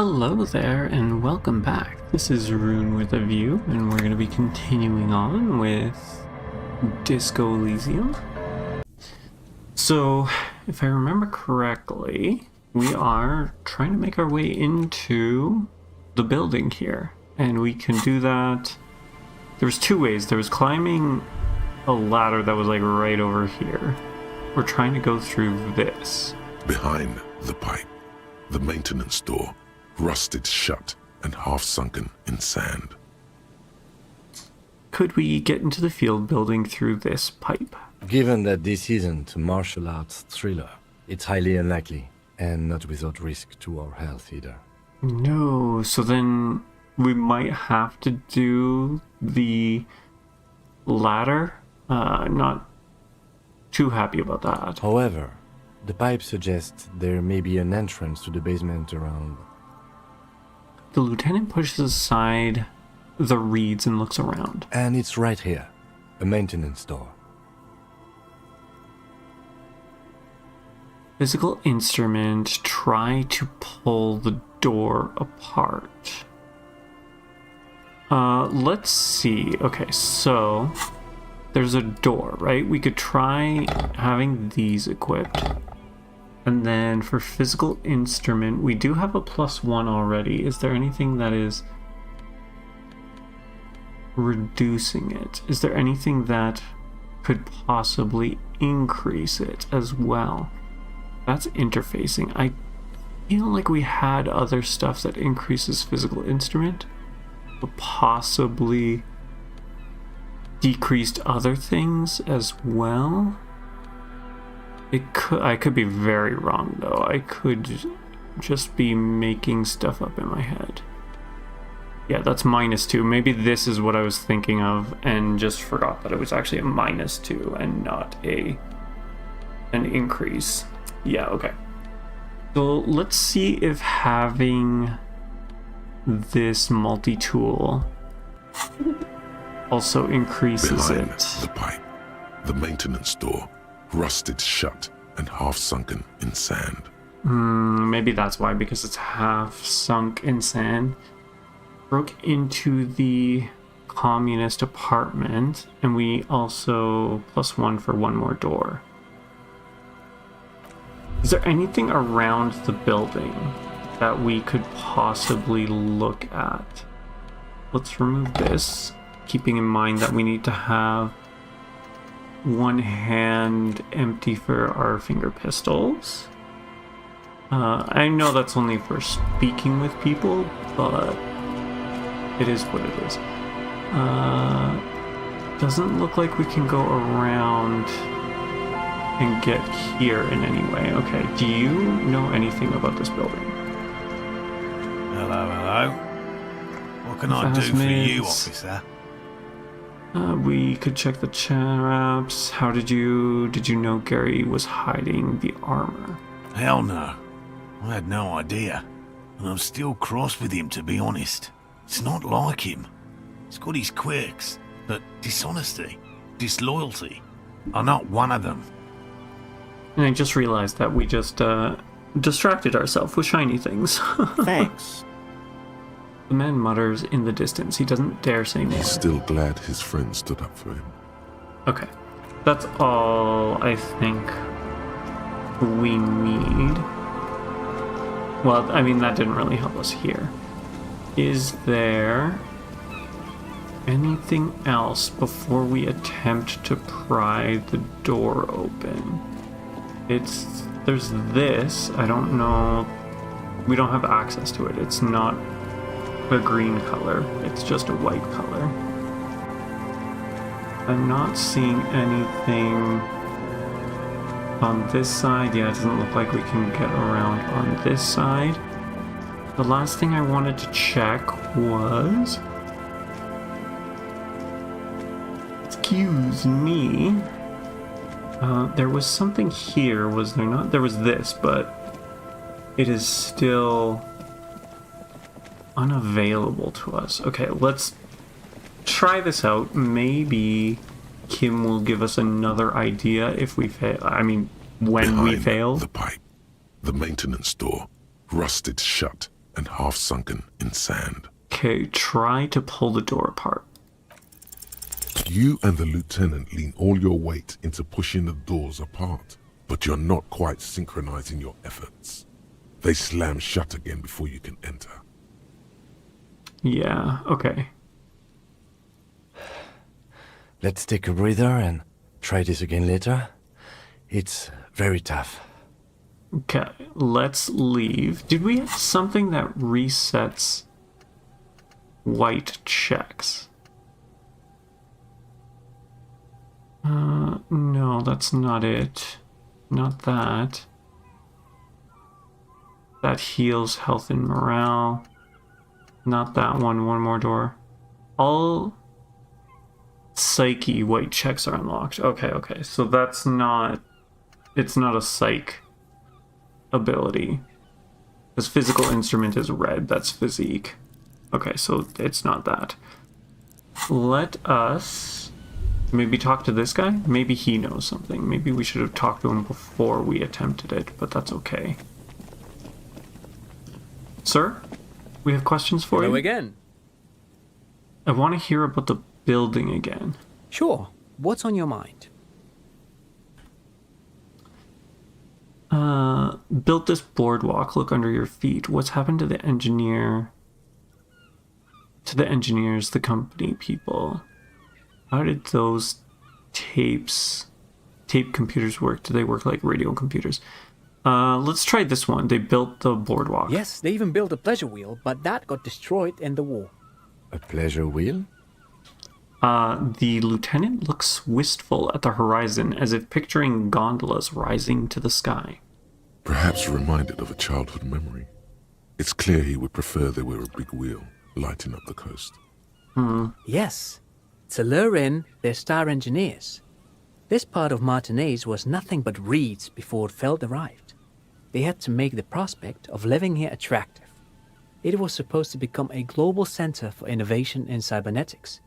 Hello there and welcome back. This is Rune with a View and we're going to be continuing on with Disco Elysium. So, if I remember correctly, we are trying to make our way into the building here. And we can do that. There was two ways. There was climbing a ladder that was like right over here. We're trying to go through this. Behind the pipe, the maintenance door, rusted shut and half sunken in sand. Could we get into the field building through this pipe? Given that this isn't a martial arts thriller, it's highly unlikely, and not without risk to our health either. No, so then we might have to do the ladder. Not too happy about that. However, the pipe suggests there may be an entrance to the basement around. The lieutenant pushes aside the reeds and looks around. And it's right here, a maintenance door. Physical instrument, try to pull the door apart. Let's see. Okay, so there's a door, right? We could try having these equipped. And then for physical instrument, we do have a +1 already. Is there anything that is reducing it? Is there anything that could possibly increase it as well? That's interfacing. I feel like we had other stuff that increases physical instrument, but possibly decreased other things as well. I could be very wrong though. I could just be making stuff up in my head. Yeah, that's -2. Maybe this is what I was thinking of and just forgot that it was actually a -2 and not an increase. Yeah, okay. So let's see if having this multi-tool also increases Behind it. the pipe, the maintenance door, rusted shut and half sunken in sand. Maybe that's why, because it's half sunk in sand. Broke into the communist apartment, and we also +1 for one more door. Is there anything around the building that we could possibly look at? Let's remove this, keeping in mind that we need to have one hand empty for our finger pistols. I know that's only for speaking with people, but it is what it is. Doesn't look like we can go around and get here in any way. Okay, do you know anything about this building? Hello, hello. What can I do for you, officer? We could check the traps. How did you know Gary was hiding the armor? Hell no. I had no idea. And I'm still cross with him, to be honest. It's not like him. He's got his quirks, but dishonesty, disloyalty are not one of them. And I just realized that we just distracted ourselves with shiny things. Thanks. The man mutters in the distance. He doesn't dare say more. He's still glad his friend stood up for him. Okay. That's all I think we need. Well, I mean, that didn't really help us here. Is there anything else before we attempt to pry the door open? There's this. I don't know. We don't have access to it. It's not a green color. It's just a white color. I'm not seeing anything on this side. Yeah, it doesn't look like we can get around on this side. The last thing I wanted to check was... Excuse me. There was something here, was there not? There was this, but it is still unavailable to us. Okay, let's try this out. Maybe Kim will give us another idea if we fail. I mean, when we fail. The pipe, the maintenance door, rusted shut and half sunken in sand. Okay, try to pull the door apart. You and the lieutenant lean all your weight into pushing the doors apart, but you're not quite synchronizing your efforts. They slam shut again before you can enter. Yeah, okay. Let's take a breather and try this again later. It's very tough. Okay, let's leave. Did we have something that resets white checks? No, that's not it. Not that. That heals health and morale. Not that one. One more door. All psyche white checks are unlocked. Okay. So that's not... It's not a psych ability. Because physical instrument is red. That's physique. Okay, so it's not that. Let us maybe talk to this guy. Maybe he knows something. Maybe we should have talked to him before we attempted it, but that's okay. Sir, we have questions for Hello you. again. I want to hear about the building again. Sure. What's on your mind? Built this boardwalk. Look under your feet. What's happened to the engineer? To the engineers, the company people. How did those tape computers work? Do they work like radio computers? Let's try this one. They built the boardwalk. Yes, they even built a pleasure wheel, but that got destroyed in the war. A pleasure wheel? The lieutenant looks wistful at the horizon, as if picturing gondolas rising to the sky. Perhaps reminded of a childhood memory. It's clear he would prefer there were a big wheel lighting up the coast. Yes. To lure in their star engineers. This part of Martinaise was nothing but reeds before Feld arrived. They had to make the prospect of living here attractive. It was supposed to become a global center for innovation in cybernetics.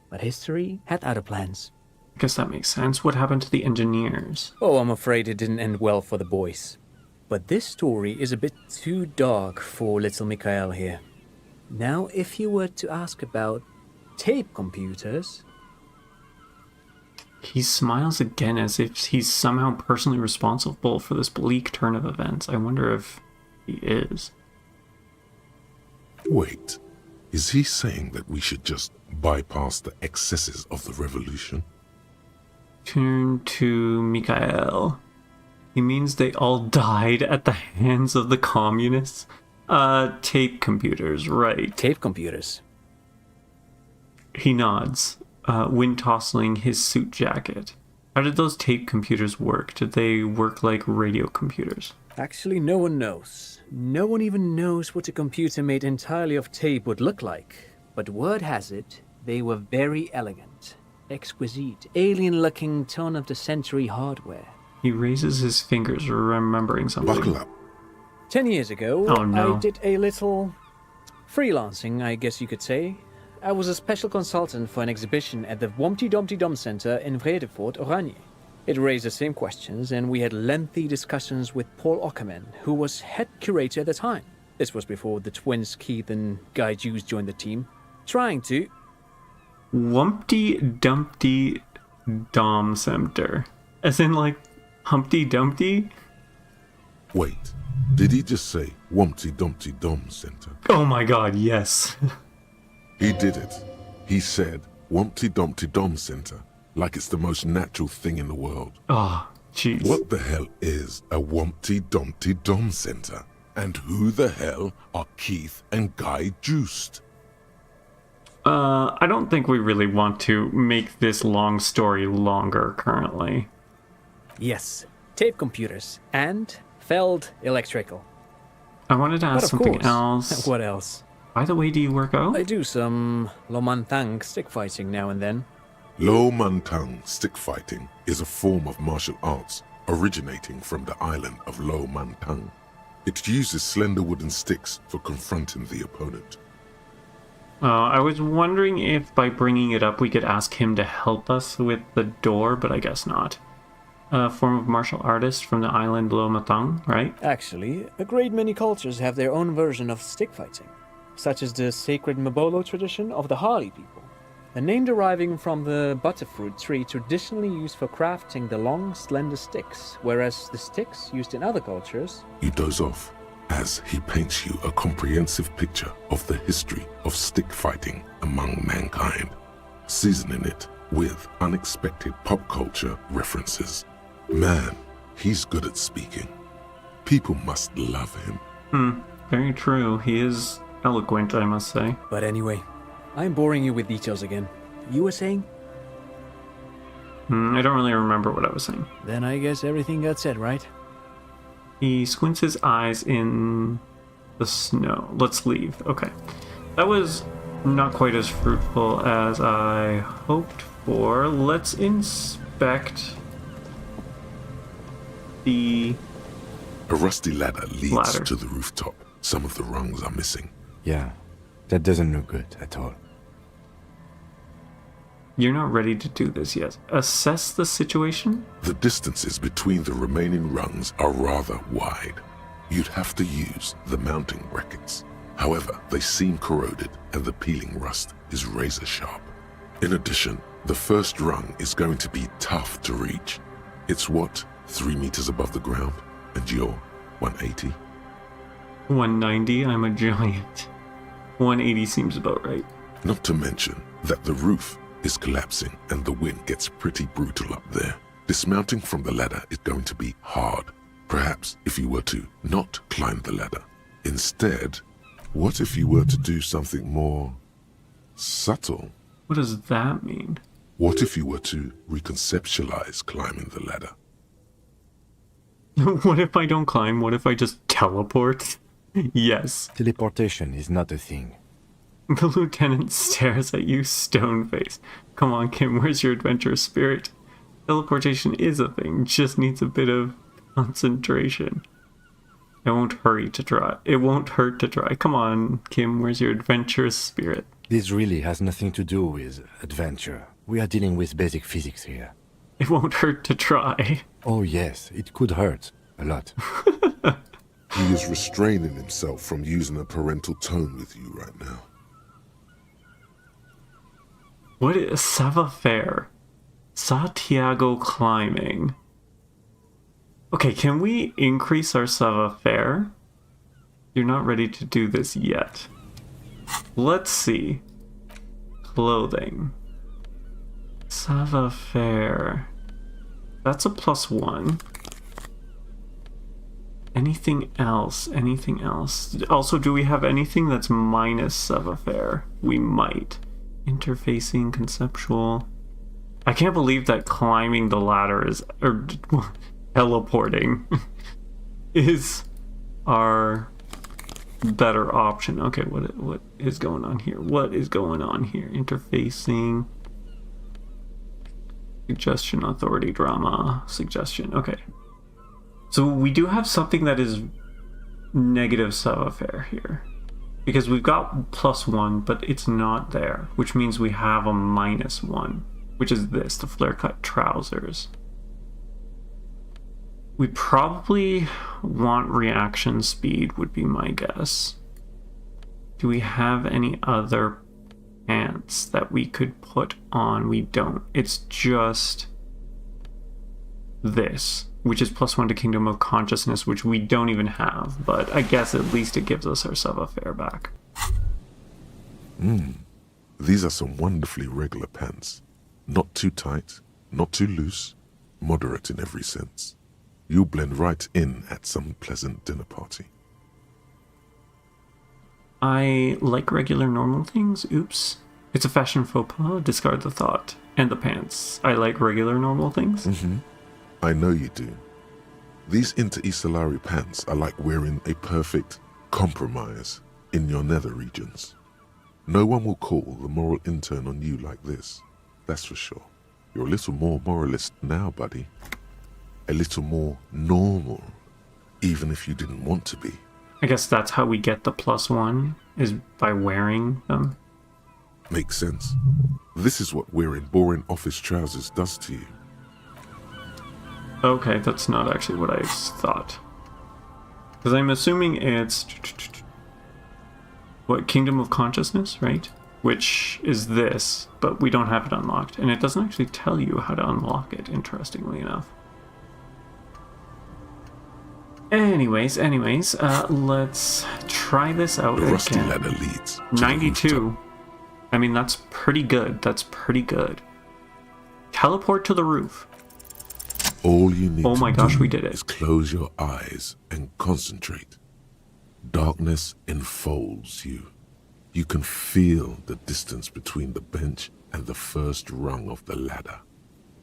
But history had other plans. I guess that makes sense. What happened to the engineers? Oh, I'm afraid it didn't end well for the boys. But this story is a bit too dark for little Mikhail here. Now, if you were to ask about tape computers... He smiles again as if he's somehow personally responsible for this bleak turn of events. I wonder if he is. Wait, is he saying that we should just bypass the excesses of the revolution? Turn to Mikhail. He means they all died at the hands of the communists? Tape computers, right. Tape computers. He nods, wind tossing his suit jacket. How did those tape computers work? Did they work like radio computers? Actually, no one knows. No one even knows what a computer made entirely of tape would look like. But word has it, they were very elegant, exquisite, alien-looking turn-of-the-century hardware. He raises his fingers, remembering something. Buckle up. 10 years ago, Oh, no. I did a little freelancing, I guess you could say. I was a special consultant for an exhibition at the Humpty Dumpty Dum Center in Vredefort, Oranje. It raised the same questions, and we had lengthy discussions with Paul Ockerman, who was head curator at the time. This was before the twins Keith and Guy Hughes joined the team, trying to... Humpty Dumpty Dom Center. As in, like, Humpty Dumpty? Wait, did he just say Humpty Dumpty Dum Center? Oh my god, yes. He did it. He said Humpty Dumpty Dum Center, like it's the most natural thing in the world. Oh, jeez. What the hell is a Humpty Dumpty Dum Center? And who the hell are Keith and Guy Juiced? I don't think we really want to make this long story longer currently. Yes, tape computers and Feld Electrical. I wanted to But ask of something course, else. what else? By the way, do you work out? I do some Lomantang stick fighting now and then. Lo Mantang stick fighting is a form of martial arts originating from the island of Lo Mantang. It uses slender wooden sticks for confronting the opponent. I was wondering if by bringing it up we could ask him to help us with the door, but I guess not. a form of martial artist from the island Lomatang, right? Actually, a great many cultures have their own version of stick fighting, such as the sacred Mabolo tradition of the Harley people, a name deriving from the butterfruit tree traditionally used for crafting the long, slender sticks, whereas the sticks used in other cultures... You doze off as he paints you a comprehensive picture of the history of stick fighting among mankind, seasoning it with unexpected pop culture references. Man, he's good at speaking. People must love him. Very true. He is eloquent, I must say. But anyway, I'm boring you with details again. You were saying? I don't really remember what I was saying. Then I guess everything got said, right? He squints his eyes in the snow. Let's leave. Okay. That was not quite as fruitful as I hoped for. Let's inspect the... A rusty ladder leads Ladder. to the rooftop. Some of the rungs are missing. Yeah, that doesn't look good at all. You're not ready to do this yet. Assess the situation? The distances between the remaining rungs are rather wide. You'd have to use the mounting brackets. However, they seem corroded and the peeling rust is razor sharp. In addition, the first rung is going to be tough to reach. It's what, 3 meters above the ground? And you're 180? 190, I'm a giant. 180 seems about right. Not to mention that the roof is collapsing and the wind gets pretty brutal up there. Dismounting from the ladder is going to be hard. Perhaps if you were to not climb the ladder. Instead, what if you were to do something more subtle? What does that mean? What if you were to reconceptualize climbing the ladder? What if I don't climb? What if I just teleport? Yes. Teleportation is not a thing. The lieutenant stares at you, stone-faced. Come on, Kim, where's your adventurous spirit? Teleportation is a thing, just needs a bit of concentration. It won't hurt to try. Come on, Kim, where's your adventurous spirit? This really has nothing to do with adventure. We are dealing with basic physics here. It won't hurt to try. Oh yes, it could hurt. A lot. He is restraining himself from using a parental tone with you right now. What is savoir-faire? Santiago climbing. Okay, can we increase our savoir-faire? You're not ready to do this yet. Let's see. Clothing. Savoir-faire. That's a +1. Anything else? Anything else? Also, do we have anything that's minus savoir-faire? We might. Interfacing, conceptual. I can't believe that climbing the ladder is, or teleporting is our better option. Okay, what is going on here? What is going on here? Interfacing, suggestion, authority, drama, suggestion. Okay. So we do have something that is negative savoir-faire here. Because we've got +1, but it's not there. Which means we have a -1. Which is this, the flare-cut trousers. We probably want reaction speed, would be my guess. Do we have any other pants that we could put on? We don't. It's just this, which is +1 to Kingdom of Consciousness, which we don't even have, but I guess at least it gives us our savoir-faire back. These are some wonderfully regular pants. Not too tight, not too loose, moderate in every sense. You'll blend right in at some pleasant dinner party. I like regular normal things. Oops. It's a fashion faux pas. Discard the thought. And the pants. I like regular normal things. I know you do. These Inter-Isolari pants are like wearing a perfect compromise in your nether regions. No one will call the moral intern on you like this, that's for sure. You're a little more moralist now, buddy. A little more normal, even if you didn't want to be. I guess that's how we get the +1, is by wearing them. Makes sense. This is what wearing boring office trousers does to you. Okay, that's not actually what I thought. Because I'm assuming it's... What, Kingdom of Consciousness, right? Which is this, but we don't have it unlocked. And it doesn't actually tell you how to unlock it, interestingly enough. Anyways, let's try this out The rusty again. ladder leads to the 92. rooftop. I mean, that's pretty good. That's pretty good. Teleport to the roof. All you need Oh my to gosh, do we did it. is close your eyes and concentrate. Darkness enfolds you. You can feel the distance between the bench and the first rung of the ladder.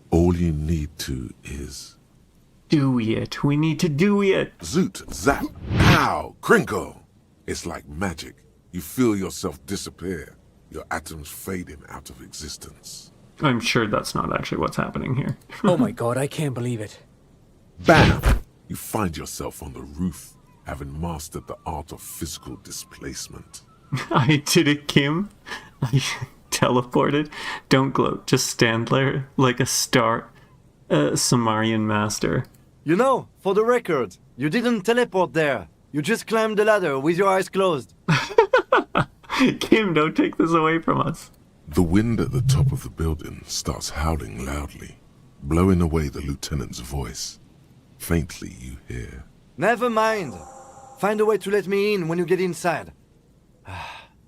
All you need to is... Do it. We need to do it. Zoot, zap, pow, crinkle. It's like magic. You feel yourself disappear, your atoms fading out of existence. I'm sure that's not actually what's happening here. Oh my god, I can't believe it. Bam! You find yourself on the roof, having mastered the art of physical displacement. I did it, Kim. I teleported. Don't gloat. Just stand there like a Sumerian master. You know, for the record, you didn't teleport there. You just climbed the ladder with your eyes closed. Kim, don't take this away from us. The wind at the top of the building starts howling loudly, blowing away the lieutenant's voice. Faintly you hear, Never mind. Find a way to let me in when you get inside.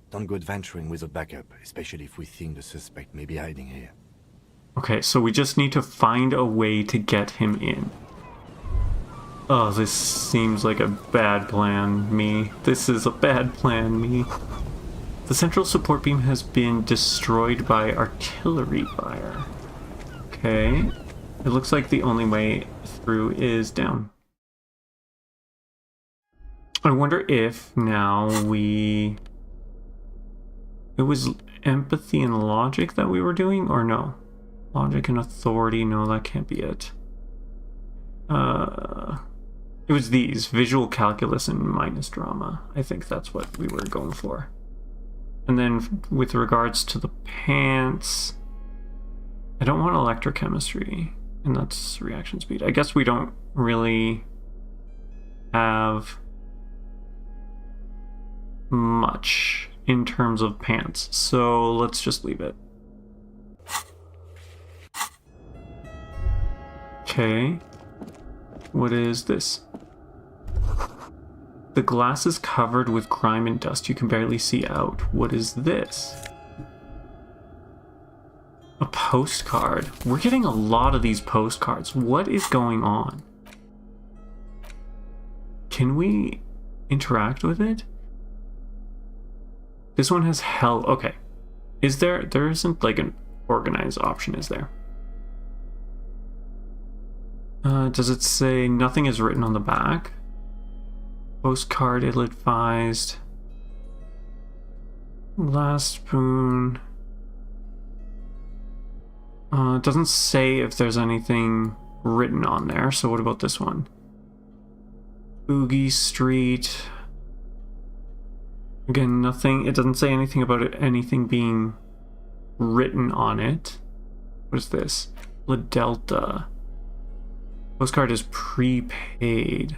Don't go adventuring without backup, especially if we think the suspect may be hiding here. Okay, so we just need to find a way to get him in. Oh, this seems like a bad plan, me. This is a bad plan, me. The central support beam has been destroyed by artillery fire. Okay. It looks like the only way through is down. I wonder if now we... It was empathy and logic that we were doing, or no? Logic and authority, no, that can't be it. It was these, visual calculus and minus drama. I think that's what we were going for. And then with regards to the pants, I don't want electrochemistry, and that's reaction speed. I guess we don't really have much in terms of pants, so let's just leave it. Okay, what is this? The glass is covered with grime and dust. You can barely see out. What is this? A postcard. We're getting a lot of these postcards. What is going on? Can we interact with it? This one has hell. Okay. Is there isn't like an organize option, is there? Does it say nothing is written on the back? Postcard ill-advised. Last spoon. It doesn't say if there's anything written on there, so what about this one? Boogie Street. Again, nothing. It doesn't say anything about it, anything being written on it. What is this? La Delta. Postcard is prepaid.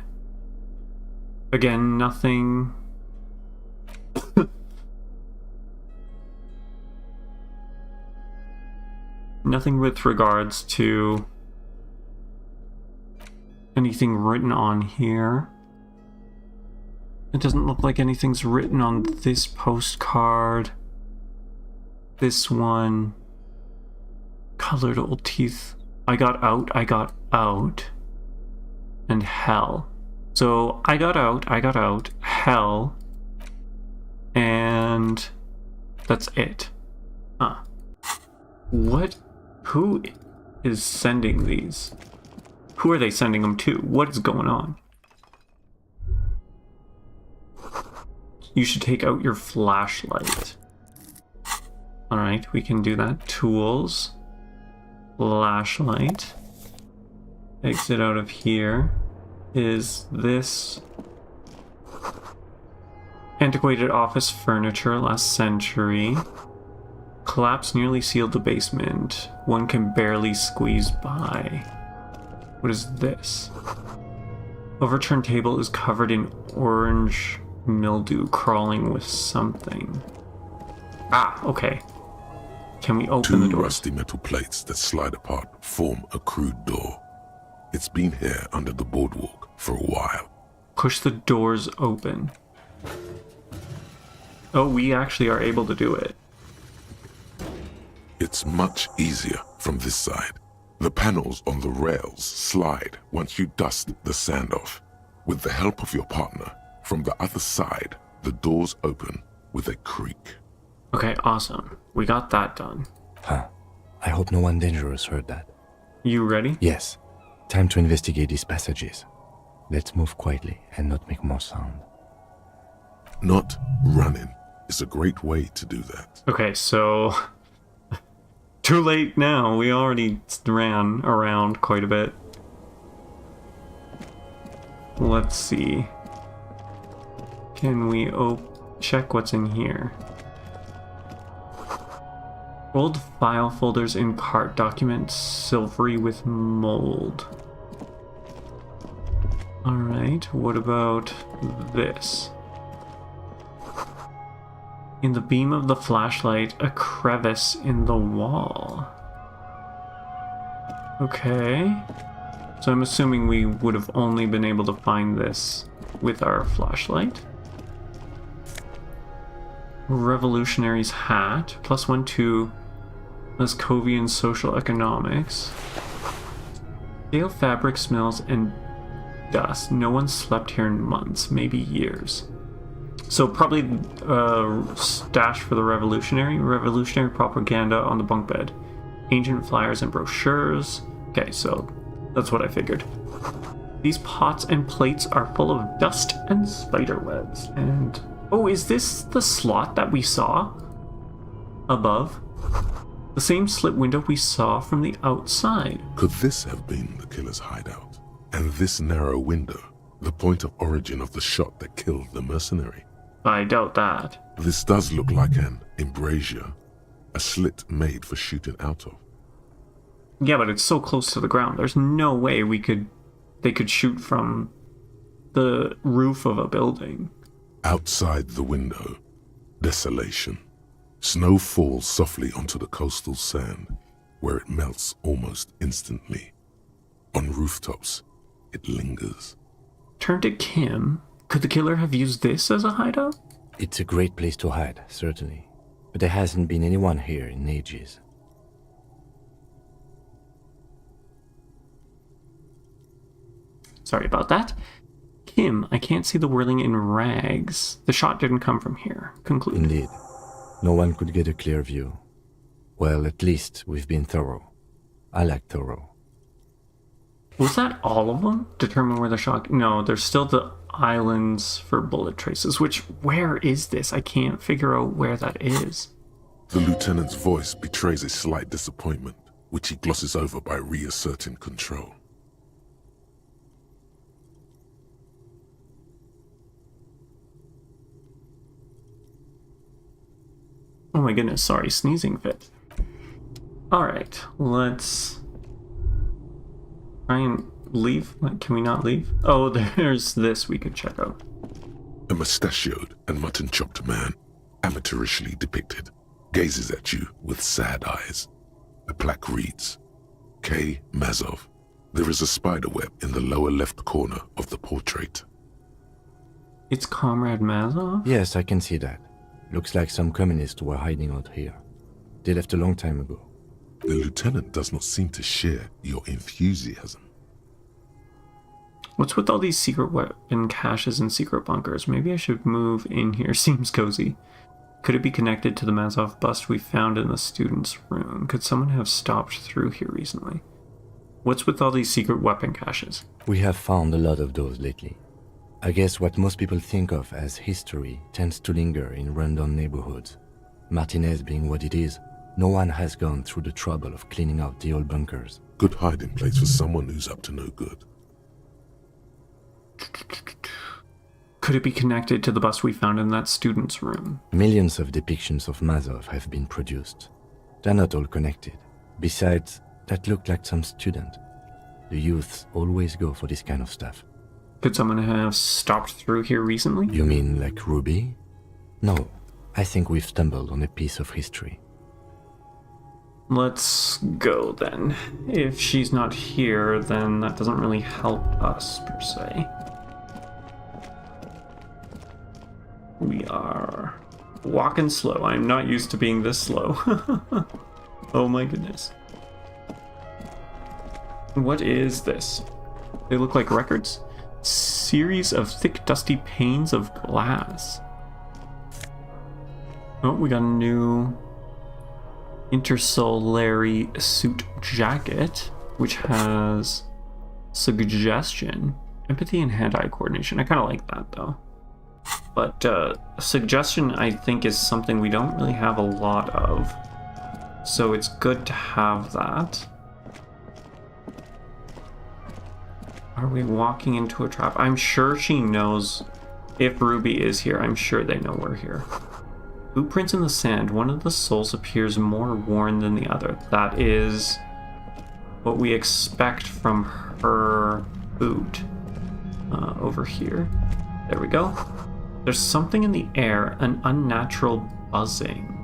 Again, nothing. Nothing with regards to anything written on here. It doesn't look like anything's written on this postcard. This one. Colored old teeth. I got out. And hell. So I got out, hell. And that's it. Huh. What? Who is sending these? Who are they sending them to? What is going on? You should take out your flashlight. Alright, we can do that. Tools. Flashlight. Exit out of here. Is this antiquated office furniture last century? Collapse nearly sealed the basement. One can barely squeeze by. What is this? Overturned table is covered in orange mildew crawling with something. Ah, okay. Can we open the Two door? rusty metal plates that slide apart form a crude door. It's been here under the boardwalk for a while. Push the doors open. Oh, we actually are able to do it. It's much easier from this side. The panels on the rails slide once you dust the sand off. With the help of your partner, from the other side, the doors open with a creak. Okay, awesome. We got that done. Huh. I hope no one dangerous heard that. You ready? Yes. Time to investigate these passages. Let's move quietly and not make more sound. Not running is a great way to do that. Okay, so... Too late now. We already ran around quite a bit. Let's see. Can we check what's in here? Old file folders in cart, documents silvery with mold. Alright, what about this? In the beam of the flashlight, a crevice in the wall. Okay. So I'm assuming we would have only been able to find this with our flashlight. Revolutionary's hat. +1 to Lescovian social economics. Stale fabric smells and dust. No one slept here in months, maybe years. So probably stash for the revolutionary propaganda on the bunk bed, ancient flyers and brochures. Okay, so that's what I figured. These pots and plates are full of dust and spider webs. And oh, is this the slot that we saw above? The same slit window we saw from the outside. Could this have been the killer's hideout? And this narrow window, the point of origin of the shot that killed the mercenary? I doubt that. This does look like an embrasure, a slit made for shooting out of. Yeah, but it's so close to the ground. There's no way they could shoot from the roof of a building. Outside the window, desolation. Snow falls softly onto the coastal sand, where it melts almost instantly. On rooftops, it lingers. Turn to Kim. Could the killer have used this as a hideout? It's a great place to hide, certainly. But there hasn't been anyone here in ages. Sorry about that. Kim, I can't see the whirling in rags. The shot didn't come from here. Conclude. Indeed. No one could get a clear view. Well, at least we've been thorough. I like thorough. Was that all of them? Determine where the shot... No, there's still the islands for bullet traces, which... Where is this? I can't figure out where that is. The lieutenant's voice betrays a slight disappointment, which he glosses over by reasserting control. Oh my goodness, sorry, sneezing fit. Alright, let's try and leave. Can we not leave? Oh, there's this we could check out. A mustachioed and mutton-chopped man, amateurishly depicted, gazes at you with sad eyes. The plaque reads, K. Mazov. There is a spider web in the lower left corner of the portrait. It's Comrade Mazov? Yes, I can see that. Looks like some communists were hiding out here. They left a long time ago. The lieutenant does not seem to share your enthusiasm. What's with all these secret weapon caches and secret bunkers? Maybe I should move in here. Seems cozy. Could it be connected to the Mazov bust we found in the student's room? Could someone have stopped through here recently? What's with all these secret weapon caches? We have found a lot of those lately. I guess what most people think of as history tends to linger in rundown neighborhoods. Martinez being what it is, no one has gone through the trouble of cleaning out the old bunkers. Good hiding place for someone who's up to no good. Could it be connected to the bust we found in that student's room? Millions of depictions of Mazov have been produced. They're not all connected. Besides, that looked like some student. The youths always go for this kind of stuff. Could someone have stopped through here recently? You mean like Ruby? No, I think we've stumbled on a piece of history. Let's go then. If she's not here, then that doesn't really help us, per se. We are walking slow. I'm not used to being this slow. Oh my goodness. What is this? They look like records. Series of thick, dusty panes of glass. Oh, we got a new intersolary suit jacket, which has suggestion, empathy, and hand-eye coordination. I kind of like that, though. But suggestion, I think, is something we don't really have a lot of. So it's good to have that. Are we walking into a trap? I'm sure she knows. If Ruby is here, I'm sure they know we're here. Footprints in the sand. One of the soles appears more worn than the other. That is what we expect from her boot. Over here. There we go. There's something in the air, an unnatural buzzing.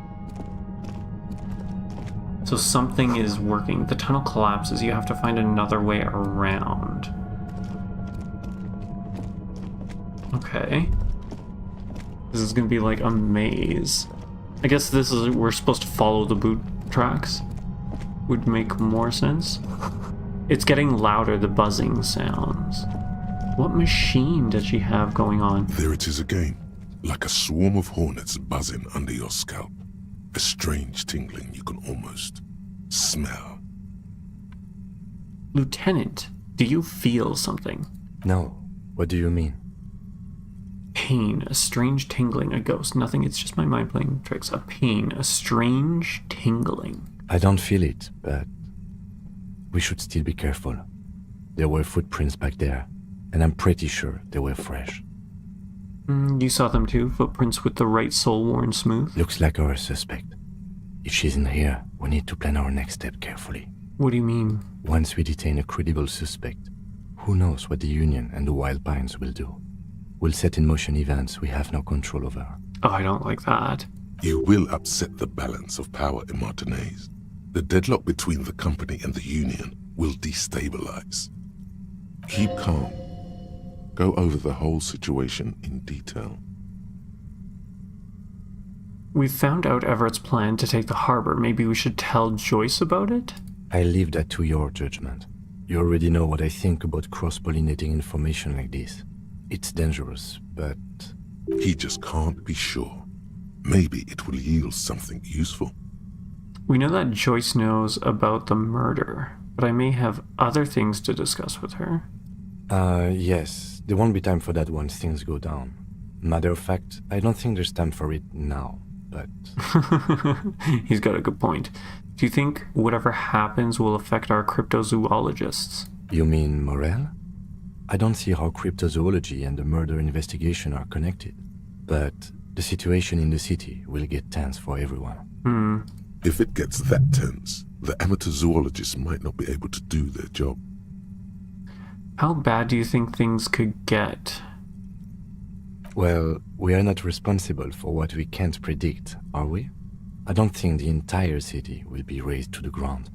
So something is working. The tunnel collapses. You have to find another way around. Okay. This is gonna be like a maze. I guess this is, we're supposed to follow the boot tracks. Would make more sense. It's getting louder, the buzzing sounds. What machine does she have going on? There it is again, like a swarm of hornets buzzing under your scalp. A strange tingling you can almost smell. Lieutenant, do you feel something? No, what do you mean? Pain, a strange tingling, a ghost. Nothing, it's just my mind playing tricks. A pain, a strange tingling. I don't feel it, but we should still be careful. There were footprints back there, and I'm pretty sure they were fresh. You saw them too? Footprints with the right sole worn smooth? Looks like our suspect. If she's in here, we need to plan our next step carefully. What do you mean? Once we detain a credible suspect, who knows what the Union and the Wild Pines will do? We'll set in motion events we have no control over. Oh, I don't like that. You will upset the balance of power in Martinez. The deadlock between the company and the Union will destabilize. Keep calm. Go over the whole situation in detail. We found out Everett's plan to take the harbor. Maybe we should tell Joyce about it? I leave that to your judgment. You already know what I think about cross-pollinating information like this. It's dangerous, but... He just can't be sure. Maybe it will yield something useful. We know that Joyce knows about the murder, but I may have other things to discuss with her. Yes. There won't be time for that once things go down. Matter of fact, I don't think there's time for it now, but... He's got a good point. Do you think whatever happens will affect our cryptozoologists? You mean Morel? I don't see how cryptozoology and the murder investigation are connected, but the situation in the city will get tense for everyone. If it gets that tense, the amateur zoologists might not be able to do their job. How bad do you think things could get? Well, we are not responsible for what we can't predict, are we? I don't think the entire city will be razed to the ground.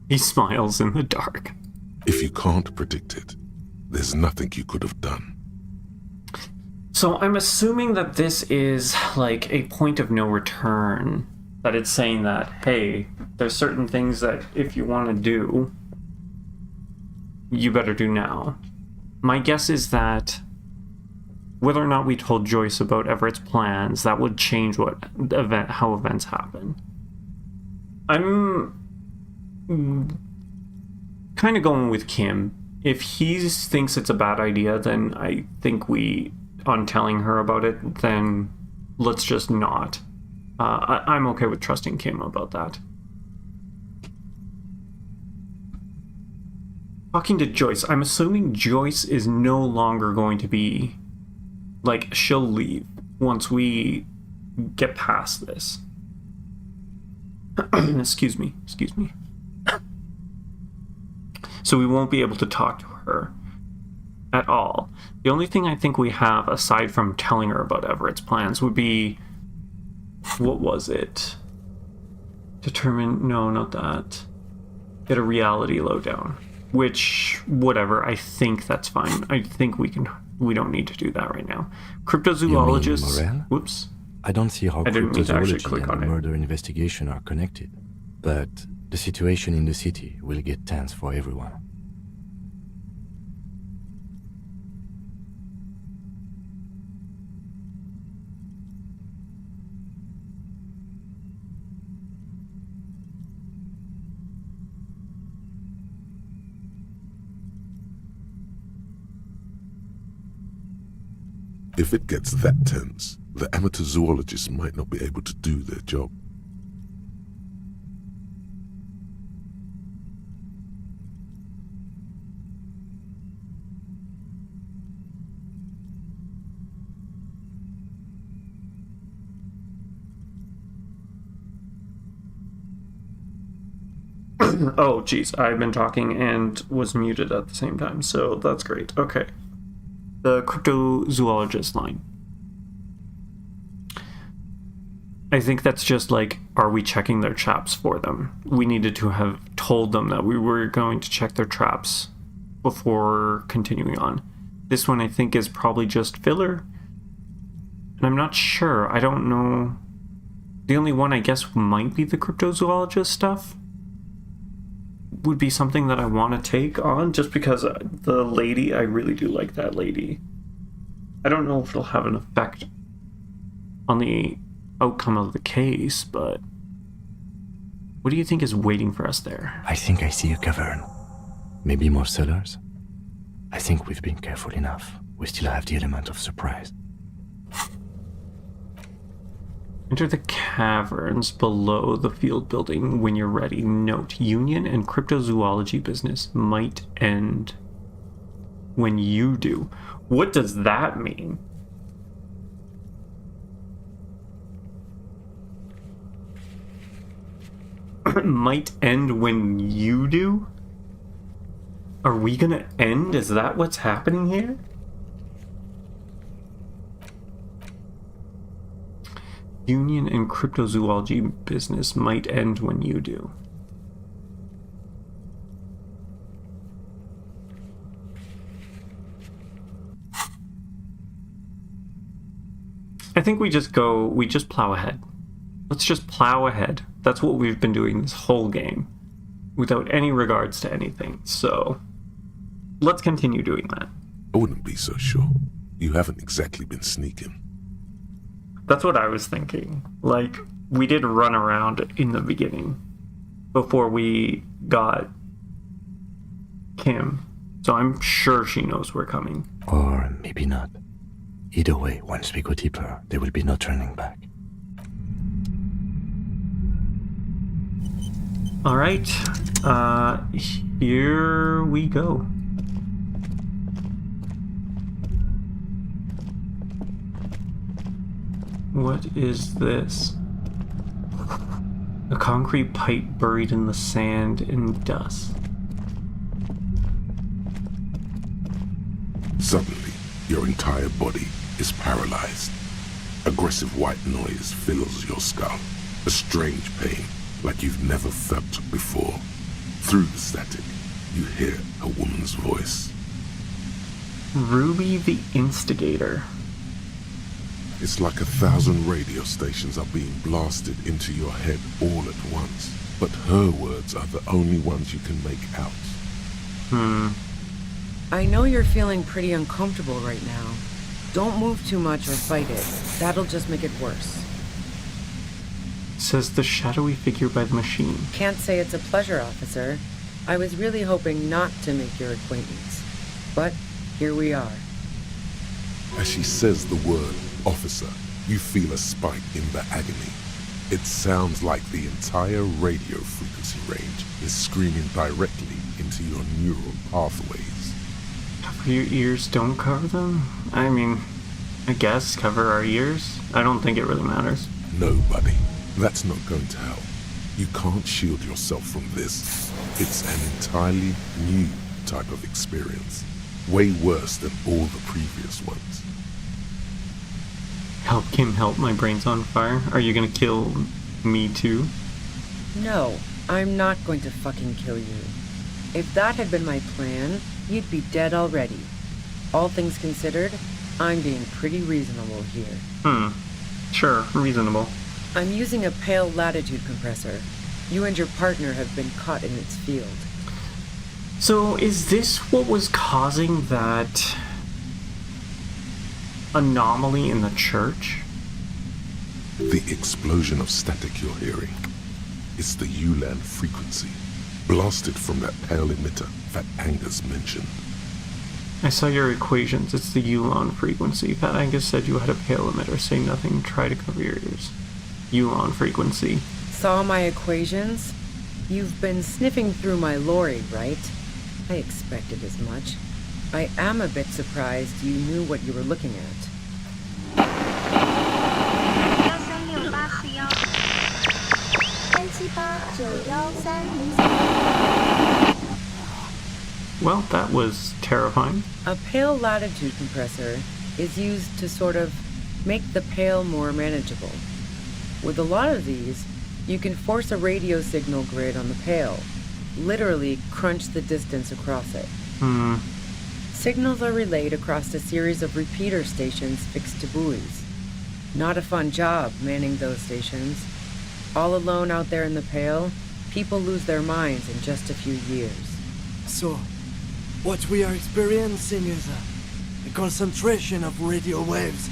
He smiles in the dark. If you can't predict it, there's nothing you could have done. So I'm assuming that this is like a point of no return. That it's saying that, hey, there's certain things that if you want to do, you better do now. My guess is that whether or not we told Joyce about Everett's plans, that would change how events happen. I'm kind of going with Kim. If he thinks it's a bad idea, then I think on telling her about it, then let's just not. I'm okay with trusting Kim about that. Talking to Joyce, I'm assuming Joyce is no longer going to be... Like, she'll leave once we get past this. Excuse me. So we won't be able to talk to her at all. The only thing I think we have, aside from telling her about Everett's plans, would be... What was it? Determine... No, not that. Get a reality lowdown. Which, whatever, I think that's fine. I think we don't need to do that right now. Cryptozoologists... You mean Morel? Whoops. I don't see how I didn't mean to actually cryptozoology click and on the it. murder investigation are connected. But the situation in the city will get tense for everyone. If it gets that tense, the amateur zoologists might not be able to do their job. Oh, geez, I've been talking and was muted at the same time, so that's great. Okay. The cryptozoologist line. I think that's just like, are we checking their traps for them? We needed to have told them that we were going to check their traps before continuing on. This one I think is probably just filler. And I'm not sure. I don't know. The only one I guess might be the cryptozoologist stuff. Would be something that I want to take on just because the lady, I really do like that lady. I don't know if it'll have an effect on the outcome of the case, but what do you think is waiting for us there? I think I see a cavern. Maybe more cellars? I think we've been careful enough. We still have the element of surprise. Enter the caverns below the field building when you're ready. Note, union and cryptozoology business might end when you do. What does that mean? Might end when you do? Are we gonna end? Is that what's happening here? Union and cryptozoology business might end when you do. I think we just plow ahead. Let's just plow ahead. That's what we've been doing this whole game, without any regards to anything. So, let's continue doing that. I wouldn't be so sure. You haven't exactly been sneaking. That's what I was thinking. Like, we did run around in the beginning before we got Kim. So I'm sure she knows we're coming. Or maybe not. Either way, once we go deeper, there will be no turning back. Alright, here we go. What is this? A concrete pipe buried in the sand and dust. Suddenly, your entire body is paralyzed. Aggressive white noise fills your skull. A strange pain, like you've never felt before. Through the static, you hear a woman's voice. Ruby the Instigator. It's like 1,000 radio stations are being blasted into your head all at once. But her words are the only ones you can make out. I know you're feeling pretty uncomfortable right now. Don't move too much or fight it. That'll just make it worse. Says the shadowy figure by the machine. Can't say it's a pleasure, officer. I was really hoping not to make your acquaintance. But here we are. As she says the word officer, you feel a spike in the agony. It sounds like the entire radio frequency range is screaming directly into your neural pathways. Cover your ears, don't cover them? I mean, I guess cover our ears? I don't think it really matters. No, buddy. That's not going to help. You can't shield yourself from this. It's an entirely new type of experience. Way worse than all the previous ones. Help, Kim, help. My brain's on fire. Are you gonna kill me too? No, I'm not going to fucking kill you. If that had been my plan, you'd be dead already. All things considered, I'm being pretty reasonable here. Sure, reasonable. I'm using a pale latitude compressor. You and your partner have been caught in its field. So, is this what was causing that anomaly in the church? The explosion of static you're hearing. It's the ULAN frequency, blasted from that pale emitter that Angus mentioned. I saw your equations. It's the Ulon frequency. That Angus said you had a pale emitter. Say nothing. Try to cover your ears. Ulon frequency. Saw my equations? You've been sniffing through my lorry, right? I expected as much. I am a bit surprised you knew what you were looking at. Well, that was terrifying. A pale latitude compressor is used to sort of make the pale more manageable. With a lot of these, you can force a radio signal grid on the pale, literally crunch the distance across it. Signals are relayed across a series of repeater stations fixed to buoys. Not a fun job manning those stations. All alone out there in the pale, people lose their minds in just a few years. So, what we are experiencing is a concentration of radio waves.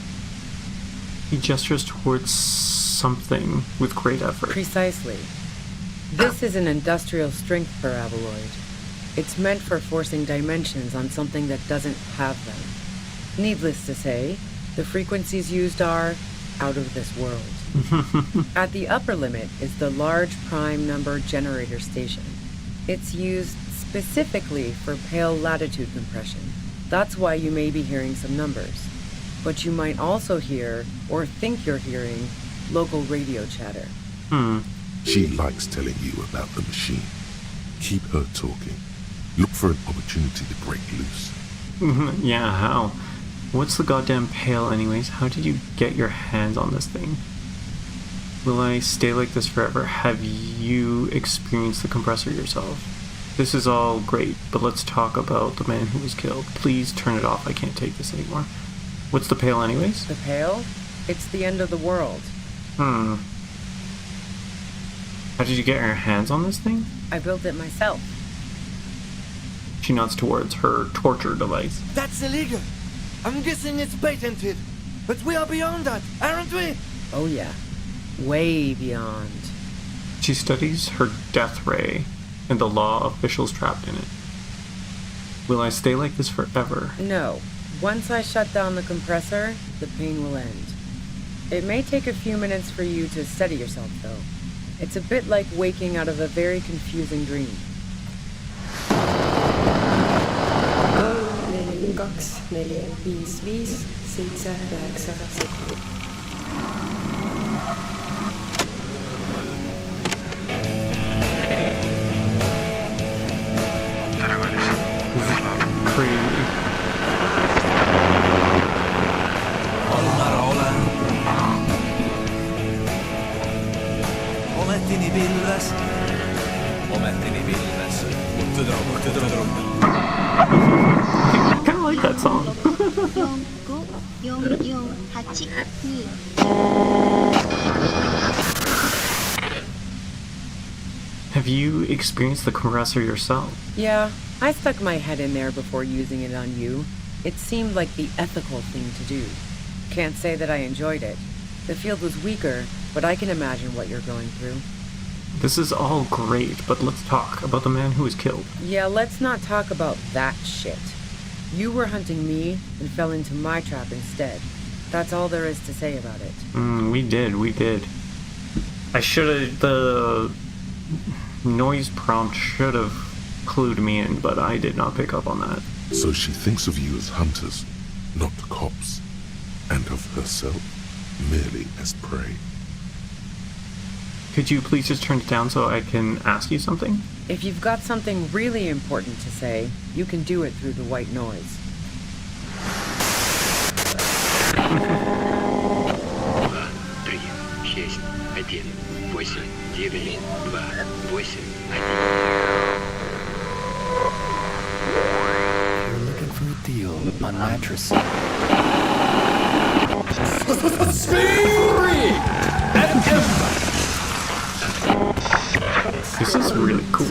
He gestures towards something with great effort. Precisely. This is an industrial strength paraboloid. It's meant for forcing dimensions on something that doesn't have them. Needless to say, the frequencies used are out of this world. At the upper limit is the large prime number generator station. It's used specifically for pale latitude compression. That's why you may be hearing some numbers. But you might also hear, or think you're hearing, local radio chatter. She likes telling you about the machine. Keep her talking. Look for an opportunity to break loose. Yeah, how? What's the goddamn pale anyways? How did you get your hands on this thing? Will I stay like this forever? Have you experienced the compressor yourself? This is all great, but let's talk about the man who was killed. Please turn it off. I can't take this anymore. What's the pale anyways? The pale? It's the end of the world. How did you get your hands on this thing? I built it myself. She nods towards her torture device. That's illegal. I'm guessing it's patented. But we are beyond that, aren't we? Oh yeah. Way beyond. She studies her death ray and the law officials trapped in it. Will I stay like this forever? No. Once I shut down the compressor, the pain will end. It may take a few minutes for you to steady yourself, though. It's a bit like waking out of a very confusing dream. Crazy. Omettini pilves. I kind of like that song. Have you experienced the compressor yourself? Yeah, I stuck my head in there before using it on you. It seemed like the ethical thing to do. Can't say that I enjoyed it. The field was weaker, but I can imagine what you're going through. This is all great, but let's talk about the man who was killed. Yeah, let's not talk about that shit. You were hunting me and fell into my trap instead. That's all there is to say about it. We did. I should've... The noise prompt should have clued me in, but I did not pick up on that. So she thinks of you as hunters, not cops, and of herself merely as prey. Could you please just turn it down so I can ask you something? If you've got something really important to say, you can do it through the white noise. You're looking for a deal on mattresses. This is really cool.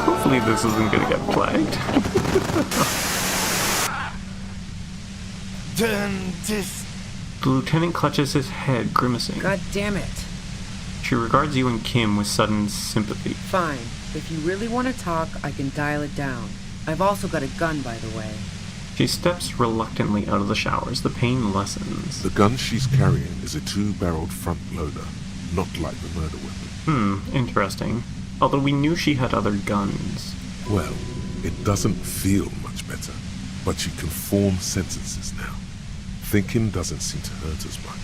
Hopefully this isn't gonna get flagged. Dentist. The lieutenant clutches his head, grimacing. God damn it. She regards you and Kim with sudden sympathy. Fine. If you really want to talk, I can dial it down. I've also got a gun, by the way. She steps reluctantly out of the showers. The pain lessens. The gun she's carrying is a 2-barreled front loader, not like the murder weapon. Interesting. Although we knew she had other guns. Well, it doesn't feel much better, but she can form sentences now. Thinking doesn't seem to hurt as much.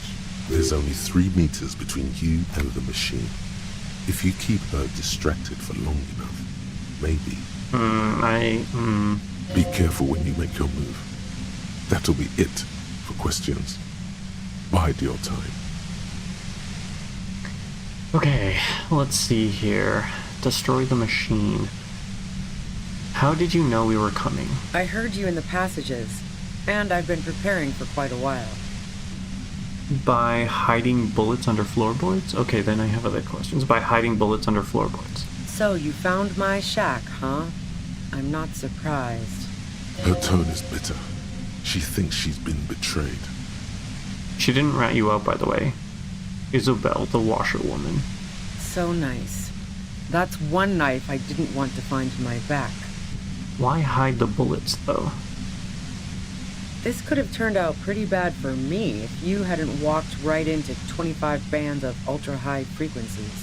There's only 3 meters between you and the machine. If you keep her distracted for long enough, maybe. Be careful when you make your move. That'll be it for questions. Bide your time. Okay, let's see here. Destroy the machine. How did you know we were coming? I heard you in the passages, and I've been preparing for quite a while. By hiding bullets under floorboards? Okay, then I have other questions. By hiding bullets under floorboards. So you found my shack, huh? I'm not surprised. Her tone is bitter. She thinks she's been betrayed. She didn't rat you out, by the way. Isabel, the washerwoman. So nice. That's one knife I didn't want to find in my back. Why hide the bullets, though? This could have turned out pretty bad for me if you hadn't walked right into 25 bands of ultra-high frequencies.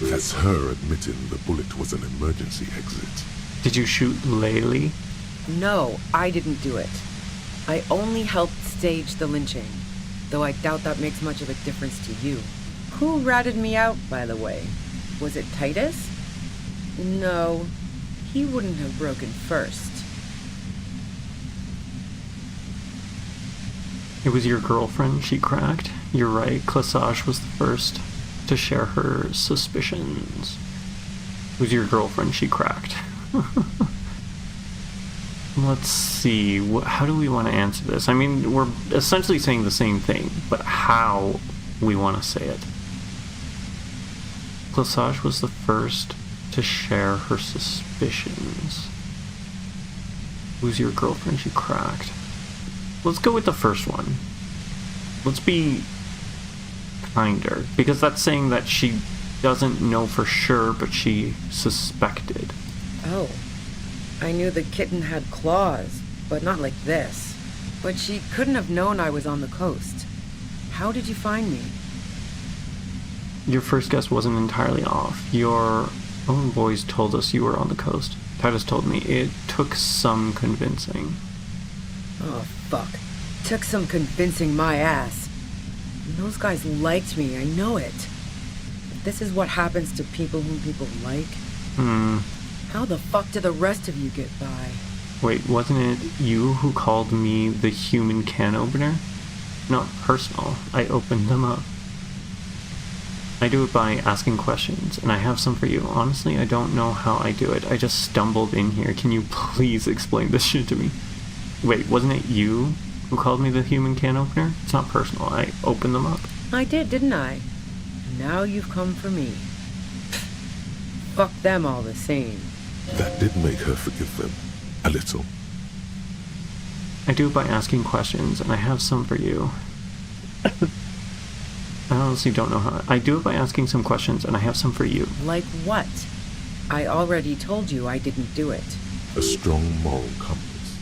That's her admitting the bullet was an emergency exit. Did you shoot Laylee? No, I didn't do it. I only helped stage the lynching, though I doubt that makes much of a difference to you. Who ratted me out, by the way? Was it Titus? No, he wouldn't have broken first. It was your girlfriend, she cracked. You're right, Clasage was the first to share her suspicions. It was your girlfriend, she cracked. Let's see, how do we want to answer this? I mean, we're essentially saying the same thing, but how we want to say it. Clasage was the first to share her suspicions. Who's your girlfriend? She cracked. Let's go with the first one. Let's be kinder, because that's saying that she doesn't know for sure, but she suspected. Oh. I knew the kitten had claws, but not like this. But she couldn't have known I was on the coast. How did you find me? Your first guess wasn't entirely off. Your own boys told us you were on the coast. Titus told me it took some convincing. Oh, fuck. Took some convincing my ass. And those guys liked me, I know it. If this is what happens to people whom people like... How the fuck did the rest of you get by? Wait, wasn't it you who called me the human can opener? Not personal. I opened them up. I do it by asking questions, and I have some for you. Honestly, I don't know how I do it. I just stumbled in here. Can you please explain this shit to me? Wait, wasn't it you who called me the human can opener? It's not personal. I opened them up. I did, didn't I? Now you've come for me. Fuck them all the same. That did make her forgive them. A little. I do it by asking questions, and I have some for you. I honestly don't know how. I do it by asking some questions, and I have some for you. Like what? I already told you I didn't do it. A strong moral compass.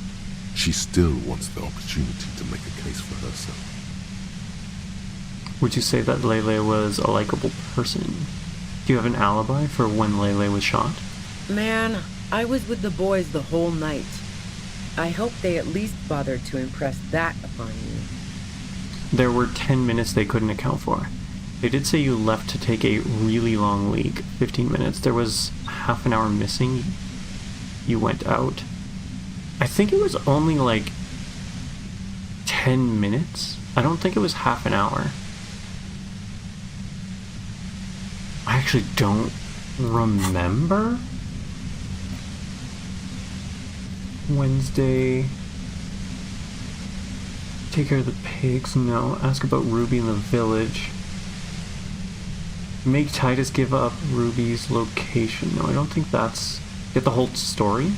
She she still wants the opportunity to make a case for herself. Would you say that Lele was a likable person? Do you have an alibi for when Lele was shot? Man, I was with the boys the whole night. I hope they at least bothered to impress that upon you. There were 10 minutes they couldn't account for. They did say you left to take a really long leak, 15 minutes. There was half an hour missing. You went out. I think it was only like 10 minutes. I don't think it was half an hour. I actually don't remember. Wednesday. Take care of the pigs. No. Ask about Ruby in the village. Make Titus give up Ruby's location. No, I don't think that's... Get the whole story?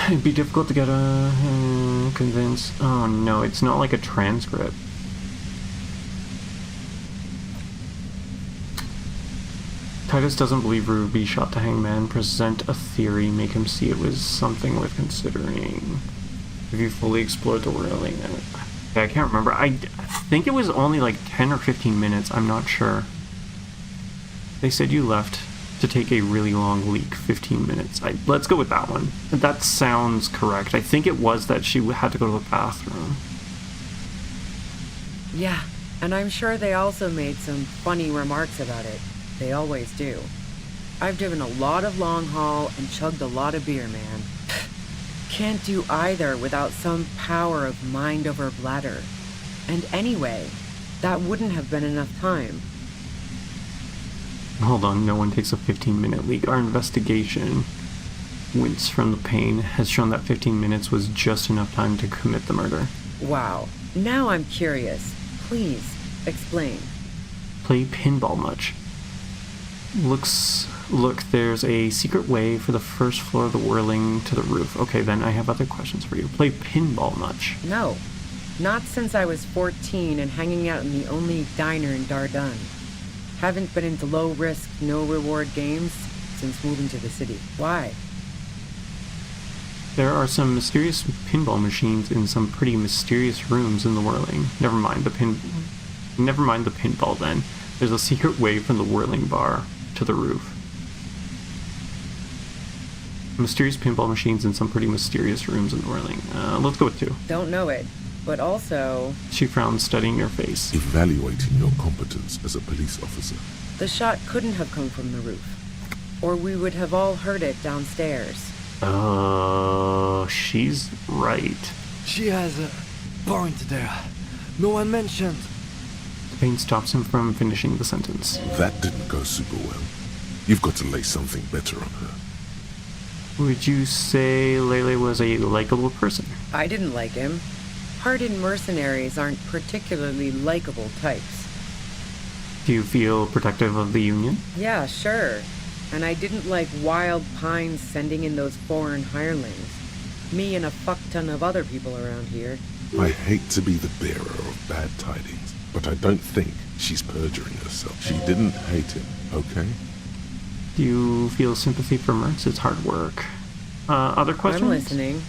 It'd be difficult to get a... convince... Oh no, it's not like a transcript. Titus doesn't believe Ruby shot the hangman. Present a theory. Make him see it was something worth considering. Have you fully explored the whirling? I can't remember. I think it was only like 10 or 15 minutes. I'm not sure. They said you left to take a really long leak. 15 minutes. Let's go with that one. That sounds correct. I think it was that she had to go to the bathroom. Yeah, and I'm sure they also made some funny remarks about it. They always do. I've driven a lot of long haul and chugged a lot of beer, man. Can't do either without some power of mind over bladder. And anyway, that wouldn't have been enough time. Hold on, no one takes a 15-minute leak. Our investigation, wince from the pain, has shown that 15 minutes was just enough time to commit the murder. Wow. Now I'm curious. Please, explain. Play pinball much? Look, there's a secret way for the first floor of the whirling to the roof. Okay, then I have other questions for you. Play pinball much? No. Not since I was 14 and hanging out in the only diner in Dardun. Haven't been into low-risk, no-reward games since moving to the city. Why? There are some mysterious pinball machines in some pretty mysterious rooms in the whirling. Never mind the pinball then. There's a secret way from the whirling bar to the roof. Mysterious pinball machines in some pretty mysterious rooms in the whirling. Let's go with 2. Don't know it, but also... She frowned, studying your face. Evaluating your competence as a police officer. The shot couldn't have come from the roof. Or we would have all heard it downstairs. She's right. She has a point there. No one mentioned. The pain stops him from finishing the sentence. That didn't go super well. You've got to lay something better on her. Would you say Lele was a likable person? I didn't like him. Hardened mercenaries aren't particularly likable types. Do you feel protective of the Union? Yeah, sure. And I didn't like Wild Pines sending in those foreign hirelings. Me and a fuck ton of other people around here. I hate to be the bearer of bad tidings, but I don't think she's perjuring herself. She didn't hate him, okay? Do you feel sympathy for Mertz? It's hard work. Other questions? I'm listening.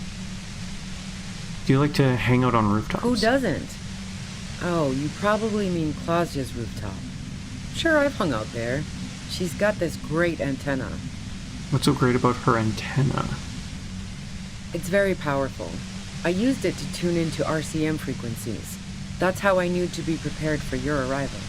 Do you like to hang out on rooftops? Who doesn't? Oh, you probably mean Claudia's rooftop. Sure, I've hung out there. She's got this great antenna. What's so great about her antenna? It's very powerful. I used it to tune into RCM frequencies. That's how I knew to be prepared for your arrival.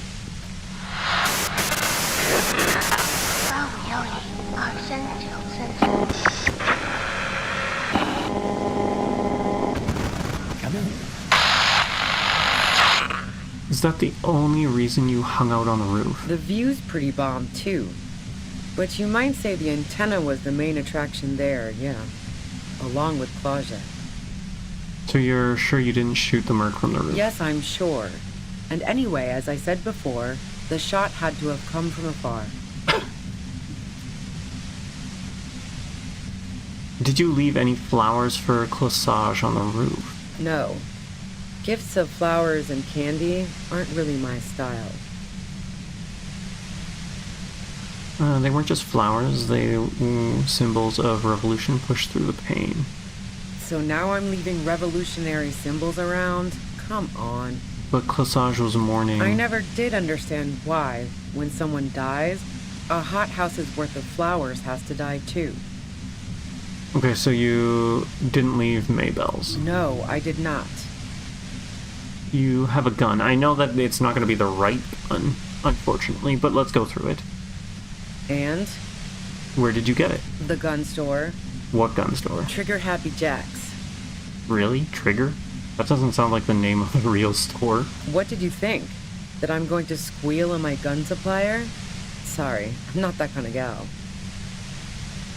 Is that the only reason you hung out on the roof? The view's pretty bomb, too. But you might say the antenna was the main attraction there, yeah. Along with Claudia. So you're sure you didn't shoot the merc from the roof? Yes, I'm sure. And anyway, as I said before, the shot had to have come from afar. Did you leave any flowers for Clossage on the roof? No. Gifts of flowers and candy aren't really my style. They weren't just flowers, they were symbols of revolution pushed through the pain. So now I'm leaving revolutionary symbols around? Come on. But Closage was mourning. I never did understand why, when someone dies, a hothouse's worth of flowers has to die too. Okay, so you didn't leave Maybelle's. No, I did not. You have a gun. I know that it's not going to be the right gun, unfortunately, but let's go through it. And? Where did you get it? The gun store. What gun store? Trigger Happy Jacks. Really? Trigger? That doesn't sound like the name of a real store. What did you think? That I'm going to squeal on my gun supplier? Sorry, I'm not that kind of gal.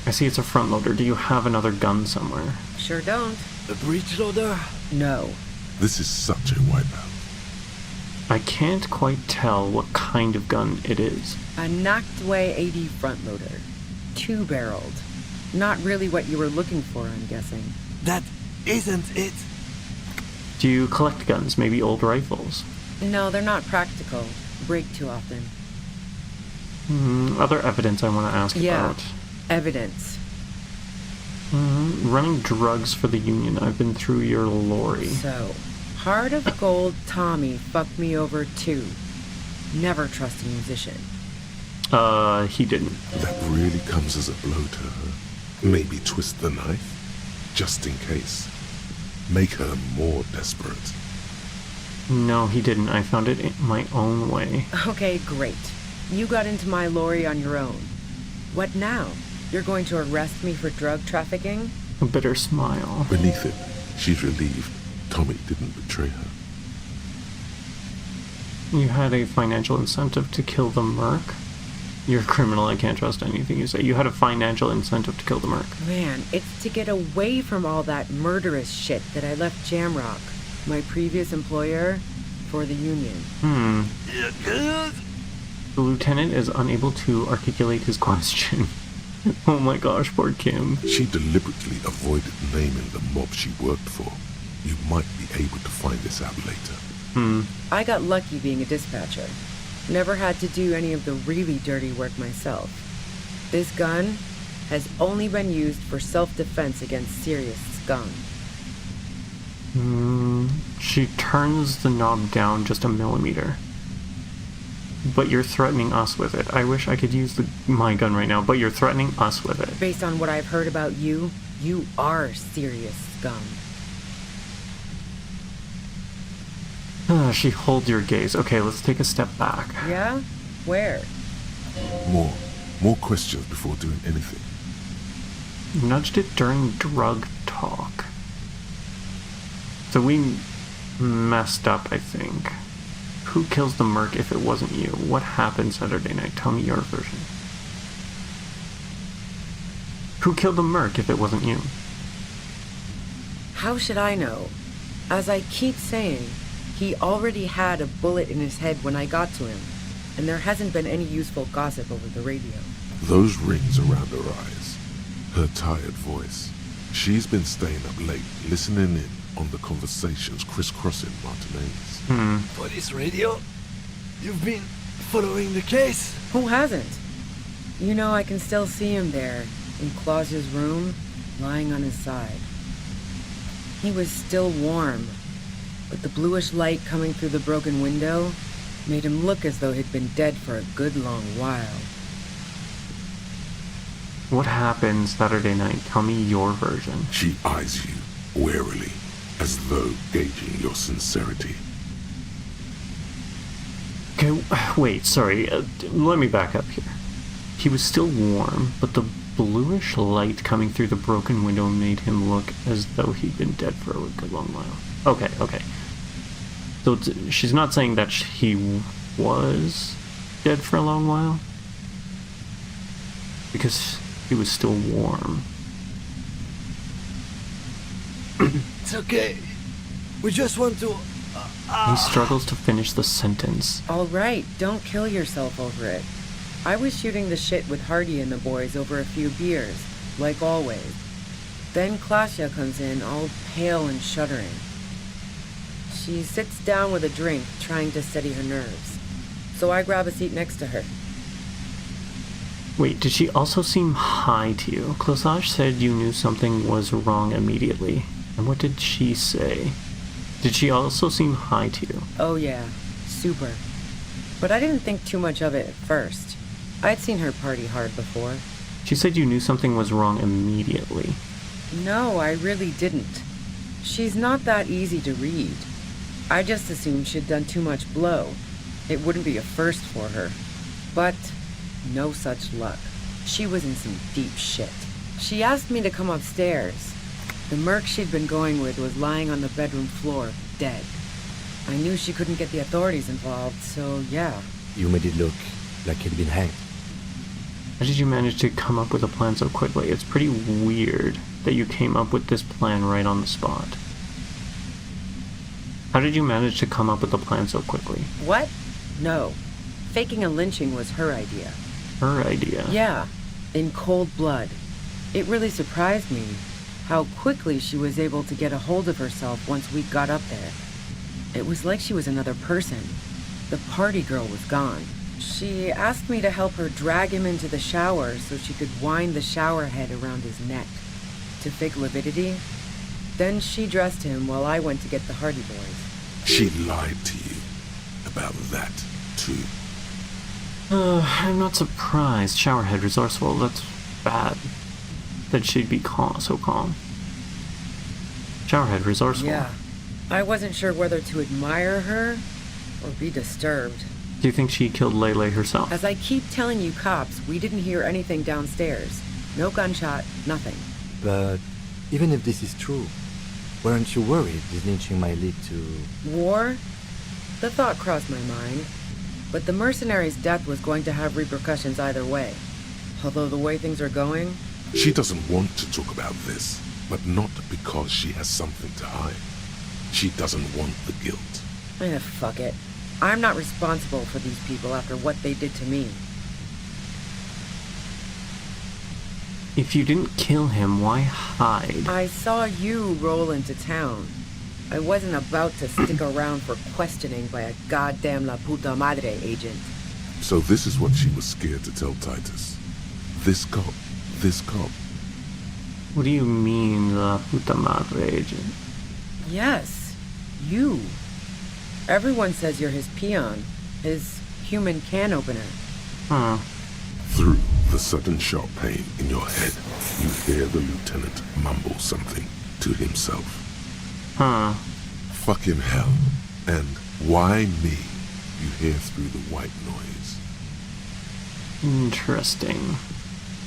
I see it's a front loader. Do you have another gun somewhere? Sure don't. A breech loader? No. This is such a wipeout. I can't quite tell what kind of gun it is. A Nachtway 80 front loader. 2-barreled. Not really what you were looking for, I'm guessing. That isn't it. Do you collect guns? Maybe old rifles? No, they're not practical. Break too often. Other evidence I want to ask about. Evidence. Running drugs for the Union. I've been through your lorry. So, Heart of Gold Tommy fucked me over too. Never trust a musician. He didn't. That really comes as a blow to her. Maybe twist the knife, just in case. Make her more desperate. No, he didn't. I found it in my own way. Okay, great. You got into my lorry on your own. What now? You're going to arrest me for drug trafficking? A bitter smile. Beneath it, she's relieved Tommy didn't betray her. You had a financial incentive to kill the merc? You're a criminal, I can't trust anything you say. You had a financial incentive to kill the merc. Man, it's to get away from all that murderous shit that I left Jamrock, my previous employer, for the Union. The lieutenant is unable to articulate his question. Oh my gosh, poor Kim. She deliberately avoided naming the mob she worked for. You might be able to find this out later. I got lucky being a dispatcher. Never had to do any of the really dirty work myself. This gun has only been used for self-defense against serious scum. She turns the knob down just a millimeter. But you're threatening us with it. I wish I could use my gun right now, but you're threatening us with it. Based on what I've heard about you, you are serious scum. She holds your gaze. Okay, let's take a step back. Yeah? Where? More questions before doing anything. Nudged it during drug talk. So we messed up, I think. Who kills the merc if it wasn't you? What happened Saturday night? Tell me your version. Who killed the merc if it wasn't you? How should I know? As I keep saying, he already had a bullet in his head when I got to him, and there hasn't been any useful gossip over the radio. Those rings around her eyes, her tired voice. She's been staying up late, listening in on the conversations crisscrossing Martinez. Police radio? You've been following the case? Who hasn't? You know, I can still see him there, in Claus's room, lying on his side. He was still warm, but the bluish light coming through the broken window made him look as though he'd been dead for a good long while. What happened Saturday night? Tell me your version. She eyes you warily, as though gauging your sincerity. Okay, wait, sorry. Let me back up here. He was still warm, but the bluish light coming through the broken window made him look as though he'd been dead for a good long while. Okay. So she's not saying that he was dead for a long while? Because he was still warm. It's okay. We just want to... He struggles to finish the sentence. All right, don't kill yourself over it. I was shooting the shit with Hardy and the boys over a few beers, like always. Then Klasia comes in, all pale and shuddering. She sits down with a drink, trying to steady her nerves. So I grab a seat next to her. Wait, did she also seem high to you? Closage said you knew something was wrong immediately. And what did she say? Did she also seem high to you? Oh yeah, super. But I didn't think too much of it at first. I'd seen her party hard before. She said you knew something was wrong immediately. No, I really didn't. She's not that easy to read. I just assumed she'd done too much blow. It wouldn't be a first for her. But no such luck. She was in some deep shit. She asked me to come upstairs. The merc she'd been going with was lying on the bedroom floor, dead. I knew she couldn't get the authorities involved, so yeah. You made it look like he'd been hanged. How did you manage to come up with a plan so quickly? It's pretty weird that you came up with this plan right on the spot. How did you manage to come up with a plan so quickly? What? No. Faking a lynching was her idea. Her idea? Yeah, in cold blood. It really surprised me how quickly she was able to get a hold of herself once we got up there. It was like she was another person. The party girl was gone. She asked me to help her drag him into the shower so she could wind the shower head around his neck to fake lividity. Then she dressed him while I went to get the Hardy Boys. She lied to you about that, too. I'm not surprised. Showerhead resourceful, that's bad. That she'd be so calm. Showerhead resourceful. Yeah. I wasn't sure whether to admire her or be disturbed. Do you think she killed Lele herself? As I keep telling you cops, we didn't hear anything downstairs. No gunshot, nothing. But even if this is true, weren't you worried this lynching might lead to... War? The thought crossed my mind. But the mercenary's death was going to have repercussions either way. Although the way things are going... She doesn't want to talk about this, but not because she has something to hide. She doesn't want the guilt. Fuck it. I'm not responsible for these people after what they did to me. If you didn't kill him, why hide? I saw you roll into town. I wasn't about to stick around for questioning by a goddamn La Puta Madre agent. So this is what she was scared to tell Titus. This cop. What do you mean, La Puta Madre agent? Yes, you. Everyone says you're his peon, his human can opener. Huh. Through the sudden sharp pain in your head, you hear the lieutenant mumble something to himself. Huh. Fucking hell. And why me? You hear through the white noise. Interesting.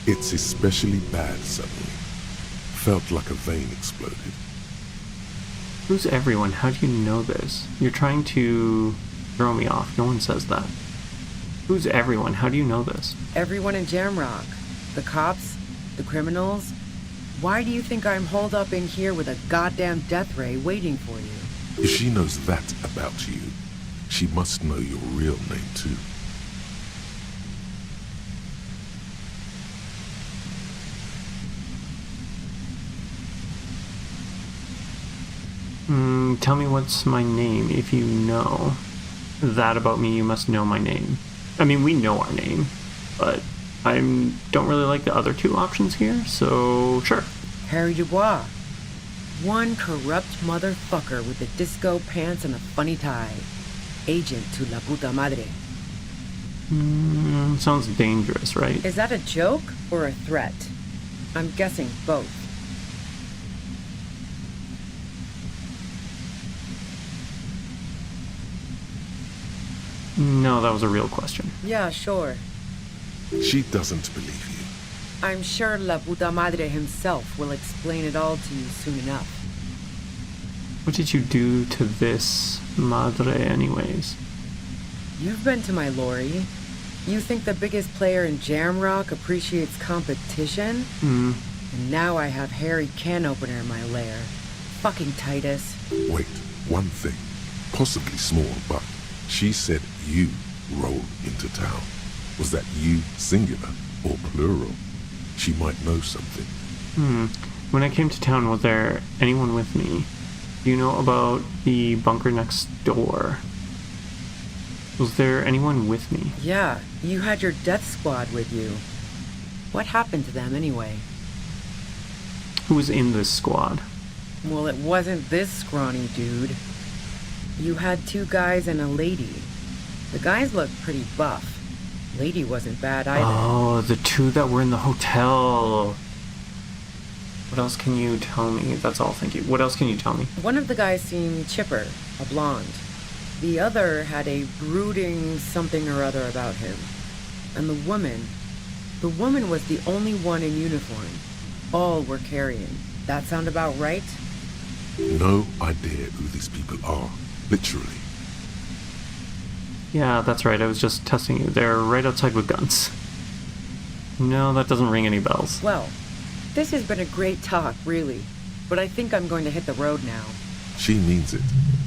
It's especially bad suddenly. Felt like a vein exploded. Who's everyone? How do you know this? You're trying to throw me off. No one says that. Who's everyone? How do you know this? Everyone in Jamrock. The cops, the criminals. Why do you think I'm holed up in here with a goddamn death ray waiting for you? If she knows that about you, she must know your real name too. Tell me what's my name if you know. That about me, you must know my name. I mean, we know our name, but I don't really like the other two options here, so sure. Harry Dubois. One corrupt motherfucker with the disco pants and a funny tie. Agent to La Puta Madre. Sounds dangerous, right? Is that a joke or a threat? I'm guessing both. No, that was a real question. Yeah, sure. She doesn't believe you. I'm sure La Puta Madre himself will explain it all to you soon enough. What did you do to this Madre anyways? You've been to my lorry. You think the biggest player in Jamrock appreciates competition? And now I have Harry Can Opener in my lair. Fucking Titus. Wait, one thing. Possibly small, but she said you rolled into town. Was that you singular or plural? She might know something. When I came to town, was there anyone with me? Do you know about the bunker next door? Was there anyone with me? Yeah, you had your death squad with you. What happened to them anyway? Who was in this squad? Well, it wasn't this scrawny dude. You had 2 guys and a lady. The guys looked pretty buff. Lady wasn't bad either. Oh, the 2 that were in the hotel. What else can you tell me? That's all, thank you. What else can you tell me? One of the guys seemed chipper, a blonde. The other had a brooding something or other about him. And the woman was the only one in uniform. All were carrying. That sound about right? No idea who these people are. Literally. Yeah, that's right, I was just testing you. They're right outside with guns. No, that doesn't ring any bells. Well, this has been a great talk, really. But I think I'm going to hit the road now. She means it.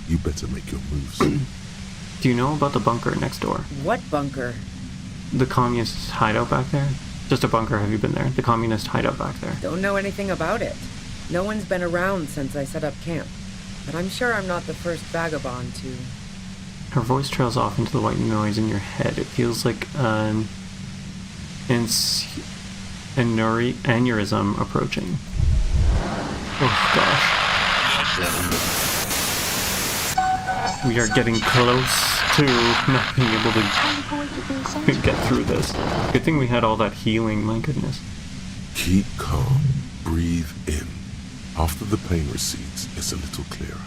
You better make your moves. Do you know about the bunker next door? What bunker? The communist hideout back there? Just a bunker, have you been there? The communist hideout back there. Don't know anything about it. No one's been around since I set up camp. But I'm sure I'm not the first vagabond to... Her voice trails off into the white noise in your head. It feels like an aneurysm approaching. Oh gosh. We are getting close to not being able to get through this. Good thing we had all that healing, my goodness. Keep calm. Breathe in. After the pain recedes, it's a little clearer.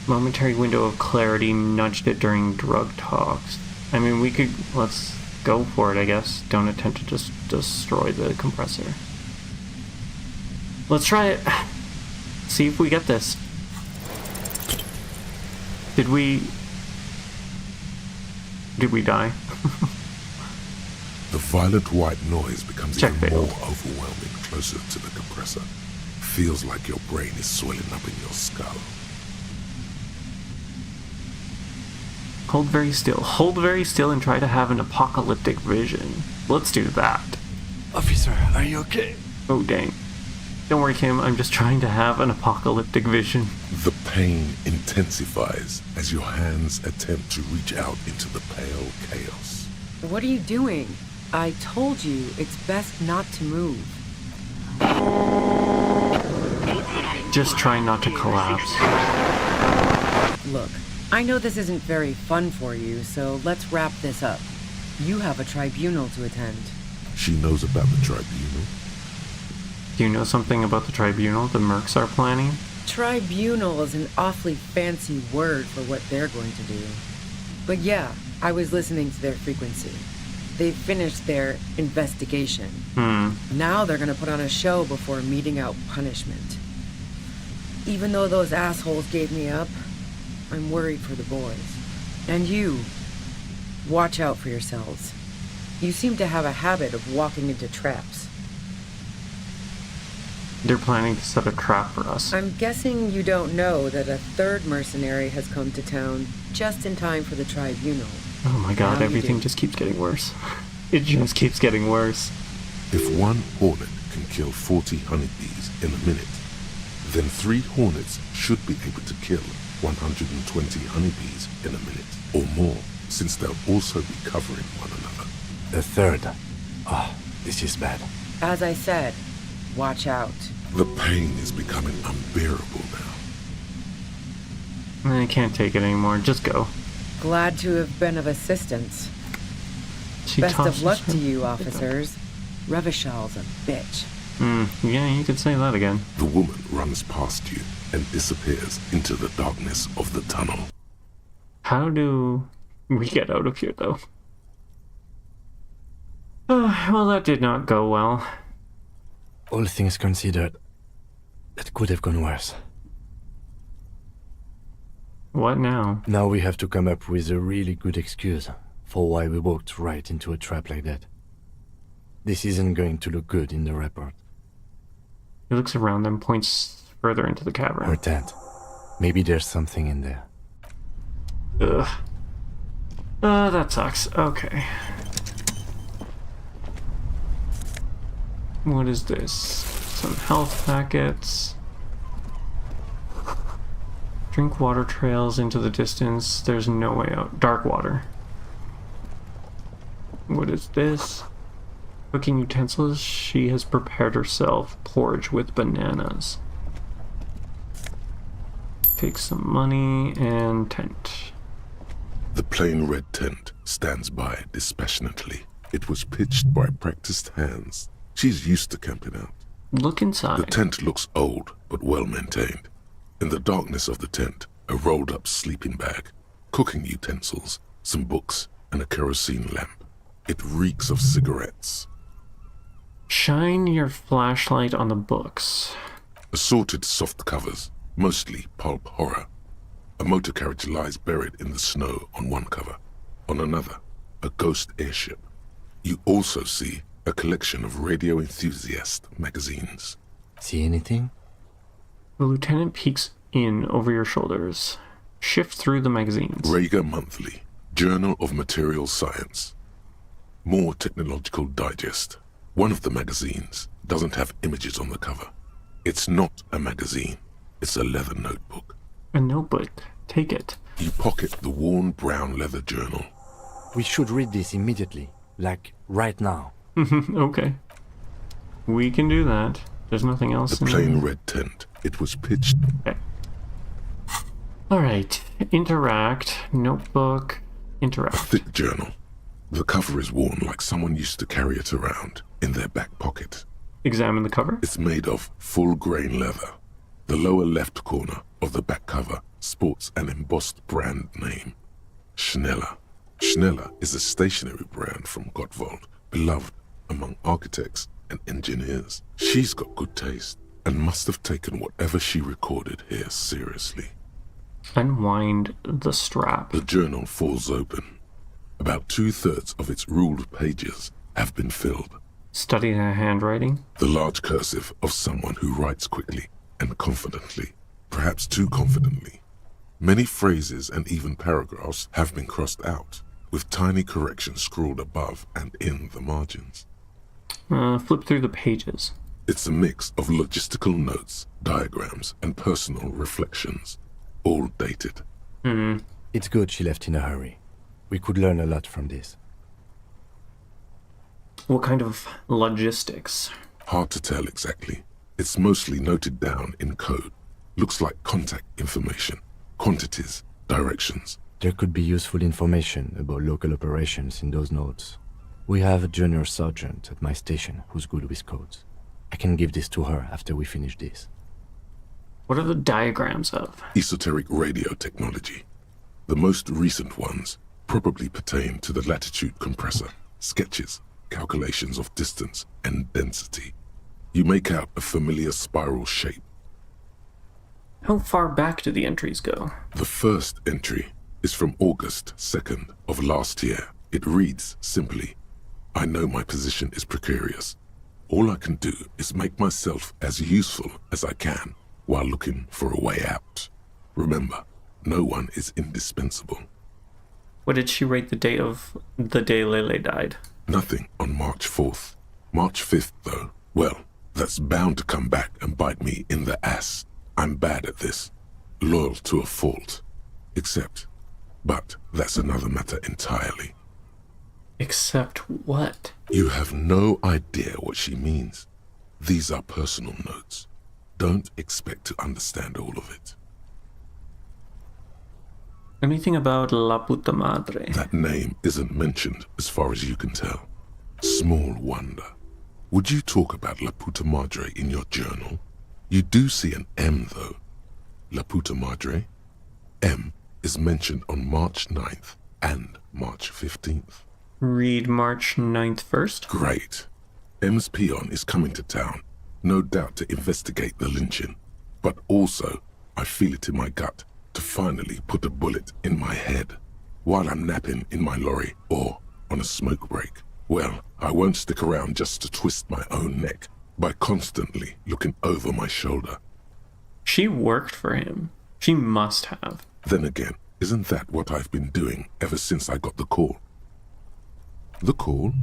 Momentary window of clarity nudged it during drug talks. I mean, we could... let's go for it, I guess. Don't attempt to just destroy the compressor. Let's try it. See if we get this. Did we die? The violent white noise becomes Check even failed. more overwhelming closer to the compressor. Feels like your brain is swelling up in your skull. Hold very still. Hold very still and try to have an apocalyptic vision. Let's do that. Officer, are you okay? Oh, dang. Don't worry, Kim. I'm just trying to have an apocalyptic vision. The pain intensifies as your hands attempt to reach out into the pale chaos. What are you doing? I told you it's best not to move. Just try not to collapse. Look, I know this isn't very fun for you, so let's wrap this up. You have a tribunal to attend. She knows about the tribunal. Do you know something about the tribunal the Mercs are planning? Tribunal is an awfully fancy word for what they're going to do. But yeah, I was listening to their frequency. They've finished their investigation. Now they're gonna put on a show before meting out punishment. Even though those assholes gave me up, I'm worried for the boys. And you. Watch out for yourselves. You seem to have a habit of walking into traps. They're planning to set a trap for us. I'm guessing you don't know that a third mercenary has come to town just in time for the tribunal. Oh my god, Now you everything do. just keeps getting worse. It just keeps getting worse. If one hornet can kill 40 honeybees in a minute, then 3 hornets should be able to kill 120 honeybees in a minute, or more, since they'll also be covering one another. A third. Oh, this is bad. As I said, watch out. The pain is becoming unbearable now. I can't take it anymore. Just go. Glad to have been of assistance. She Best of tosses luck her- to you, officers. Revishal's a bitch. Yeah, you could say that again. The woman runs past you and disappears into the darkness of the tunnel. How do we get out of here, though? Well, that did not go well. All things considered, it could have gone worse. What now? Now we have to come up with a really good excuse for why we walked right into a trap like that. This isn't going to look good in the report. He looks around them, points further into the Or cavern. that. Maybe there's something in there. Ugh. That sucks. Okay. What is this? Some health packets. Drink water trails into the distance. There's no way out. Dark water. What is this? Cooking utensils. She has prepared herself porridge with bananas. Take some money and tent. The plain red tent stands by dispassionately. It was pitched by practiced hands. She's used to camping out. Look The inside. tent looks old, but well maintained. In the darkness of the tent, a rolled-up sleeping bag, cooking utensils, some books, and a kerosene lamp. It reeks of cigarettes. Shine your flashlight on the books. Assorted soft covers, mostly pulp horror. A motor carriage lies buried in the snow on one cover. On another, a ghost airship. You also see a collection of radio enthusiast magazines. See anything? The lieutenant peeks in over your shoulders. Shift through the magazines. Rager Monthly, Journal of Material Science. More Technological Digest. One of the magazines doesn't have images on the cover. It's not a magazine. It's a leather notebook. A notebook. Take it. You pocket the worn brown leather journal. We should read this immediately. Like, right now. Okay. We can do that. There's nothing else The in plain there. red tent. It was pitched. Okay. Alright. Interact. Notebook. A Interact. thick journal. The cover is worn like someone used to carry it around in their back pocket. Examine the cover. It's made of full-grain leather. The lower left corner of the back cover sports an embossed brand name. Schneller. Schneller is a stationery brand from Gottwald, beloved among architects and engineers. She's got good taste and must have taken whatever she recorded here seriously. Unwind the strap. The journal falls open. About 2/3 of its ruled pages have been filled. Study the handwriting. The large cursive of someone who writes quickly and confidently, perhaps too confidently. Many phrases and even paragraphs have been crossed out, with tiny corrections scrawled above and in the margins. Flip through the pages. It's a mix of logistical notes, diagrams, and personal reflections, all dated. It's good she left in a hurry. We could learn a lot from this. What kind of logistics? Hard to tell exactly. It's mostly noted down in code. Looks like contact information, quantities, directions. There could be useful information about local operations in those notes. We have a junior sergeant at my station who's good with codes. I can give this to her after we finish this. What are the diagrams of? Esoteric radio technology. The most recent ones probably pertain to the latitude compressor, sketches, calculations of distance and density. You make out a familiar spiral shape. How far back do the entries go? The first entry is from August 2nd of last year. It reads simply, I know my position is precarious. All I can do is make myself as useful as I can while looking for a way out. Remember, no one is indispensable. What did she rate the date of the day Lele died? Nothing on March 4th. March 5th, though, well, that's bound to come back and bite me in the ass. I'm bad at this. Loyal to a fault. But that's another matter entirely. Except what? You have no idea what she means. These are personal notes. Don't expect to understand all of it. Anything about La Puta Madre? That name isn't mentioned as far as you can tell. Small wonder. Would you talk about La Puta Madre in your journal? You do see an M, though. La Puta Madre. M is mentioned on March 9th and March 15th. Read March 9th first. Great. M's peon is coming to town, no doubt to investigate the lynching. But also, I feel it in my gut to finally put a bullet in my head while I'm napping in my lorry or on a smoke break. Well, I won't stick around just to twist my own neck by constantly looking over my shoulder. She worked for him. She must have. Then again, isn't that what I've been doing ever since I got the call? The call?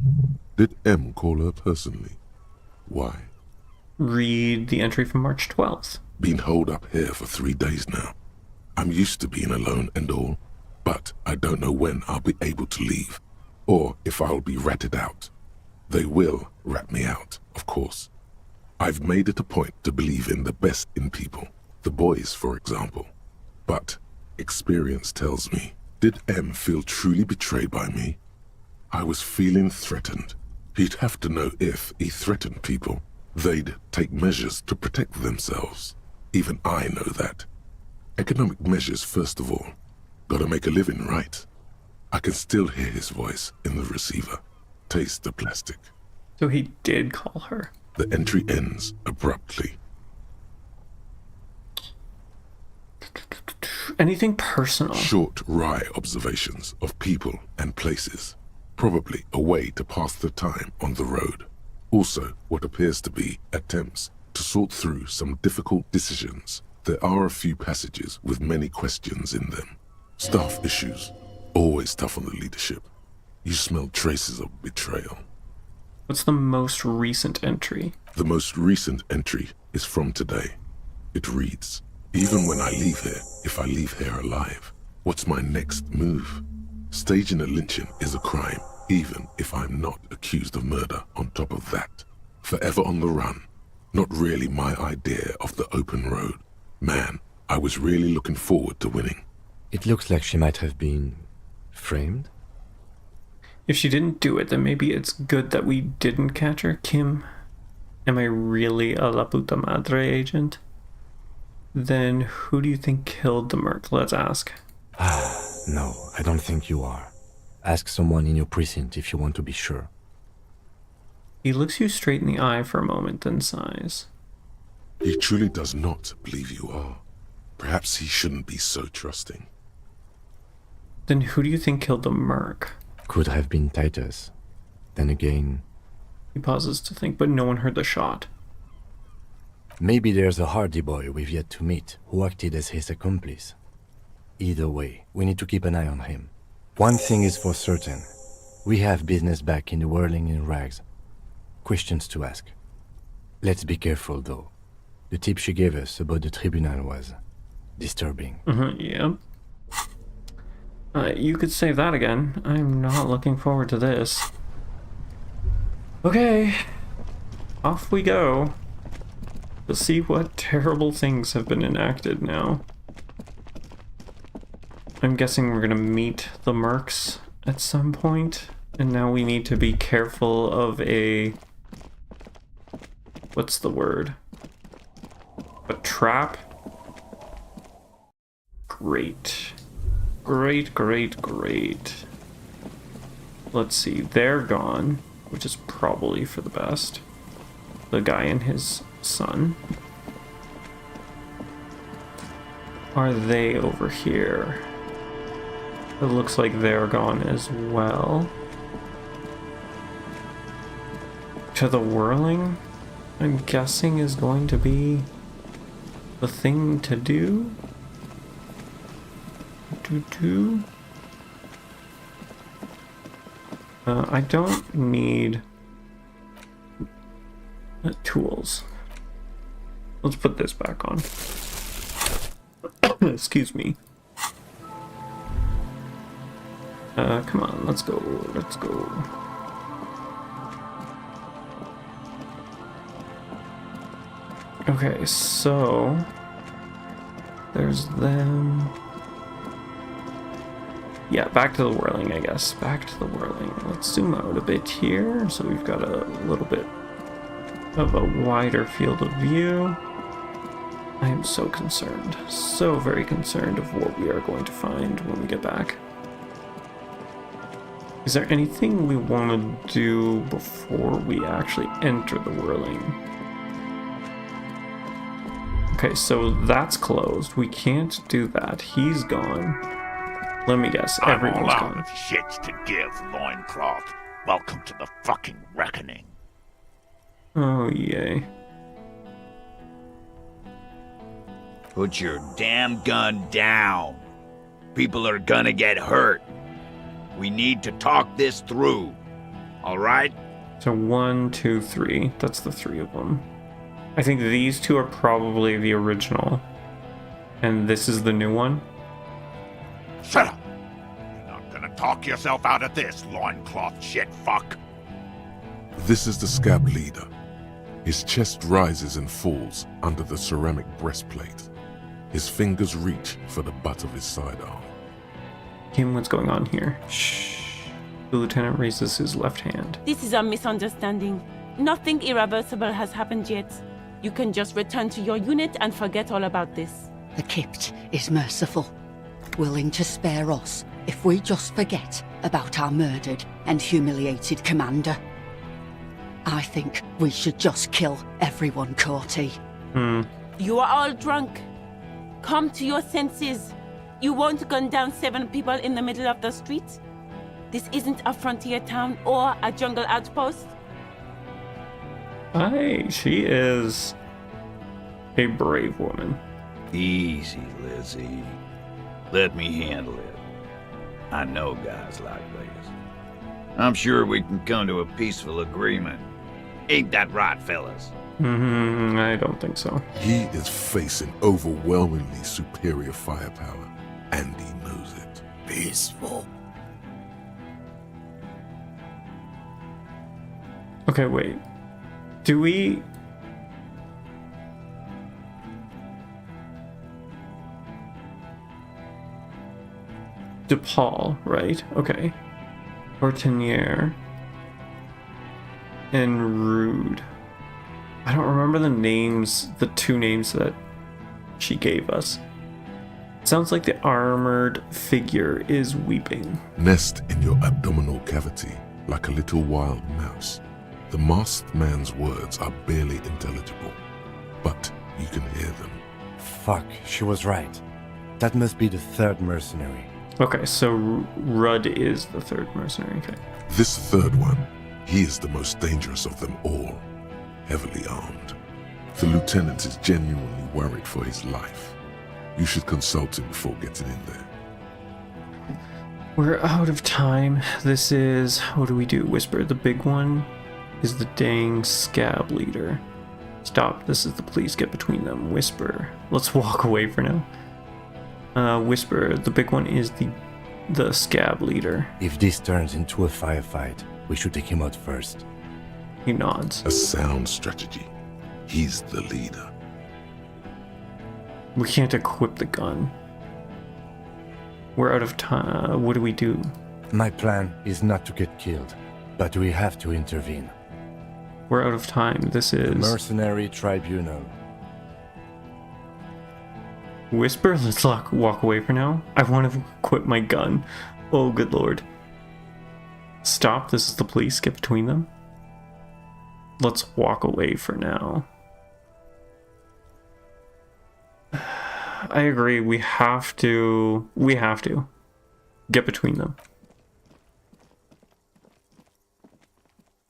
Did M call her personally? Why? Read the entry from March 12th. Been holed up here for 3 days now. I'm used to being alone and all, but I don't know when I'll be able to leave, or if I'll be ratted out. They will rat me out, of course. I've made it a point to believe in the best in people, the boys, for example. But experience tells me, did M feel truly betrayed by me? I was feeling threatened. He'd have to know if he threatened people, they'd take measures to protect themselves. Even I know that. Economic measures, first of all. Gotta make a living, right? I can still hear his voice in the receiver. Taste the plastic. So he did call her. The entry ends abruptly. Anything personal? Short, wry observations of people and places. Probably a way to pass the time on the road. Also, what appears to be attempts to sort through some difficult decisions. There are a few passages with many questions in them. Staff issues. Always tough on the leadership. You smell traces of betrayal. What's the most recent entry? The most recent entry is from today. It reads, even when I leave here, if I leave here alive, what's my next move? Staging a lynching is a crime, even if I'm not accused of murder on top of that. Forever on the run. Not really my idea of the open road. Man, I was really looking forward to winning. It looks like she might have been framed. If she didn't do it, then maybe it's good that we didn't catch her. Kim, am I really a La Puta Madre agent? Then who do you think killed the merc? Let's ask. No, I don't think you are. Ask someone in your precinct if you want to be sure. He looks you straight in the eye for a moment, then sighs. He truly does not believe you are. Perhaps he shouldn't be so trusting. Then who do you think killed the merc? Could have been Titus. Then again, He pauses to think, but no one heard the shot. maybe there's a Hardy boy we've yet to meet who acted as his accomplice. Either way, we need to keep an eye on him. One thing is for certain. We have business back in the whirling in rags. Questions to ask. Let's be careful, though. The tip she gave us about the tribunal was disturbing. Yeah. You could say that again. I'm not looking forward to this. Okay. Off we go. To see what terrible things have been enacted now. I'm guessing we're gonna meet the mercs at some point. And now we need to be careful of a... What's the word? A trap? Great. Great, great, great. Let's see, they're gone, which is probably for the best. The guy and his son. Are they over here? It looks like they're gone as well. To the whirling, I'm guessing is going to be the thing to do. I don't need tools. Let's put this back on. Excuse me. Come on, let's go, let's go. Okay, so there's them. Yeah, back to the whirling, I guess. Back to the whirling. Let's zoom out a bit here, so we've got a little bit of a wider field of view. I am so concerned, so very concerned of what we are going to find when we get back. Is there anything we want to do before we actually enter the whirling? Okay, so that's closed. We can't do that. He's gone. Let me guess, everyone's I'm all out gone. of shits to give, loincloth. Welcome to the fucking reckoning. Oh, yay. Put your damn gun down. People are gonna get hurt. We need to talk this through. All right? So 1, 2, 3. That's the 3 of them. I think these 2 are probably the original. And this is the new one. Shut up! You're not gonna talk yourself out of this, loincloth shit fuck. This is the scab leader. His chest rises and falls under the ceramic breastplate. His fingers reach for the butt of his sidearm. Kim, what's going on here? Shh. The lieutenant raises his left hand. This is a misunderstanding. Nothing irreversible has happened yet. You can just return to your unit and forget all about this. The Kypt is merciful, willing to spare us if we just forget about our murdered and humiliated commander. I think we should just kill everyone, Corty. You are all drunk. Come to your senses. You won't gun down 7 people in the middle of the street. This isn't a frontier town or a jungle outpost. She is a brave woman. Easy, Lizzie. Let me handle it. I know guys like this. I'm sure we can come to a peaceful agreement. Ain't that right, fellas? I don't think so. He is facing overwhelmingly superior firepower, and he knows it. Peaceful. Okay, wait. Do we... DePaul, right? Okay. Hortenier. And Rude. I don't remember the names, the 2 names that she gave us. Sounds like the armored figure is weeping. Nest in your abdominal cavity like a little wild mouse. The masked man's words are barely intelligible, but you can hear them. Fuck, she was right. That must be the 3rd mercenary. Okay, so Rudd is the 3rd mercenary. Okay. This 3rd one, he is the most dangerous of them all, heavily armed. The lieutenant is genuinely worried for his life. You should consult him before getting in there. We're out of time. This is... What do we do? Whisper. The big one is the dang scab leader. Stop. This is the police. Get between them. Whisper. Let's walk away for now. Whisper. The big one is the scab leader. If this turns into a firefight, we should take him out first. He nods. A sound strategy. He's the leader. We can't equip the gun. We're out of time. What do we do? My plan is not to get killed, but we have to intervene. We're out of time. This is... The Mercenary Tribunal. Whisper, let's walk away for now. I want to equip my gun. Oh, good lord. Stop, this is the police. Get between them. Let's walk away for now. I agree, we have to get between them.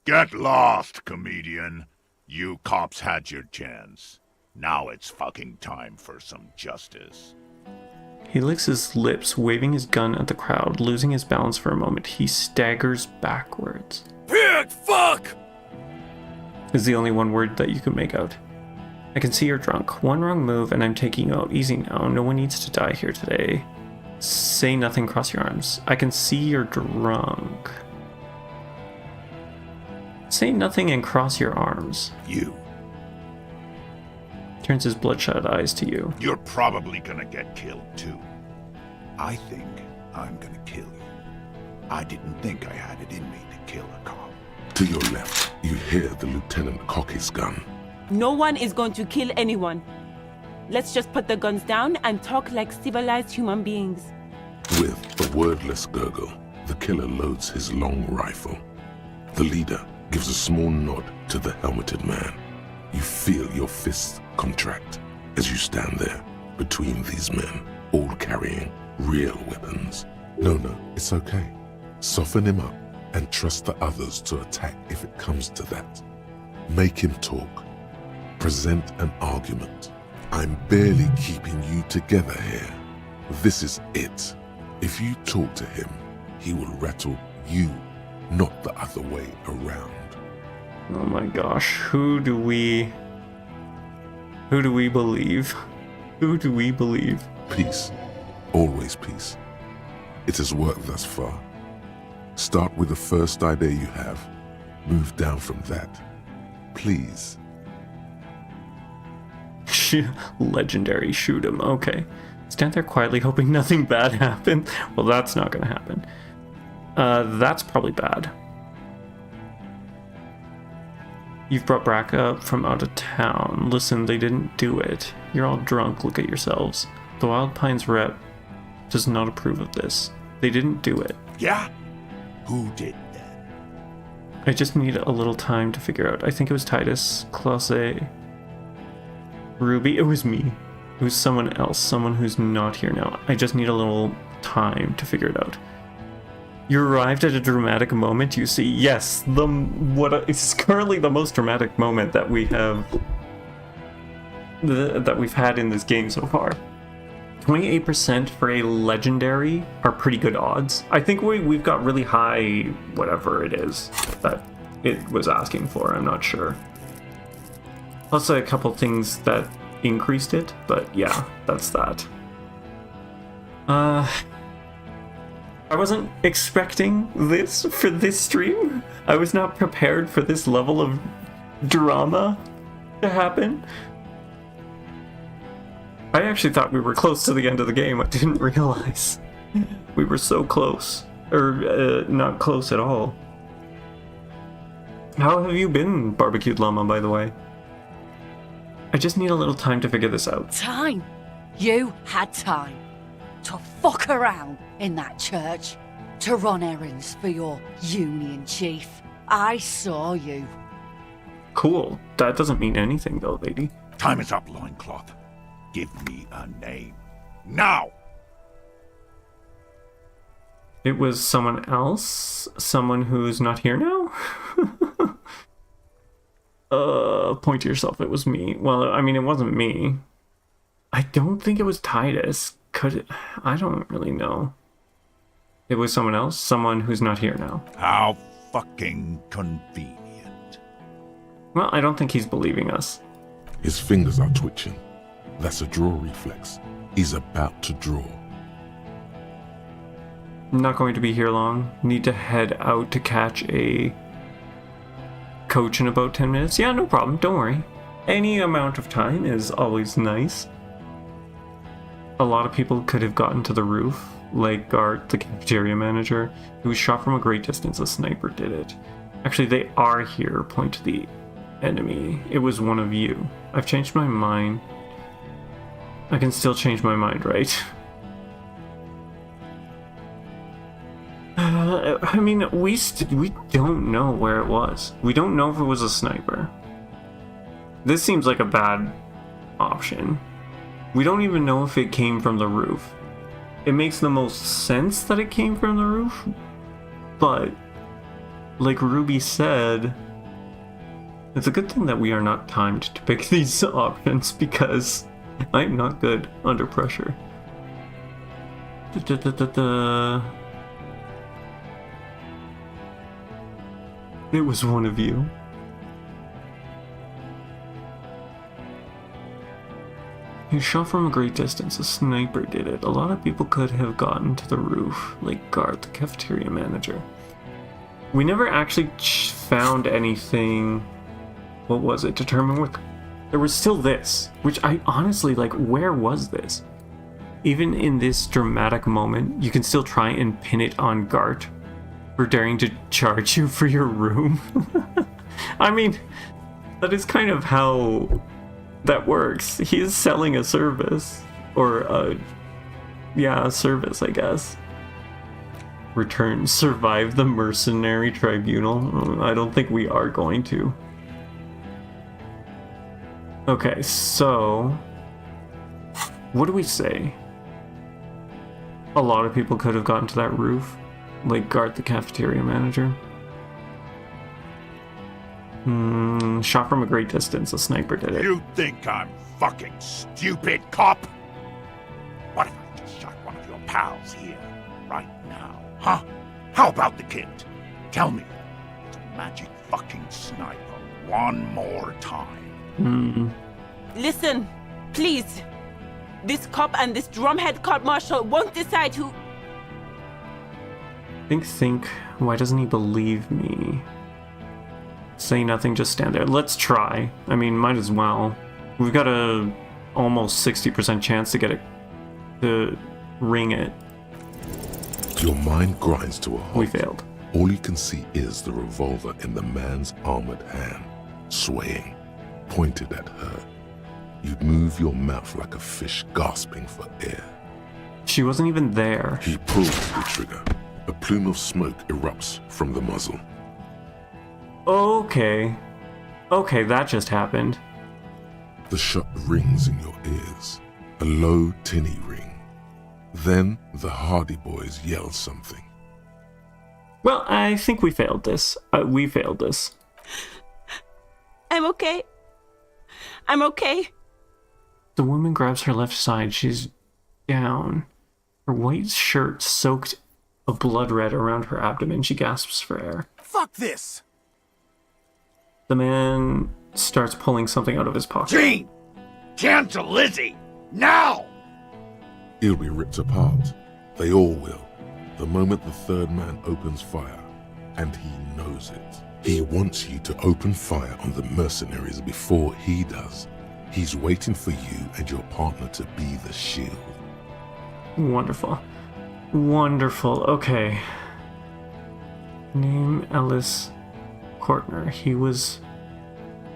Get lost, comedian. You cops had your chance. Now it's fucking time for some justice. He licks his lips, waving his gun at the crowd. Losing his balance for a moment, he staggers backwards. Pig fuck! Is the only one word that you can make out. I can see you're drunk. One wrong move and I'm taking you out. Easy now. No one needs to die here today. Say nothing, cross your arms. I can see you're drunk. Say nothing and cross your arms. You. Turns his bloodshot eyes to you. You're probably gonna get killed too. I think I'm gonna kill you. I didn't think I had it in me to kill a cop. To your left, you hear the lieutenant cock his gun. No one is going to kill anyone. Let's just put the guns down and talk like civilized human beings. With a wordless gurgle, the killer loads his long rifle. The leader gives a small nod to the helmeted man. You feel your fists contract as you stand there between these men, all carrying real weapons. No, it's okay. Soften him up and trust the others to attack if it comes to that. Make him talk. Present an argument. I'm barely keeping you together here. This is it. If you talk to him, he will rattle you, not the other way around. Oh my gosh, who do we believe? Who do we believe? Peace. Always peace. It has worked thus far. Start with the first idea you have. Move down from that. Please. Legendary, shoot him. Okay. Stand there quietly hoping nothing bad happens. Well, that's not gonna happen. That's probably bad. You've brought Brack up from out of town. Listen, they didn't do it. You're all drunk, look at yourselves. The Wild Pines rep does not approve of this. They didn't do it. Yeah? Who did then? I just need a little time to figure out. I think it was Titus, Classe, Ruby. It was me. It was someone else, someone who's not here now. I just need a little time to figure it out. You arrived at a dramatic moment, you see. Yes, it's currently the most dramatic moment that we have that we've had in this game so far. 28% for a legendary are pretty good odds. I think we've got really high whatever it is that it was asking for. I'm not sure. Plus a couple things that increased it, but yeah, that's that. I wasn't expecting this for this stream. I was not prepared for this level of drama to happen. I actually thought we were close to the end of the game. I didn't realize we were so close, or not close at all. How have you been, Barbecued Llama, by the way? I just need a little time to figure this out. Time? You had time to fuck around in that church, to run errands for your union chief. I saw you. Cool. That doesn't mean anything, though, lady. Time is up, Loincloth. Give me a name. Now! It was someone else? Someone who's not here now? Point to yourself, it was me. Well, I mean, it wasn't me. I don't think it was Titus. Could it? I don't really know. It was someone else? Someone who's not here now. How fucking convenient. Well, I don't think he's believing us. His fingers are twitching. That's a draw reflex. He's about to draw. Not going to be here long. Need to head out to catch a coach in about 10 minutes. Yeah, no problem. Don't worry. Any amount of time is always nice. A lot of people could have gotten to the roof, like Gart, the cafeteria manager, who was shot from a great distance. A sniper did it. Actually, they are here. Point to the enemy. It was one of you. I've changed my mind. I can still change my mind, right? I mean, we don't know where it was. We don't know if it was a sniper. This seems like a bad option. We don't even know if it came from the roof. It makes the most sense that it came from the roof, but like Ruby said, it's a good thing that we are not timed to pick these options because I'm not good under pressure. It was one of you. He shot from a great distance. A sniper did it. A lot of people could have gotten to the roof, like Gart, the cafeteria manager. We never actually found anything. What was it? Determine what. There was still this, which I honestly like. Where was this? Even in this dramatic moment, you can still try and pin it on Gart for daring to charge you for your room. I mean, that is kind of how that works. He is selling a service, or a service, I guess. Return, survive the mercenary tribunal. I don't think we are going to. Okay, so what do we say? A lot of people could have gotten to that roof, like Gart, the cafeteria manager. Shot from a great distance. A sniper did it. You think I'm fucking stupid, cop? What if I just shot one of your pals here, right now? Huh? How about the kid? Tell me, it's a magic fucking sniper one more time. Listen, please. This cop and this drumhead cop marshal won't decide who... Think. Why doesn't he believe me? Say nothing, just stand there. Let's try. I mean, might as well. We've got a almost 60% chance to get it, to ring it. Your mind grinds to a halt. We failed. All you can see is the revolver in the man's armored hand, swaying, pointed at her. You move your mouth like a fish gasping for air. She wasn't even there. He pulls the trigger. A plume of smoke erupts from the muzzle. Okay. Okay, that just happened. The shot rings in your ears, a low, tinny ring. Then the Hardy Boys yell something. Well, I think we failed this. We failed this. I'm okay. I'm okay. The woman grabs her left side. She's down. Her white shirt soaked a blood red around her abdomen. She gasps for air. Fuck this! The man starts pulling something out of his pocket. Gene! Cancel Lizzie! Now! He'll be ripped apart. They all will. The moment the third man opens fire, and he knows it. He wants you to open fire on the mercenaries before he does. He's waiting for you and your partner to be the shield. Wonderful. Wonderful. Okay. Name Ellis Courtner. He was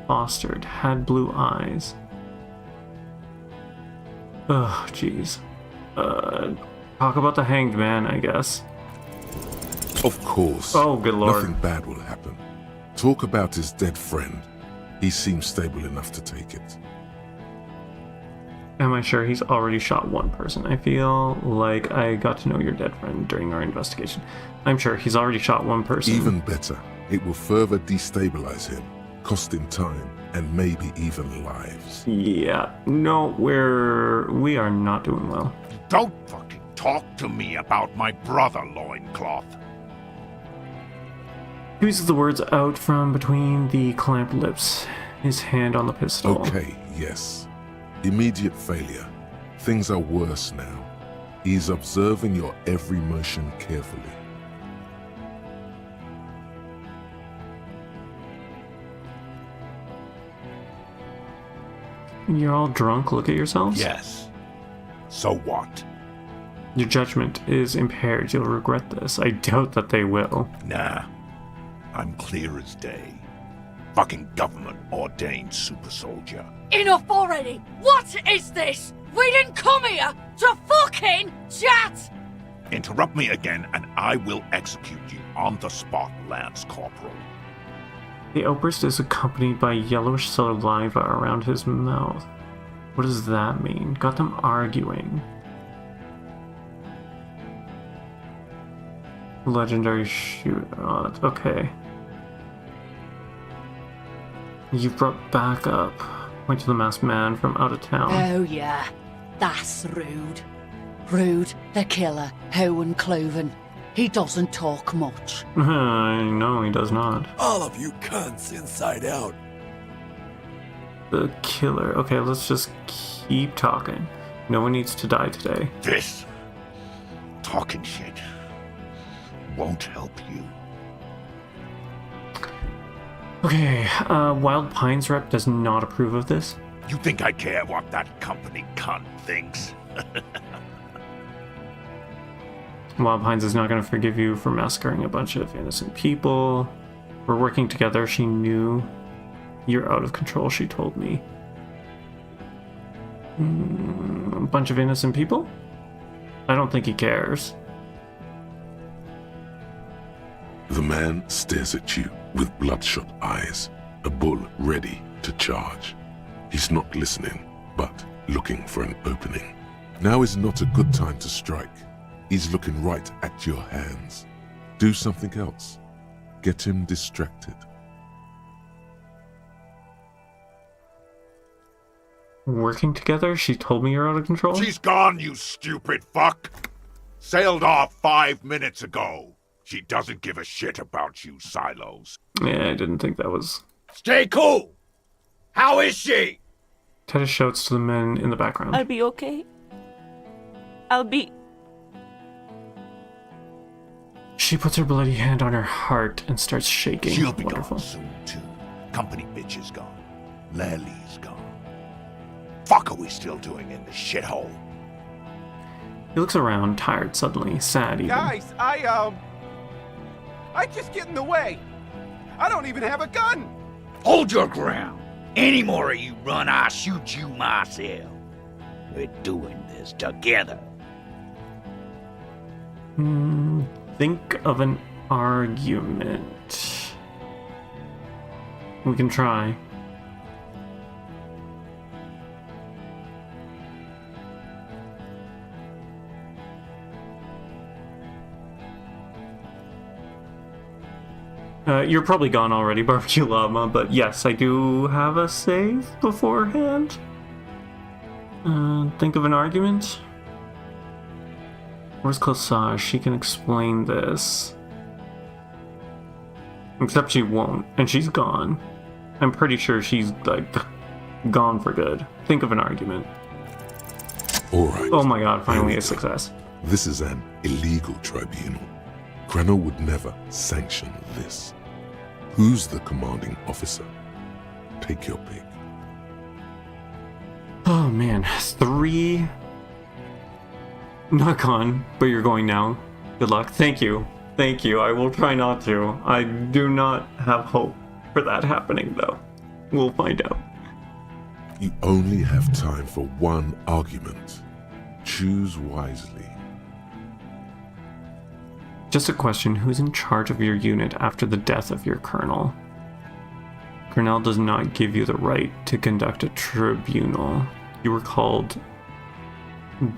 fostered, had blue eyes. Oh, jeez. Talk about the hanged man, I guess. Of course. Oh, good lord. Nothing bad will happen. Talk about his dead friend. He seems stable enough to take it. Am I sure he's already shot one person? I feel like I got to know your dead friend during our investigation. I'm sure he's already shot one person. Even better, it will further destabilize him, cost him time, and maybe even lives. Yeah, no, we are not doing well. Don't fucking talk to me about my brother, Loincloth. He squeezes the words out from between the clamped lips, his hand on the pistol. Okay, yes. Immediate failure. Things are worse now. He's observing your every motion carefully. You're all drunk, look at yourselves? Yes. So what? Your judgment is impaired, you'll regret this. I doubt that they will. Nah. I'm clear as day. Fucking government-ordained super soldier. Enough already! What is this? We didn't come here to fucking chat! Interrupt me again and I will execute you on the spot, Lance Corporal. The outburst is accompanied by yellowish saliva around his mouth. What does that mean? Got them arguing. Legendary shoot. Oh, that's okay. You've brought back up. Point to the masked man from out of town. Oh yeah, that's Rude. Rude, the killer, Howan Cloven. He doesn't talk much. I know he does not. All of you cunts inside out. The killer. Okay, let's just keep talking. No one needs to die today. This talking shit won't help you. Okay, Wild Pines rep does not approve of this. You think I care what that company cunt thinks? Wild Pines is not going to forgive you for massacring a bunch of innocent people. We're working together. She knew you're out of control, she told me. A bunch of innocent people? I don't think he cares. The man stares at you with bloodshot eyes, a bull ready to charge. He's not listening, but looking for an opening. Now is not a good time to strike. He's looking right at your hands. Do something else. Get him distracted. Working together? She told me you're out of control? She's gone, you stupid fuck! Sailed off 5 minutes ago. She doesn't give a shit about you, Silos. Yeah, I didn't think that was... Stay cool! How is she? Teddy shouts to the men in the background. I'll be okay. I'll be... She puts her bloody hand on her heart and starts shaking. She'll be Wonderful. gone soon, too. Company bitch is gone. Lely's gone. Fuck are we still doing in this shithole? He looks around, tired suddenly, sad even. Guys, I just get in the way. I don't even have a gun. Hold your ground. Any more of you run, I'll shoot you myself. We're doing this together. Think of an argument. We can try. You're probably gone already, Barbecue Llama, but yes, I do have a save beforehand. Think of an argument. Where's Closage? She can explain this. Except she won't, and she's gone. I'm pretty sure she's, like, gone for good. Think of an argument. Alright. Oh my god, finally a success. This is an illegal tribunal. Granell would never sanction this. Who's the commanding officer? Take your pick. Oh man, 3. Not gone, but you're going now. Good luck. Thank you. Thank you. I will try not to. I do not have hope for that happening, though. We'll find out. You only have time for one argument. Choose wisely. Just a question, who's in charge of your unit after the death of your colonel? Granell does not give you the right to conduct a tribunal. You were called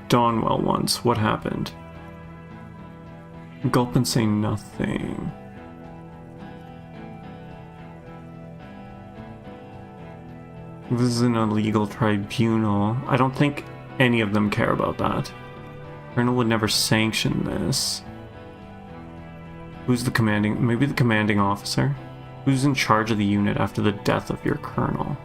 Donwell once. What happened? Gulp and say nothing. This is an illegal tribunal. I don't think any of them care about that. Colonel would never sanction this. Who's the commanding... Maybe the commanding officer? Who's in charge of the unit after the death of your colonel?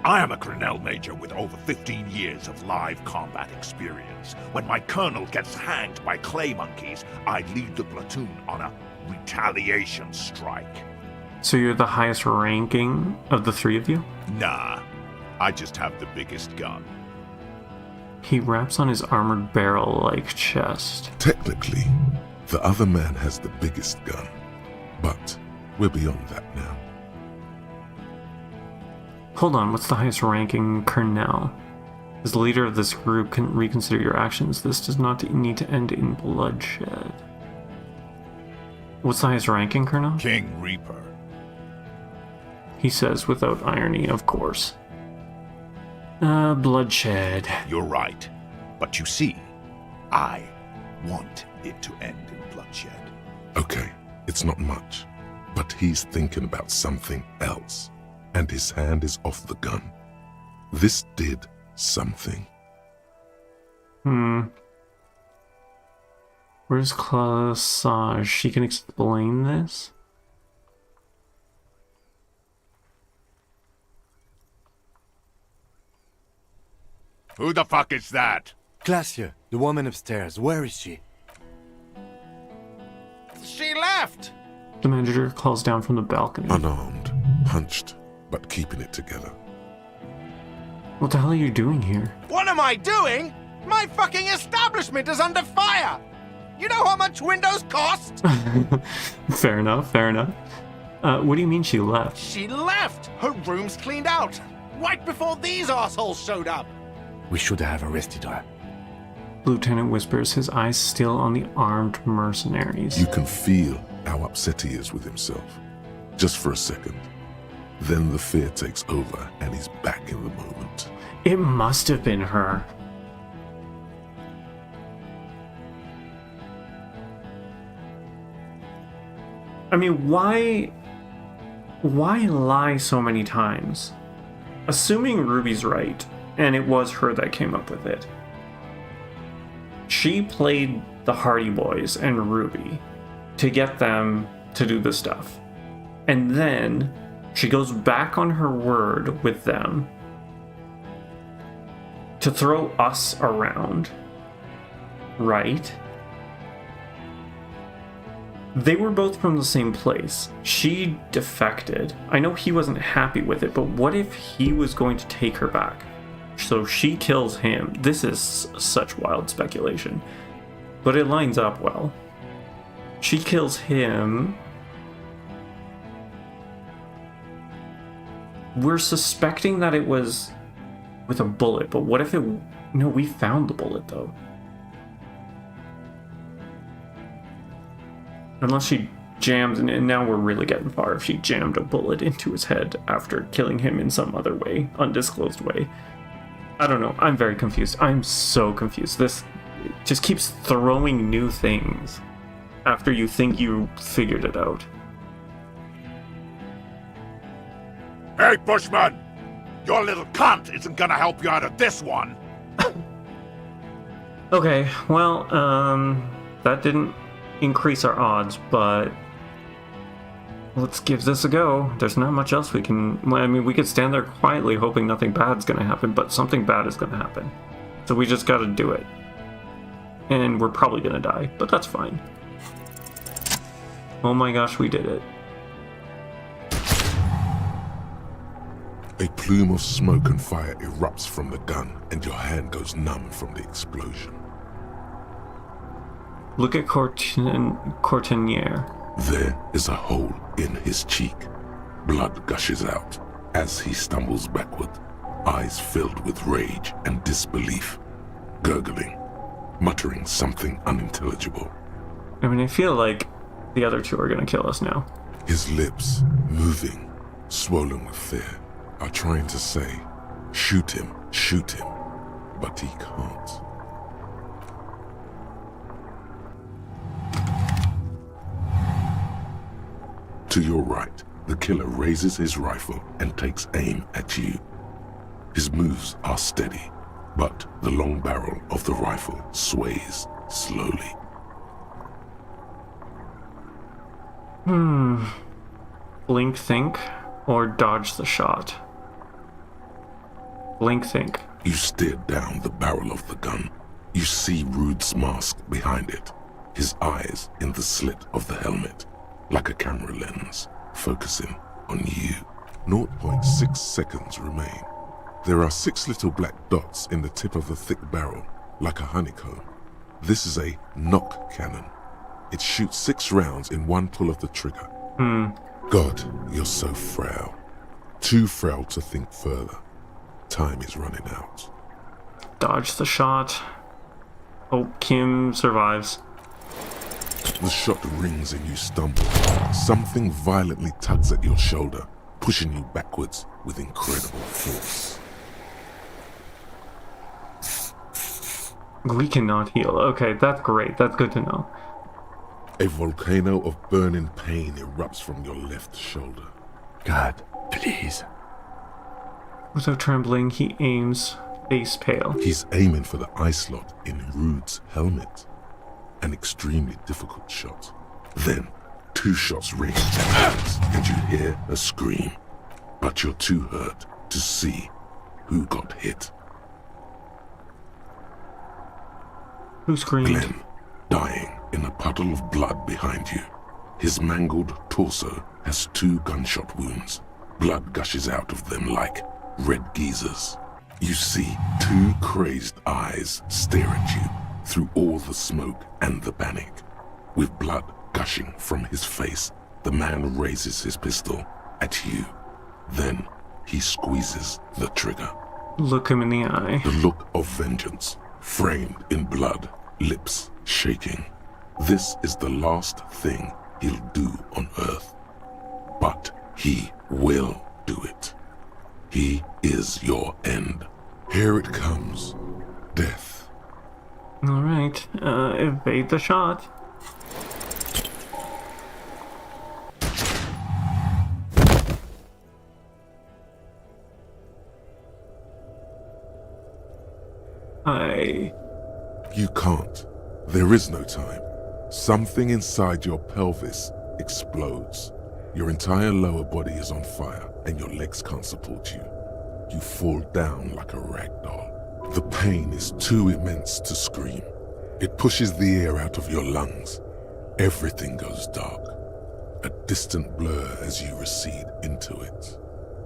I am a Granell Major with over 15 years of live combat experience. When my colonel gets hanged by clay monkeys, I lead the platoon on a retaliation strike. So you're the highest ranking of the 3 of you? Nah, I just have the biggest gun. He raps on his armored barrel-like chest. Technically, the other man has the biggest gun, but we're beyond that now. Hold on, what's the highest ranking colonel? As the leader of this group, can reconsider your actions. This does not need to end in bloodshed. What's the highest ranking colonel? King Reaper. He says without irony, of course. Bloodshed. You're right. But you see, I want it to end in bloodshed. Okay, it's not much, but he's thinking about something else, and his hand is off the gun. This did something. Where's Closage? She can explain this? Who the fuck is that? Glacia, the woman upstairs, where is she? She left! The manager calls down from the balcony. Unarmed, hunched, but keeping it together. What the hell are you doing here? What am I doing? My fucking establishment is under fire! You know how much windows cost? Fair enough, fair enough. What do you mean she left? She left! Her room's cleaned out! Right before these assholes showed up! We should have arrested her. Lieutenant whispers, his eyes still on the armed mercenaries. You can feel how upset he is with himself. Just for a second. Then the fear takes over and he's back in the moment. It must have been her. I mean, why lie so many times? Assuming Ruby's right, and it was her that came up with it. She played the Hardy Boys and Ruby to get them to do the stuff. And then she goes back on her word with them to throw us around. Right? They were both from the same place. She defected. I know he wasn't happy with it, but what if he was going to take her back? So she kills him. This is such wild speculation. But it lines up well. She kills him. We're suspecting that it was with a bullet, but what if it... No, we found the bullet, though. Unless she jammed, and now we're really getting far, if she jammed a bullet into his head after killing him in some other way, undisclosed way. I don't know. I'm very confused. I'm so confused. This just keeps throwing new things after you think you figured it out. Hey, Bushman! Your little cunt isn't gonna help you out of this one! Okay, well, that didn't increase our odds, but let's give this a go. There's not much else we can... Well, I mean, we could stand there quietly hoping nothing bad's gonna happen, but something bad is gonna happen. So we just gotta do it. And we're probably gonna die, but that's fine. Oh my gosh, we did it. A plume of smoke and fire erupts from the gun, and your hand goes numb from the explosion. Look at Courtinier. There is a hole in his cheek. Blood gushes out as he stumbles backward, eyes filled with rage and disbelief, gurgling, muttering something unintelligible. I mean, I feel like the other two are gonna kill us now. His lips, moving, swollen with fear, are trying to say, shoot him, but he can't. To your right, the killer raises his rifle and takes aim at you. His moves are steady, but the long barrel of the rifle sways slowly. Blink, think, or dodge the shot? Blink, think. You stare down the barrel of the gun. You see Rude's mask behind it, his eyes in the slit of the helmet, like a camera lens, focusing on you. 0.6 seconds remain. There are 6 little black dots in the tip of the thick barrel, like a honeycomb. This is a knock cannon. It shoots 6 rounds in one pull of the trigger. God, you're so frail. Too frail to think further. Time is running out. Dodge the shot. Oh, Kim survives. The shot rings and you stumble. Something violently tugs at your shoulder, pushing you backwards with incredible force. We cannot heal. Okay, that's great. That's good to know. A volcano of burning pain erupts from your left shoulder. God, please. Without trembling, he aims, face pale. He's aiming for the eye slot in Rude's helmet. An extremely difficult shot. Then, 2 shots ring at once, and you hear a scream. But you're too hurt to see who got hit. Who screamed? Glenn, dying in a puddle of blood behind you. His mangled torso has 2 gunshot wounds. Blood gushes out of them like red geysers. You see 2 crazed eyes stare at you through all the smoke and the panic. With blood gushing from his face, the man raises his pistol at you. Then he squeezes the trigger. Look him in the eye. The look of vengeance, framed in blood, lips shaking. This is the last thing he'll do on Earth. But he will do it. He is your end. Here it comes. Death. Alright, evade the shot. You can't. There is no time. Something inside your pelvis explodes. Your entire lower body is on fire, and your legs can't support you. You fall down like a rag doll. The pain is too immense to scream. It pushes the air out of your lungs. Everything goes dark, a distant blur as you recede into it.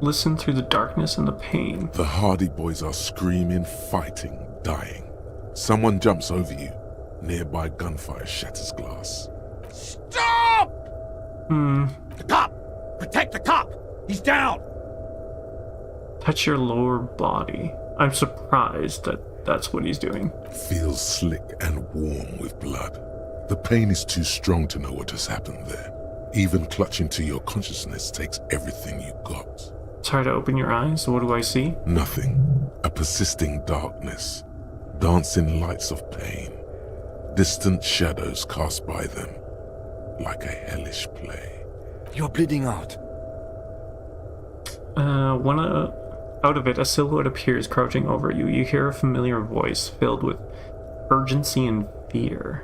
Listen through the darkness and the pain. The Hardy Boys are screaming, fighting, dying. Someone jumps over you. Nearby gunfire shatters glass. Stop! The cop! Protect the cop! He's down! Touch your lower body. I'm surprised that that's what he's doing. Feels slick and warm with blood. The pain is too strong to know what has happened there. Even clutching to your consciousness takes everything you got. Try to open your eyes. What do I see? Nothing. A persisting darkness. Dancing lights of pain. Distant shadows cast by them. Like a hellish play. You're bleeding out. Out of it, a silhouette appears crouching over you. You hear a familiar voice filled with urgency and fear.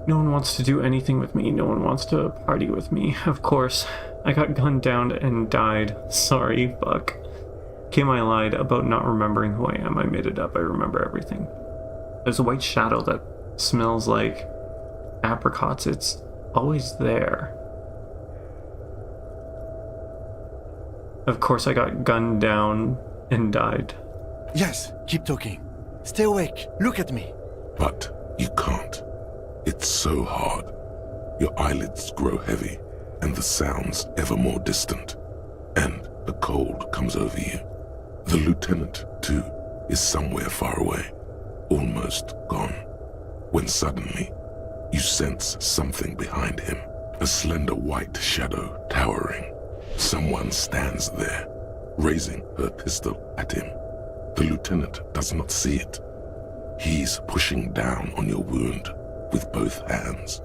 No one wants to do anything with me. No one wants to party with me. Of course, I got gunned down and died. Sorry, Buck. Kim, I lied about not remembering who I am. I made it up. I remember everything. There's a white shadow that smells like apricots. It's always there. Of course, I got gunned down and died. Yes, keep talking. Stay awake. Look at me. But you can't. It's so hard. Your eyelids grow heavy, and the sounds ever more distant. And a cold comes over you. The lieutenant, too, is somewhere far away, almost gone. When suddenly, you sense something behind him. A slender white shadow towering. Someone stands there, raising her pistol at him. The lieutenant does not see it. He's pushing down on your wound with both hands.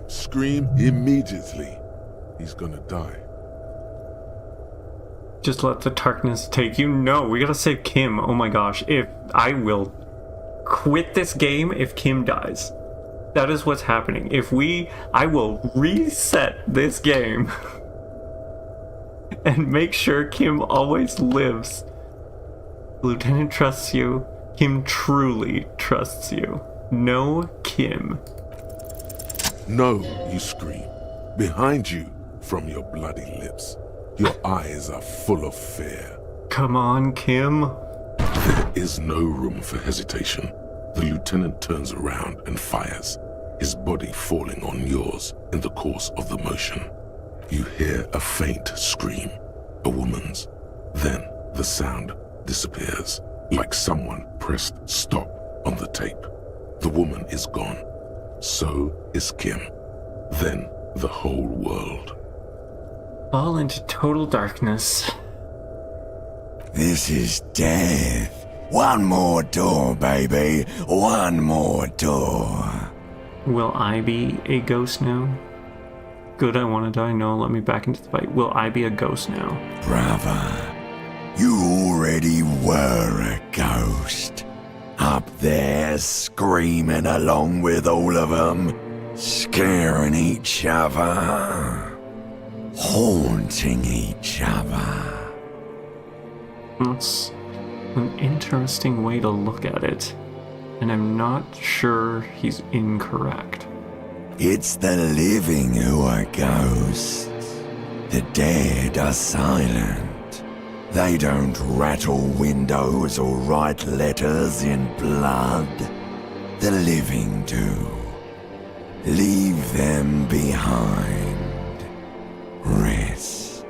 Scream immediately. He's gonna die. Just let the darkness take you. No, we gotta save Kim. Oh my gosh. I will quit this game if Kim dies. That is what's happening. I will reset this game and make sure Kim always lives. Lieutenant trusts you. Kim truly trusts you. No, Kim. No, you scream. Behind you, from your bloody lips. Your eyes are full of fear. Come on, Kim. There is no room for hesitation. The lieutenant turns around and fires, his body falling on yours in the course of the motion. You hear a faint scream, a woman's. Then the sound disappears, like someone pressed stop on the tape. The woman is gone. So is Kim. Then the whole world. Fall into total darkness. This is death. One more door, baby. One more door. Will I be a ghost now? Good, I want to die. No, let me back into the fight. Will I be a ghost now? Brother, you already were a ghost. Up there, screaming along with all of them, scaring each other, haunting each other. That's an interesting way to look at it, and I'm not sure he's incorrect. It's the living who are ghosts. The dead are silent. They don't rattle windows or write letters in blood. The living do. Leave them behind. Rest.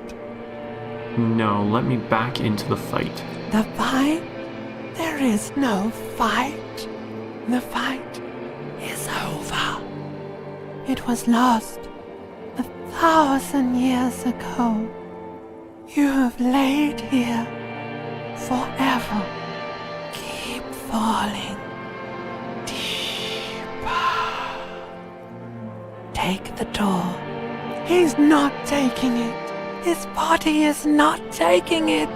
No, let me back into the fight. The fight? There is no fight. The fight is over. It was lost 1,000 years ago. You have laid here forever. Keep falling deeper. Take the door. He's not taking it. His body is not taking it.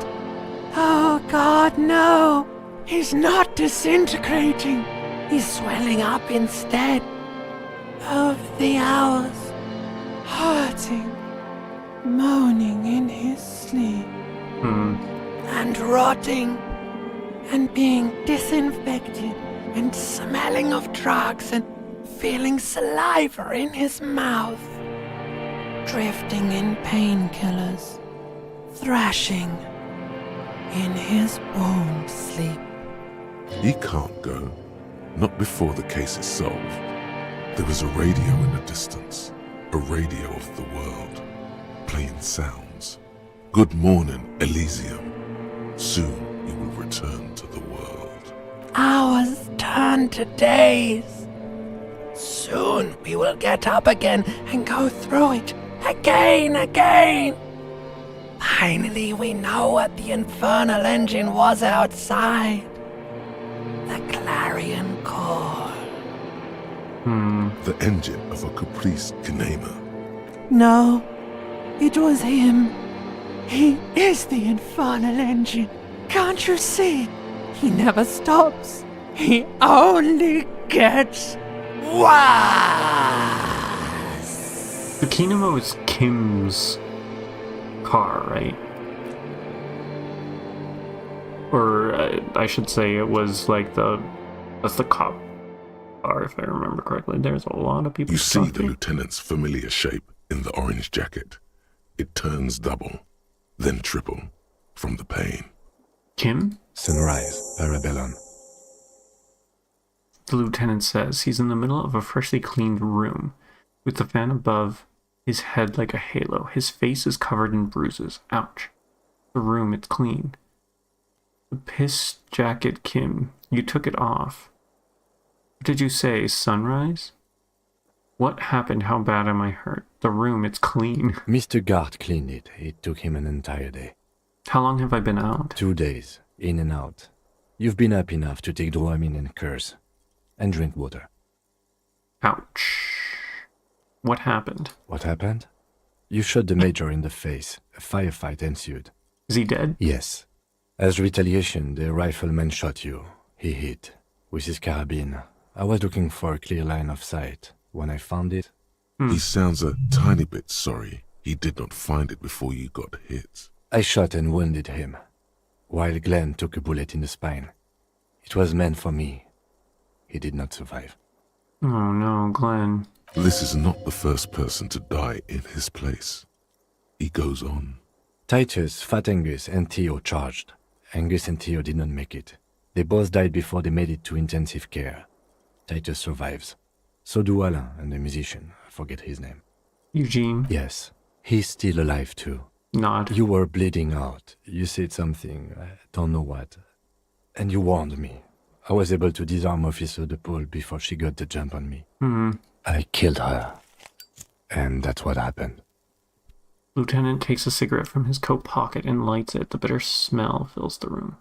Oh God, no. He's not disintegrating. He's swelling up instead. Over the hours, hurting, moaning in his sleep, and rotting, and being disinfected, and smelling of drugs, and feeling saliva in his mouth, drifting in painkillers, thrashing in his won't sleep. He can't go. Not before the case is solved. There is a radio in the distance. A radio of the world. Playing sounds. Good morning, Elysium. Soon you will return to the world. Hours turn to days. Soon we will get up again and go through it again. Finally we know what the infernal engine was outside. The clarion call. The engine of a Caprice Kinema. No, it was him. He is the infernal engine. Can't you see? He never stops. He only gets worse. The Kinema is Kim's car, right? Or I should say it was like that's the cop car, if I remember correctly. There's a lot of people. You see the lieutenant's familiar shape in the orange jacket. It turns double, then triple, from the pain. Kim? Sunrise, Parabellum. The lieutenant says he's in the middle of a freshly cleaned room, with the fan above his head like a halo. His face is covered in bruises. Ouch. The room, it's clean. The piss jacket, Kim. You took it off. What did you say, Sunrise? What happened? How bad am I hurt? The room, it's clean. Mr. Gart cleaned it. It took him an entire day. How long have I been out? 2 days, in and out. You've been up enough to take Dramamine and curse. And drink water. Ouch. What happened? What happened? You shot the major in the face. A firefight ensued. Is he dead? Yes. As retaliation, the rifleman shot you. He hit. With his carabine. I was looking for a clear line of sight. When I found it... He sounds a tiny bit sorry he did not find it before you got hit. I shot and wounded him, while Glenn took a bullet in the spine. It was meant for me. He did not survive. Oh no, Glenn. This is not the first person to die in his place. He goes on. Titus, Fat Angus, and Theo charged. Angus and Theo did not make it. They both died before they made it to intensive care. Titus survives. So do Alain and the musician. I forget his name. Eugene? Yes. He's still alive too. Nod. You were bleeding out. You said something, I don't know what. And you warned me. I was able to disarm Officer DePaul before she got the jump on me. I killed her. And that's what happened. Lieutenant takes a cigarette from his coat pocket and lights it. The bitter smell fills the room.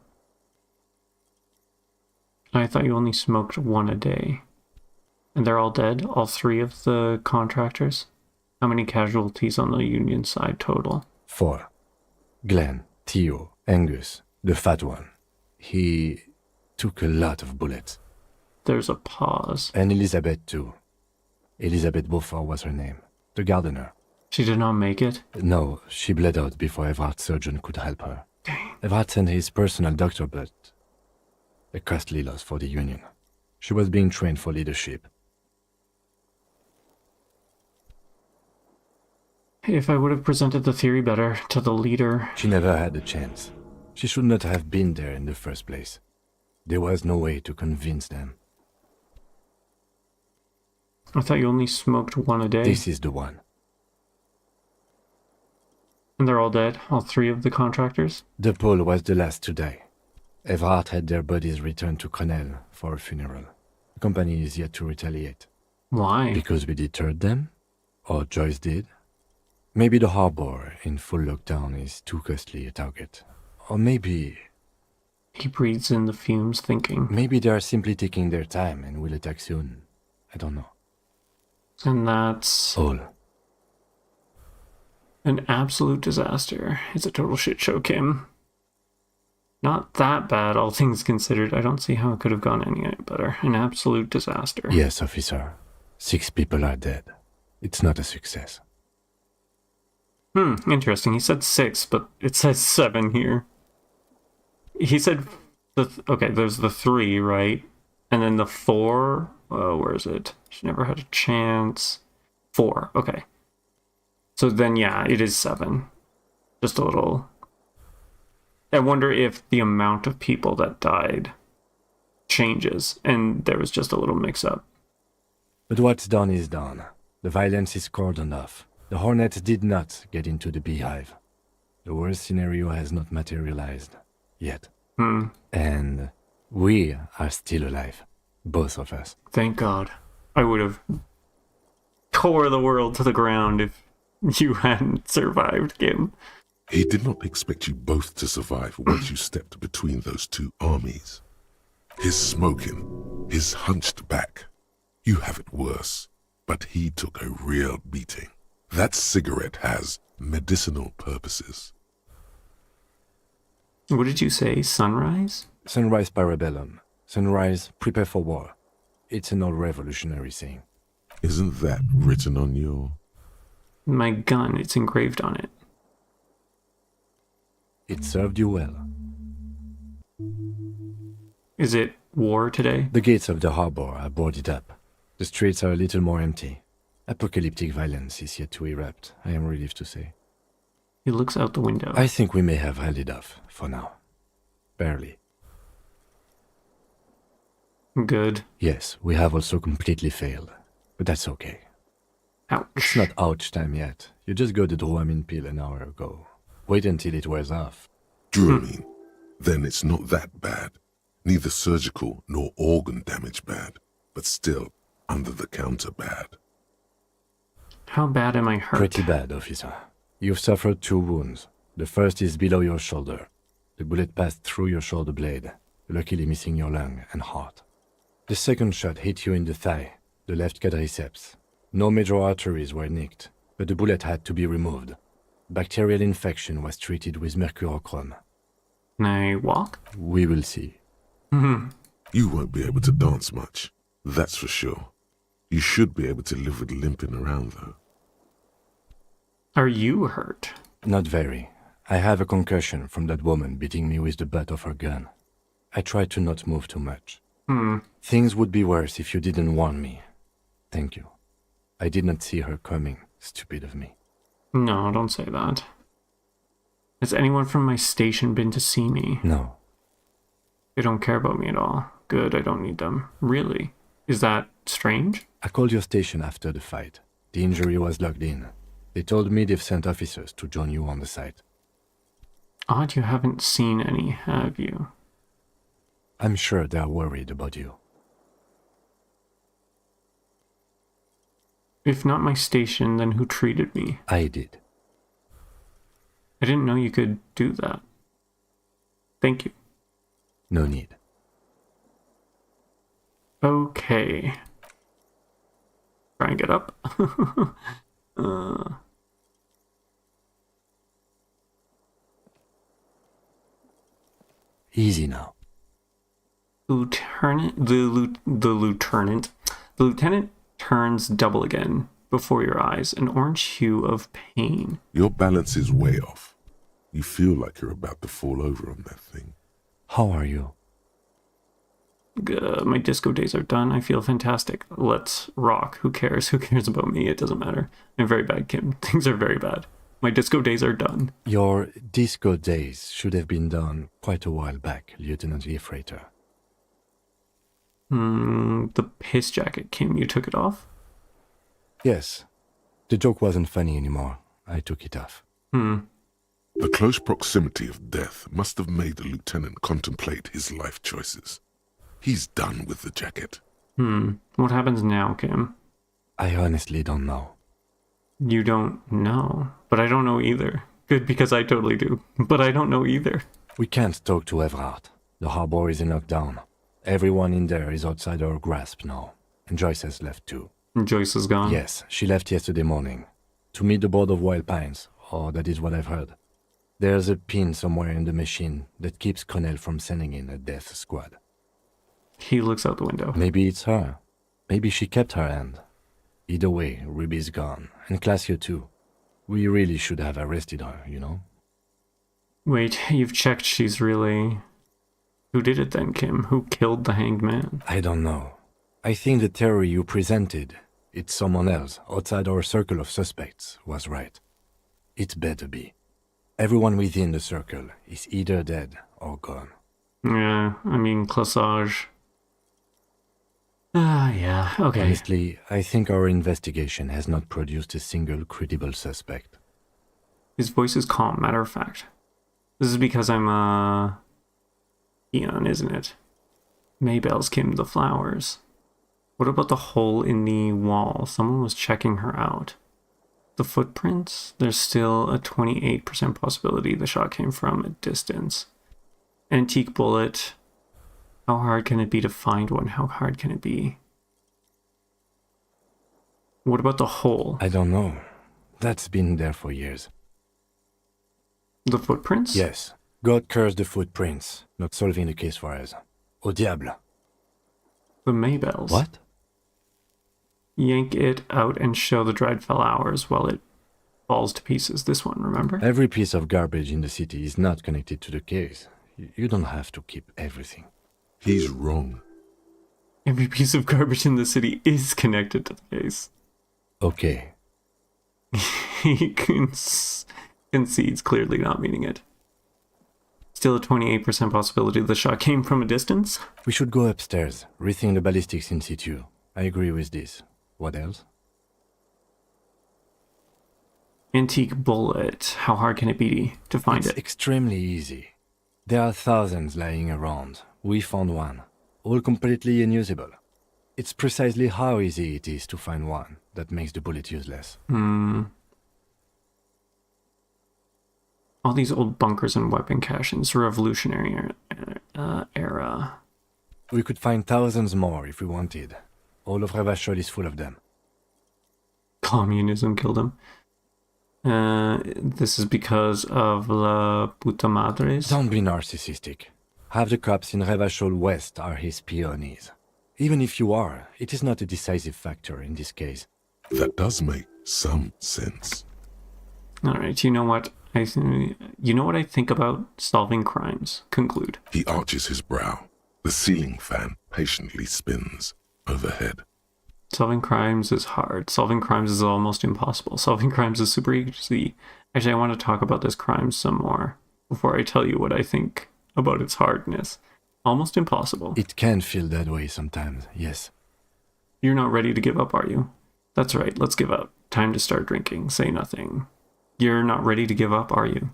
I thought you only smoked one a day. And they're all dead? All 3 of the contractors? How many casualties on the Union side total? 4. Glenn, Theo, Angus, the fat one. He took a lot of bullets. There's a pause. And Elizabeth too. Elizabeth Beaufort was her name. The gardener. She did not make it? No, she bled out before Everard's surgeon could help her. Dang. Everard sent his personal doctor, but a costly loss for the Union. She was being trained for leadership. If I would have presented the theory better to the leader... She never had a chance. She should not have been there in the first place. There was no way to convince them. I thought you only smoked one a day. This is the one. And they're all dead? All 3 of the contractors? DePaul was the last to die. Everard had their bodies returned to Crenel for a funeral. The company is yet to retaliate. Why? Because we deterred them? Or Joyce did? Maybe the harbor in full lockdown is too costly a target. Or maybe... He breathes in the fumes, thinking. Maybe they are simply taking their time and will attack soon. I don't know. And that's... all. An absolute disaster. It's a total shit show, Kim. Not that bad, all things considered. I don't see how it could have gone any better. An absolute disaster. Yes, officer. 6 people are dead. It's not a success. Interesting. He said 6, but it says 7 here. He said... okay, there's the 3, right? And then the 4 where is it? She never had a chance. 4, okay. So then, yeah, it is 7. Just a little... I wonder if the amount of people that died changes, and there was just a little mix-up. But what's done is done. The violence is cordoned off. The Hornets did not get into the beehive. The worst scenario has not materialized. Yet. And we are still alive. Both of us. Thank God. I would have tore the world to the ground if you hadn't survived, Kim. He did not expect you both to survive once you stepped between those two armies. His smoking, his hunched back. You have it worse, but he took a real beating. That cigarette has medicinal purposes. What did you say? Sunrise? Sunrise parabellum. Sunrise, prepare for war. It's an old revolutionary saying. Isn't that written on your... My gun, it's engraved on it. It served you well. Is it war today? The gates of the harbor are boarded up. The streets are a little more empty. Apocalyptic violence is yet to erupt, I am relieved to say. He looks out the window. I think we may have held it off, for now. Barely. Good. Yes, we have also completely failed. But that's okay. Ouch. It's not ouch time yet. You just got the Dramamine pill an hour ago. Wait until it wears off. Dramamine? Then it's not that bad. Neither surgical nor organ damage bad, but still under-the-counter bad. How bad am I hurt? Pretty bad, officer. You've suffered 2 wounds. The first is below your shoulder. The bullet passed through your shoulder blade, luckily missing your lung and heart. The second shot hit you in the thigh, the left quadriceps. No major arteries were nicked, but the bullet had to be removed. Bacterial infection was treated with mercurochrome. Can I walk? We will see. You won't be able to dance much, that's for sure. You should be able to live with limping around, though. Are you hurt? Not very. I have a concussion from that woman beating me with the butt of her gun. I tried to not move too much. Things would be worse if you didn't warn me. Thank you. I did not see her coming. Stupid of me. No, don't say that. Has anyone from my station been to see me? No. They don't care about me at all. Good, I don't need them. Really? Is that strange? I called your station after the fight. The injury was logged in. They told me they've sent officers to join you on the site. Odd you haven't seen any, have you? I'm sure they're worried about you. If not my station, then who treated me? I did. I didn't know you could do that. Thank you. No need. Okay. Try and get up. Easy now. The lieutenant turns double again before your eyes, an orange hue of pain. Your balance is way off. You feel like you're about to fall over on that thing. How are you? My disco days are done. I feel fantastic. Let's rock. Who cares? Who cares about me? It doesn't matter. I'm very bad, Kim. Things are very bad. My disco days are done. Your disco days should have been done quite a while back, Lieutenant Liefreiter. The piss jacket, Kim. You took it off? Yes. The joke wasn't funny anymore. I took it off. The close proximity of death must have made the lieutenant contemplate his life choices. He's done with the jacket. What happens now, Kim? I honestly don't know. You don't know? But I don't know either. Good, because I totally do. But I don't know either. We can't talk to Everard. The harbor is in lockdown. Everyone in there is outside our grasp now. And Joyce has left too. Joyce is gone? Yes, she left yesterday morning. To meet the board of Wild Pines, or that is what I've heard. There's a pin somewhere in the machine that keeps Connell from sending in a death squad. He looks out the window. Maybe it's her. Maybe she kept her hand. Either way, Ruby's gone. And Classio too. We really should have arrested her, you know? Wait, you've checked she's really... Who did it then, Kim? Who killed the hanged man? I don't know. I think the theory you presented, it's someone else outside our circle of suspects, was right. It better be. Everyone within the circle is either dead or gone. Yeah, I mean, Classage. Yeah, okay. Honestly, I think our investigation has not produced a single credible suspect. His voice is calm, matter of fact. This is because I'm, Eon, isn't it? Maybelle's Kim the flowers. What about the hole in the wall? Someone was checking her out. The footprints? There's still a 28% possibility the shot came from a distance. Antique bullet. How hard can it be to find one? How hard can it be? What about the hole? I don't know. That's been there for years. The footprints? Yes. God curse the footprints. Not solving the case for us. Au diable. The Maybelle's. What? Yank it out and show the dried flowers while it falls to pieces. This one, remember? Every piece of garbage in the city is not connected to the case. You don't have to keep everything. He's wrong. Every piece of garbage in the city is connected to the case. Okay. He concedes, clearly not meaning it. Still a 28% possibility the shot came from a distance? We should go upstairs, rethink the ballistics in situ. I agree with this. What else? Antique bullet. How hard can it be to find It's it? extremely easy. There are thousands lying around. We found one. All completely unusable. It's precisely how easy it is to find one that makes the bullet useless. All these old bunkers and weapon caches, Revolutionary era. We could find thousands more if we wanted. All of Revachol is full of them. Communism killed him. This is because of La Puta Madres. Don't be narcissistic. Half the cops in Revachol West are his peonies. Even if you are, it is not a decisive factor in this case. That does make some sense. Alright, you know what? You know what I think about solving crimes? Conclude. He arches his brow. The ceiling fan patiently spins overhead. Solving crimes is hard. Solving crimes is almost impossible. Solving crimes is super easy. Actually, I want to talk about this crime some more before I tell you what I think about its hardness. Almost impossible. It can feel that way sometimes, yes. You're not ready to give up, are you? That's right, let's give up. Time to start drinking. Say nothing. You're not ready to give up, are you?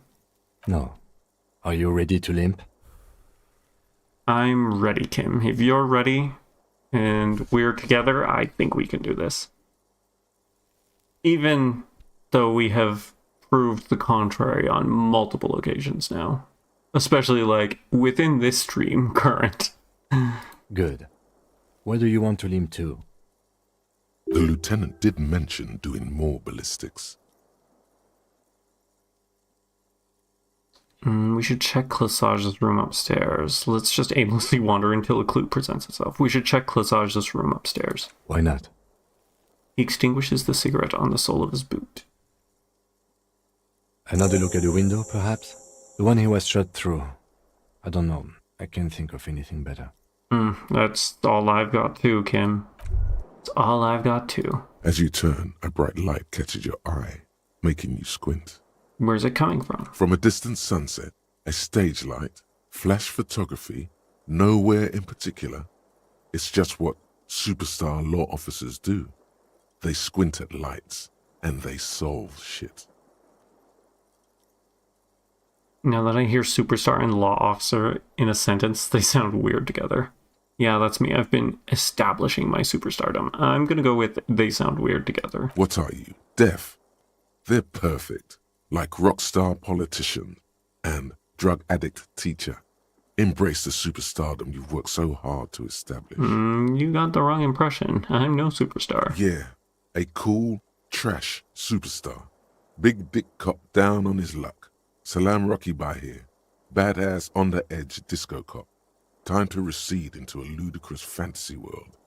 No. Are you ready to limp? I'm ready, Kim. If you're ready and we're together, I think we can do this. Even though we have proved the contrary on multiple occasions now. Especially, like, within this stream current. Good. Where do you want to limp to? The lieutenant did mention doing more ballistics. We should check Classage's room upstairs. Let's just aimlessly wander until a clue presents itself. We should check Classage's room upstairs. Why not? He extinguishes the cigarette on the sole of his boot. Another look at the window, perhaps? The one he was shot through. I don't know. I can't think of anything better. That's all I've got too, Kim. That's all I've got too. As you turn, a bright light catches your eye, making you squint. Where's it coming from? From a distant sunset, a stage light, flash photography, nowhere in particular. It's just what superstar law officers do. They squint at lights, and they solve shit. Now that I hear superstar and law officer in a sentence, they sound weird together. Yeah, that's me. I've been establishing my superstardom. I'm gonna go with they sound weird together. What are you, deaf? They're perfect. Like rock star politician and drug addict teacher. Embrace the superstardom you've worked so hard to establish. You got the wrong impression. I'm no superstar. Yeah, a cool, trash superstar. Big dick cop down on his luck. Salam Rocky by here. Badass on the edge disco cop. Time to recede into a ludicrous fantasy world.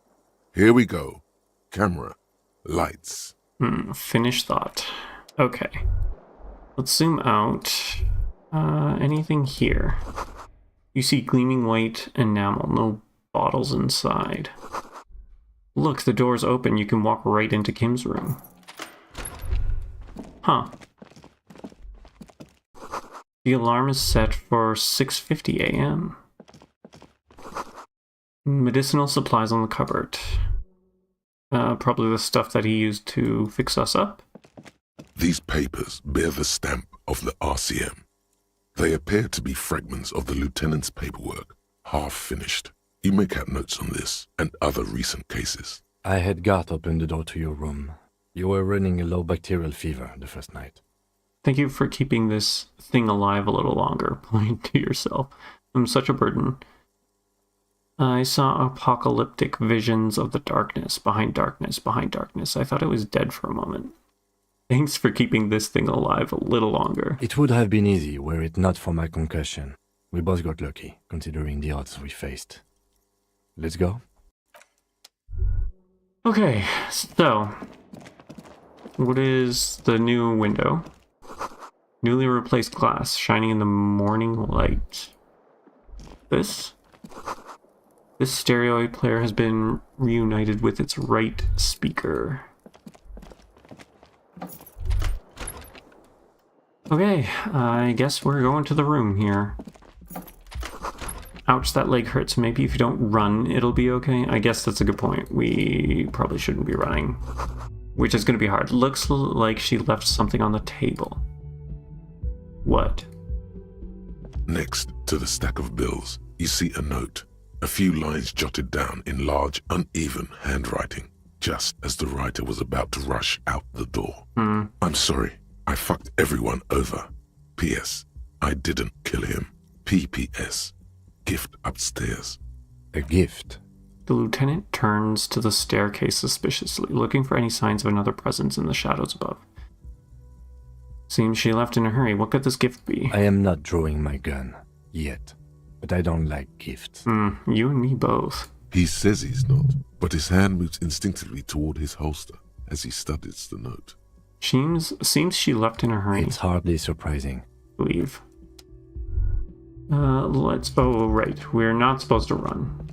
Here we go. Camera. Lights. Finished thought. Okay. Let's zoom out. Anything here? You see gleaming white enamel, no bottles inside. Look, the door's open. You can walk right into Kim's room. Huh. The alarm is set for 6:50 a.m. Medicinal supplies on the cupboard. Probably the stuff that he used to fix us up. These papers bear the stamp of the RCM. They appear to be fragments of the lieutenant's paperwork, half finished. You may have notes on this and other recent cases. I had Gart open the door to your room. You were running a low bacterial fever the first night. Thank you for keeping this thing alive a little longer. Point to yourself. I'm such a burden. I saw apocalyptic visions of the darkness, behind darkness, behind darkness. I thought it was dead for a moment. Thanks for keeping this thing alive a little longer. It would have been easy were it not for my concussion. We both got lucky, considering the odds we faced. Let's go. Okay, so what is the new window? Newly replaced glass, shining in the morning light. This stereoid player has been reunited with its right speaker. Okay, I guess we're going to the room here. Ouch, that leg hurts. Maybe if you don't run, it'll be okay. I guess that's a good point. We probably shouldn't be running, which is going to be hard. Looks like she left something on the table. What? Next to the stack of bills, you see a note. A few lines jotted down in large, uneven handwriting, just as the writer was about to rush out the door. I'm sorry. I fucked everyone over. P.S. I didn't kill him. P.P.S. Gift upstairs. A gift? The lieutenant turns to the staircase suspiciously, looking for any signs of another presence in the shadows above. Seems she left in a hurry. What could this gift be? I am not drawing my gun. Yet. But I don't like gifts. You and me both. He says he's not, but his hand moves instinctively toward his holster as he studies the note. Seems she left in a hurry. It's hardly surprising. Leave. Oh, right. We're not supposed to run.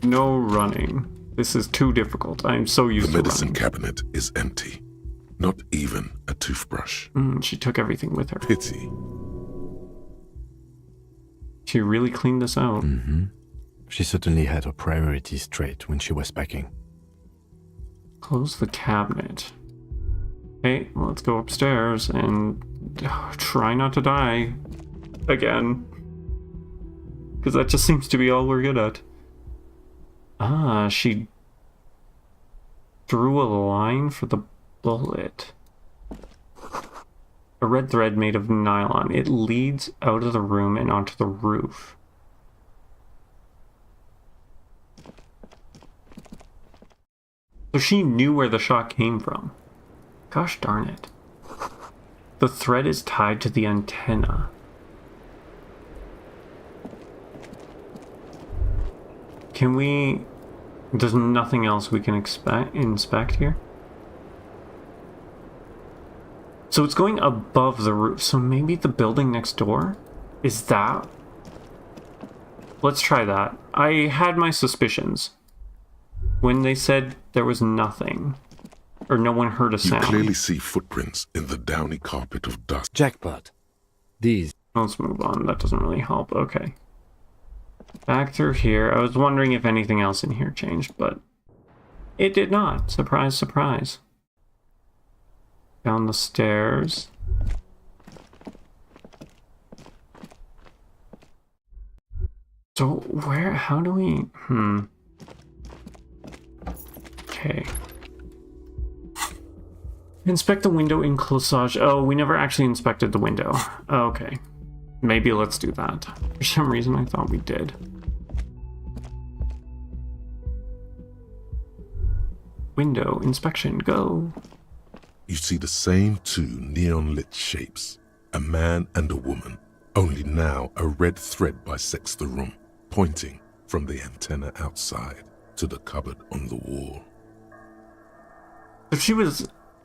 No running. This is too difficult. I'm so used to running. The medicine cabinet is empty. Not even a toothbrush. She took everything with her. Pity. She really cleaned this out. She certainly had her priorities straight when she was packing. Close the cabinet. Hey, let's go upstairs and try not to die again. Because that just seems to be all we're good at. She drew a line for the bullet. A red thread made of nylon. It leads out of the room and onto the roof. So she knew where the shot came from. Gosh darn it. The thread is tied to the antenna. Can we... There's nothing else we can inspect here? So it's going above the roof, so maybe the building next door? Is that... Let's try that. I had my suspicions when they said there was nothing, or no one heard a sound. You clearly see footprints in the downy carpet of dust. Jackpot. These. Let's move on. That doesn't really help. Okay. Back through here. I was wondering if anything else in here changed, but it did not. Surprise, surprise. Down the stairs. So how do we... Okay. Inspect the window in closage. Oh, we never actually inspected the window. Okay. Maybe let's do that. For some reason I thought we did. Window inspection, go. You see the same two neon-lit shapes, a man and a woman, only now a red thread bisects the room, pointing from the antenna outside to the cupboard on the wall. So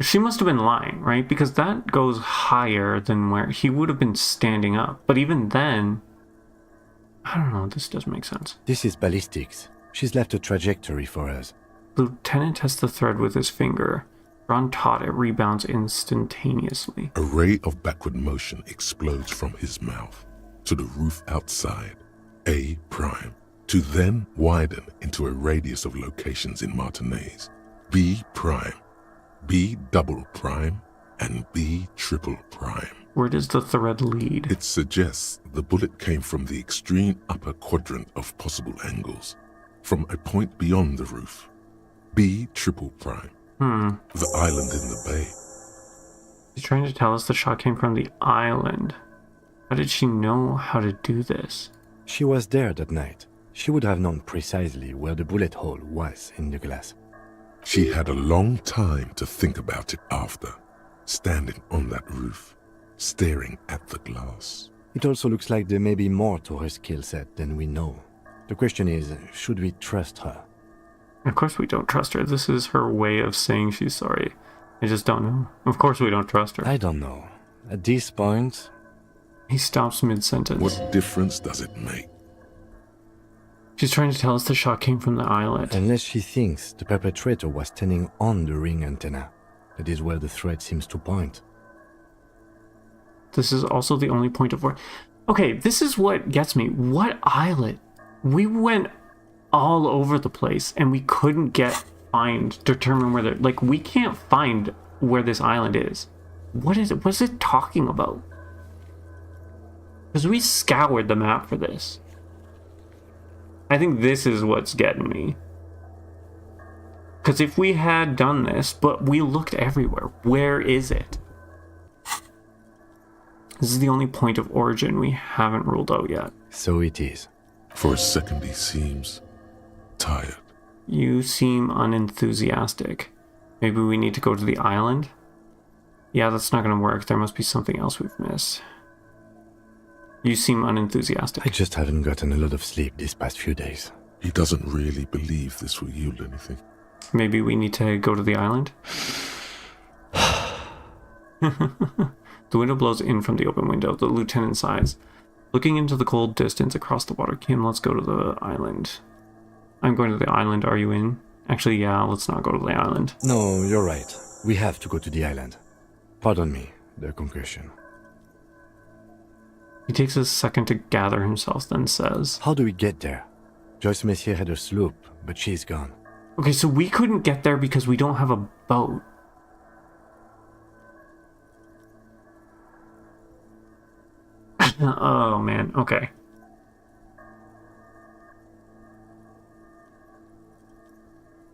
she must have been lying, right? Because that goes higher than where he would have been standing up. But even then, I don't know, this doesn't make sense. This is ballistics. She's left a trajectory for us. The lieutenant tests the thread with his finger. Drawn taut, it rebounds instantaneously. A ray of backward motion explodes from his mouth to the roof outside, A prime, to then widen into a radius of locations in Martinez, B prime, B double prime, and B triple prime. Where does the thread lead? It suggests the bullet came from the extreme upper quadrant of possible angles, from a point beyond the roof, B triple prime. The island in the bay. She's trying to tell us the shot came from the island. How did she know how to do this? She was there that night. She would have known precisely where the bullet hole was in the glass. She had a long time to think about it after, standing on that roof, staring at the glass. It also looks like there may be more to her skill set than we know. The question is, should we trust her? Of course we don't trust her. This is her way of saying she's sorry. I just don't know. Of course we don't trust her. I don't know. At this point... He stops mid-sentence. What difference does it make? She's trying to tell us the shot came from the islet. Unless she thinks the perpetrator was standing on the ring antenna. That is where the thread seems to point. This is also the only point of where... Okay, this is what gets me. What islet? We went all over the place and we couldn't determine where like, we can't find where this island is. What's it talking about? Because we scoured the map for this. I think this is what's getting me. Because if we had done this, but we looked everywhere, where is it? This is the only point of origin we haven't ruled out yet. So it is. For a second he seems tired. You seem unenthusiastic. Maybe we need to go to the island? Yeah, that's not going to work. There must be something else we've missed. You seem unenthusiastic. I just haven't gotten a lot of sleep these past few days. He doesn't really believe this will yield anything. Maybe we need to go to the island? The window blows in from the open window. The lieutenant sighs. Looking into the cold distance across the water, Kim, let's go to the island. I'm going to the island, are you in? Actually, yeah, let's not go to the island. No, you're right. We have to go to the island. Pardon me, the concussion. He takes a second to gather himself, then says... How do we get there? Joyce Messier had her sloop, but she's gone. Okay, so we couldn't get there because we don't have a boat. Oh, man, okay.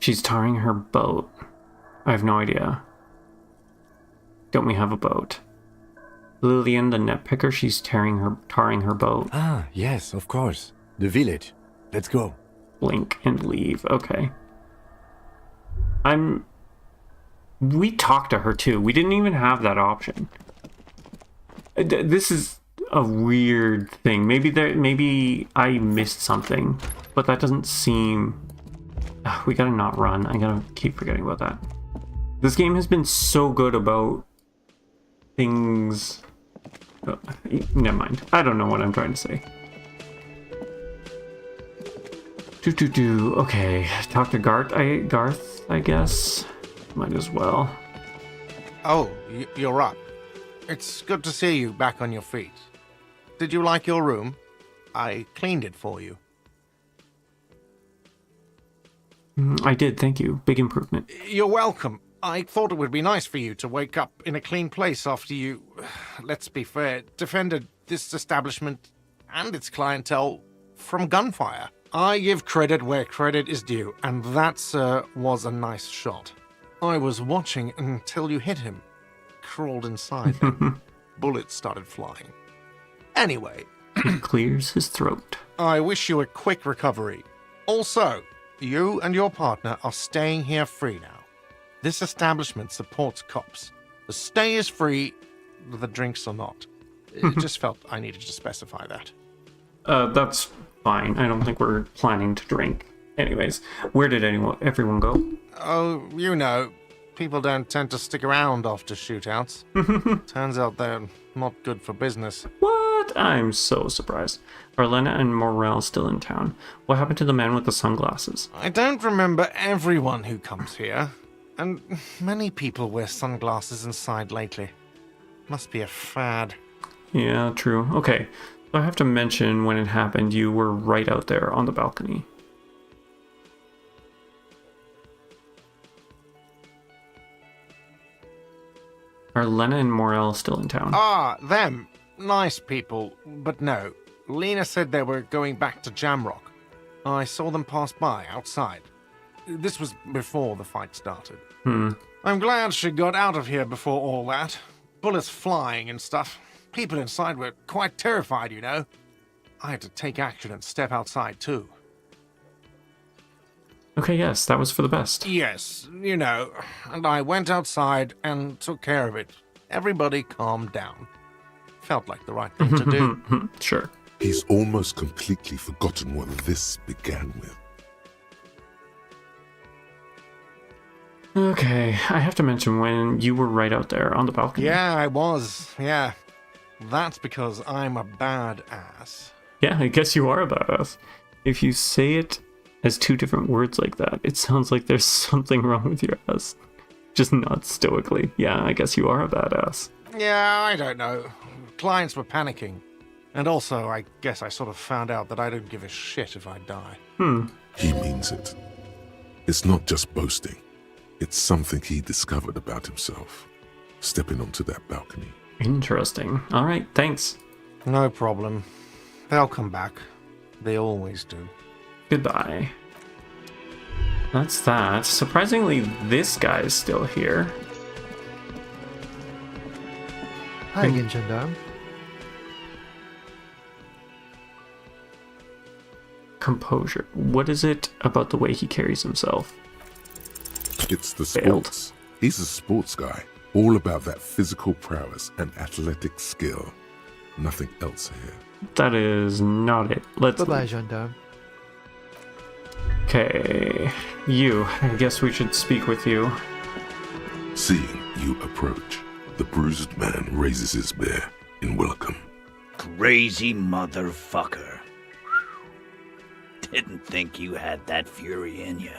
She's tarring her boat. I have no idea. Don't we have a boat? Lillian, the net picker, she's tarring her boat. Ah, yes, of course. The village. Let's go. Blink and leave. Okay. We talked to her too. We didn't even have that option. This is a weird thing. Maybe I missed something, but that doesn't seem... We gotta not run. I gotta keep forgetting about that. This game has been so good about things... Oh, never mind. I don't know what I'm trying to say. Okay, talk to Garth, I guess. Might as well. Oh, you're up. It's good to see you back on your feet. Did you like your room? I cleaned it for you. I did, thank you. Big improvement. You're welcome. I thought it would be nice for you to wake up in a clean place after you, let's be fair, defended this establishment and its clientele from gunfire. I give credit where credit is due, and that, sir, was a nice shot. I was watching until you hit him. Crawled inside him. Bullets started flying. Anyway. He clears his throat. I wish you a quick recovery. Also, you and your partner are staying here free now. This establishment supports cops. The stay is free, the drinks are not. It just felt I needed to specify that. That's fine. I don't think we're planning to drink. Anyways, where did everyone go? Oh, you know, people don't tend to stick around after shootouts. Turns out they're not good for business. What? I'm so surprised. Are Lena and Morel still in town? What happened to the man with the sunglasses? I don't remember everyone who comes here, and many people wear sunglasses inside lately. Must be a fad. Yeah, true. Okay, so I have to mention when it happened, you were right out there on the balcony. Are Lena and Morel still in town? Ah, them. Nice people, but no. Lena said they were going back to Jamrock. I saw them pass by outside. This was before the fight started. I'm glad she got out of here before all that. Bullets flying and stuff. People inside were quite terrified, you know. I had to take action and step outside too. Okay, yes, that was for the best. Yes, you know, and I went outside and took care of it. Everybody calmed down. Felt like the right thing to do. Sure. He's almost completely forgotten what this began with. Okay, I have to mention when you were right out there on the balcony. Yeah, I was. Yeah. That's because I'm a badass. Yeah, I guess you are a badass. If you say it as two different words like that, it sounds like there's something wrong with your ass. Just not stoically. Yeah, I guess you are a badass. Yeah, I don't know. Clients were panicking. And also, I guess I sort of found out that I don't give a shit if I die. He means it. It's not just boasting. It's something he discovered about himself, stepping onto that balcony. Interesting. All right, thanks. No problem. They'll come back. They always do. Goodbye. That's that. Surprisingly, this guy is still here. Hi again, Gendarme. Composure. What is it about the way he carries himself? It's the sports. He's a sports guy. All about that physical prowess and athletic skill. Nothing else here. That is not it. Let's Bye-bye, leave. Gendarme. Okay. You. I guess we should speak with you. Seeing you approach, the bruised man raises his bear in welcome. Crazy motherfucker. Didn't think you had that fury in you.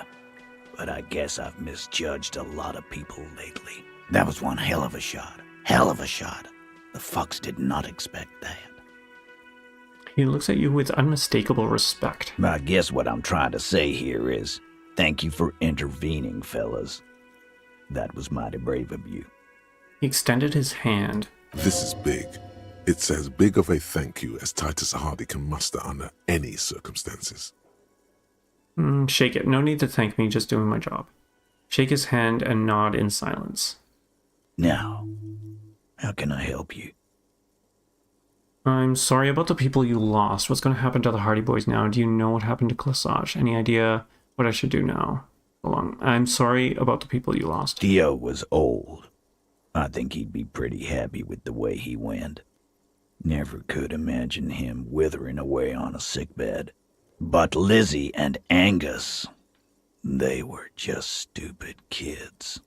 But I guess I've misjudged a lot of people lately. That was one hell of a shot. Hell of a shot. The fucks did not expect that. He looks at you with unmistakable respect. I guess what I'm trying to say here is, thank you for intervening, fellas. That was mighty brave of you. He extended his hand. This is big. It's as big of a thank you as Titus Hardy can muster under any circumstances. Shake it. No need to thank me, just doing my job. Shake his hand and nod in silence. Now, how can I help you? I'm sorry about the people you lost. What's going to happen to the Hardy Boys now? Do you know what happened to Clasage? Any idea what I should do now? I'm sorry about the people you lost. Theo was old. I think he'd be pretty happy with the way he went. Never could imagine him withering away on a sickbed. But Lizzie and Angus, they were just stupid kids.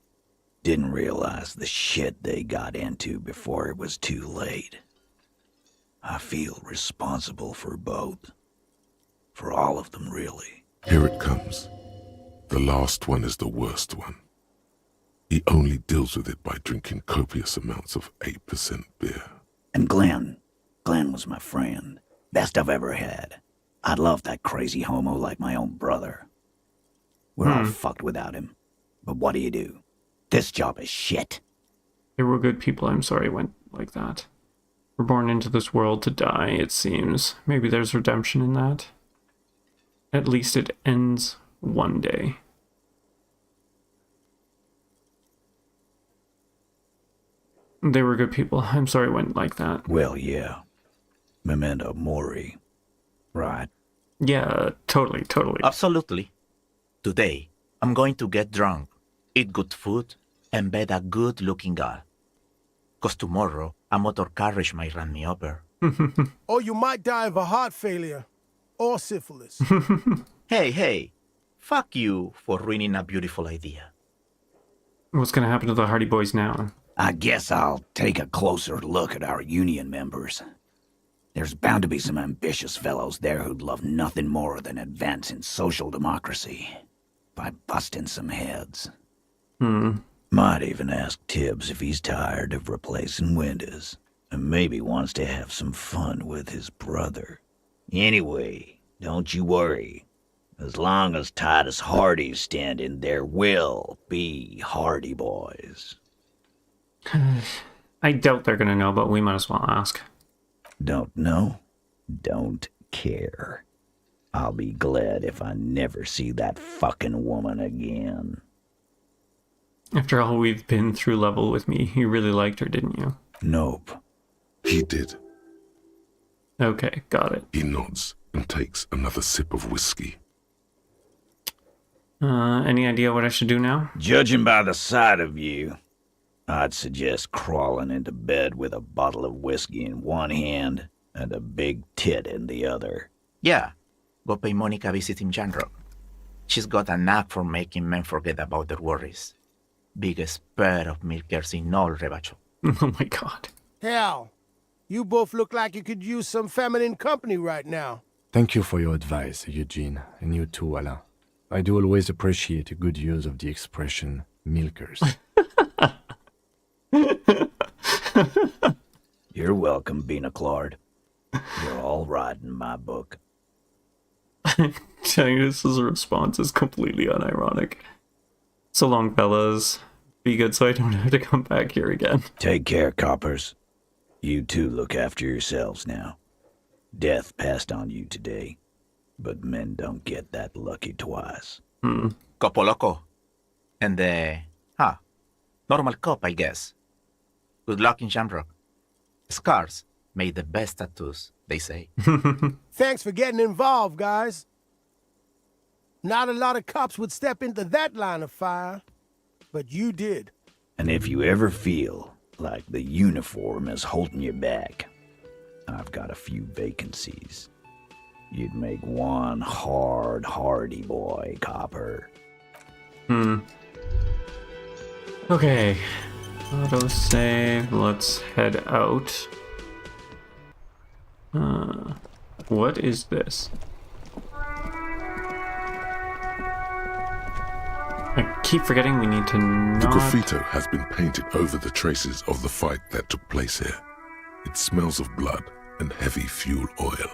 Didn't realize the shit they got into before it was too late. I feel responsible for both. For all of them, really. Here it comes. The last one is the worst one. He only deals with it by drinking copious amounts of 8% beer. And Glenn was my friend. Best I've ever had. I love that crazy homo like my own brother. We're all fucked without him. But what do? This job is shit. They were good people. I'm sorry it went like that. We're born into this world to die, it seems. Maybe there's redemption in that. At least it ends one day. They were good people. I'm sorry it went like that. Well, yeah. Memento mori. Right. Yeah, totally. Absolutely. Today, I'm going to get drunk, eat good food, and bed a good-looking girl. 'Cause tomorrow, a motor carriage might run me over. Or you might die of a heart failure. Or syphilis. Hey. Fuck you for ruining a beautiful idea. What's gonna happen to the Hardy Boys now? I guess I'll take a closer look at our union members. There's bound to be some ambitious fellows there who'd love nothing more than advancing social democracy by busting some heads. Might even ask Tibbs if he's tired of replacing windows and maybe wants to have some fun with his brother. Anyway, don't you worry. As long as Titus Hardy's standing, there will be Hardy boys. I doubt they're gonna know, but we might as well ask. Don't know? Don't care. I'll be glad if I never see that fucking woman again. After all we've been through level with me, you really liked her, didn't you? Nope. He did. Okay, got it. He nods and takes another sip of whiskey. Any idea what I should do now? Judging by the sight of you, I'd suggest crawling into bed with a bottle of whiskey in one hand and a big tit in the other. Yeah, go pay Monica a visit in Janrock. She's got a knack for making men forget about their worries. Biggest pair of milkers in all Rebacho. Oh my god. Hell, you both look like you could use some feminine company right now. Thank you for your advice, Eugene, and you too, Alain. I do always appreciate a good use of the expression milkers. You're welcome, MacLeod. You're all right in my book. Titus's response is completely unironic. So long, fellas. Be good so I don't have to come back here again. Take care, coppers. You two look after yourselves now. Death passed on you today, but men don't get that lucky twice. Copo loco. And normal cop, I guess. Good luck in Shamrock. Scars made the best tattoos, they say. Thanks for getting involved, guys. Not a lot of cops would step into that line of fire, but you did. And if you ever feel like the uniform is holding you back, I've got a few vacancies. You'd make one hardy boy, copper. Okay. Autosave. Let's head out. What is this? I keep forgetting we need to not... The graffito has been painted over the traces of the fight that took place here. It smells of blood and heavy fuel oil.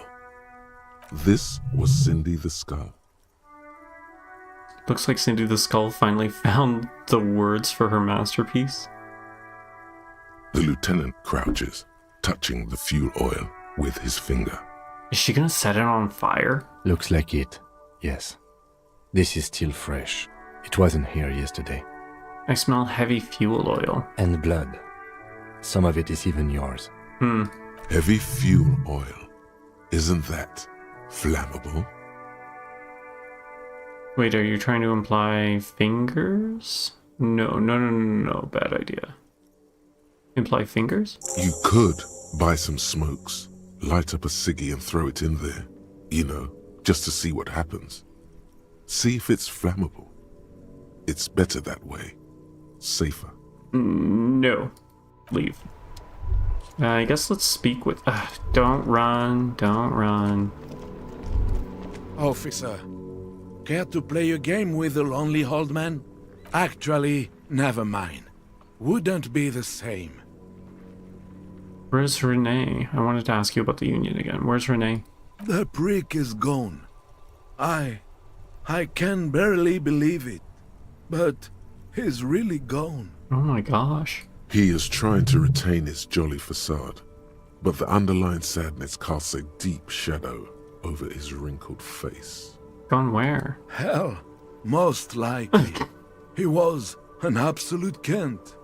This was Cindy the Skull. Looks like Cindy the Skull finally found the words for her masterpiece. The lieutenant crouches, touching the fuel oil with his finger. Is she gonna set it on fire? Looks like it, yes. This is still fresh. It wasn't here yesterday. I smell heavy fuel oil. And blood. Some of it is even yours. Heavy fuel oil. Isn't that flammable? Wait, are you trying to imply fingers? No, bad idea. Imply fingers? You could buy some smokes, light up a ciggy and throw it in there. You know, just to see what happens. See if it's flammable. It's better that way. Safer. No. Leave. I guess let's speak with... don't run. Officer, care to play a game with the lonely old man? Actually, never mind. Wouldn't be the same. Where's Renee? I wanted to ask you about the Union again. Where's Renee? The prick is gone. I can barely believe it. But he's really gone. Oh my gosh. He is trying to retain his jolly facade, but the underlying sadness casts a deep shadow over his wrinkled face. Gone where? Hell, most likely. He was an absolute Kent.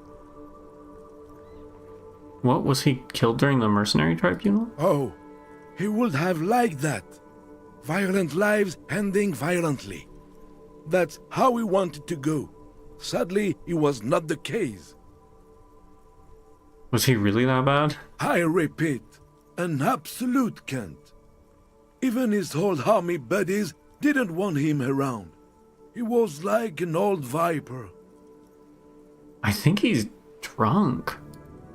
What, was he killed during the mercenary tribunal? Oh, he would have liked that. Violent lives ending violently. That's how he wanted to go. Sadly, it was not the case. Was he really that bad? I repeat, an absolute Kent. Even his old army buddies didn't want him around. He was like an old viper. I think he's drunk.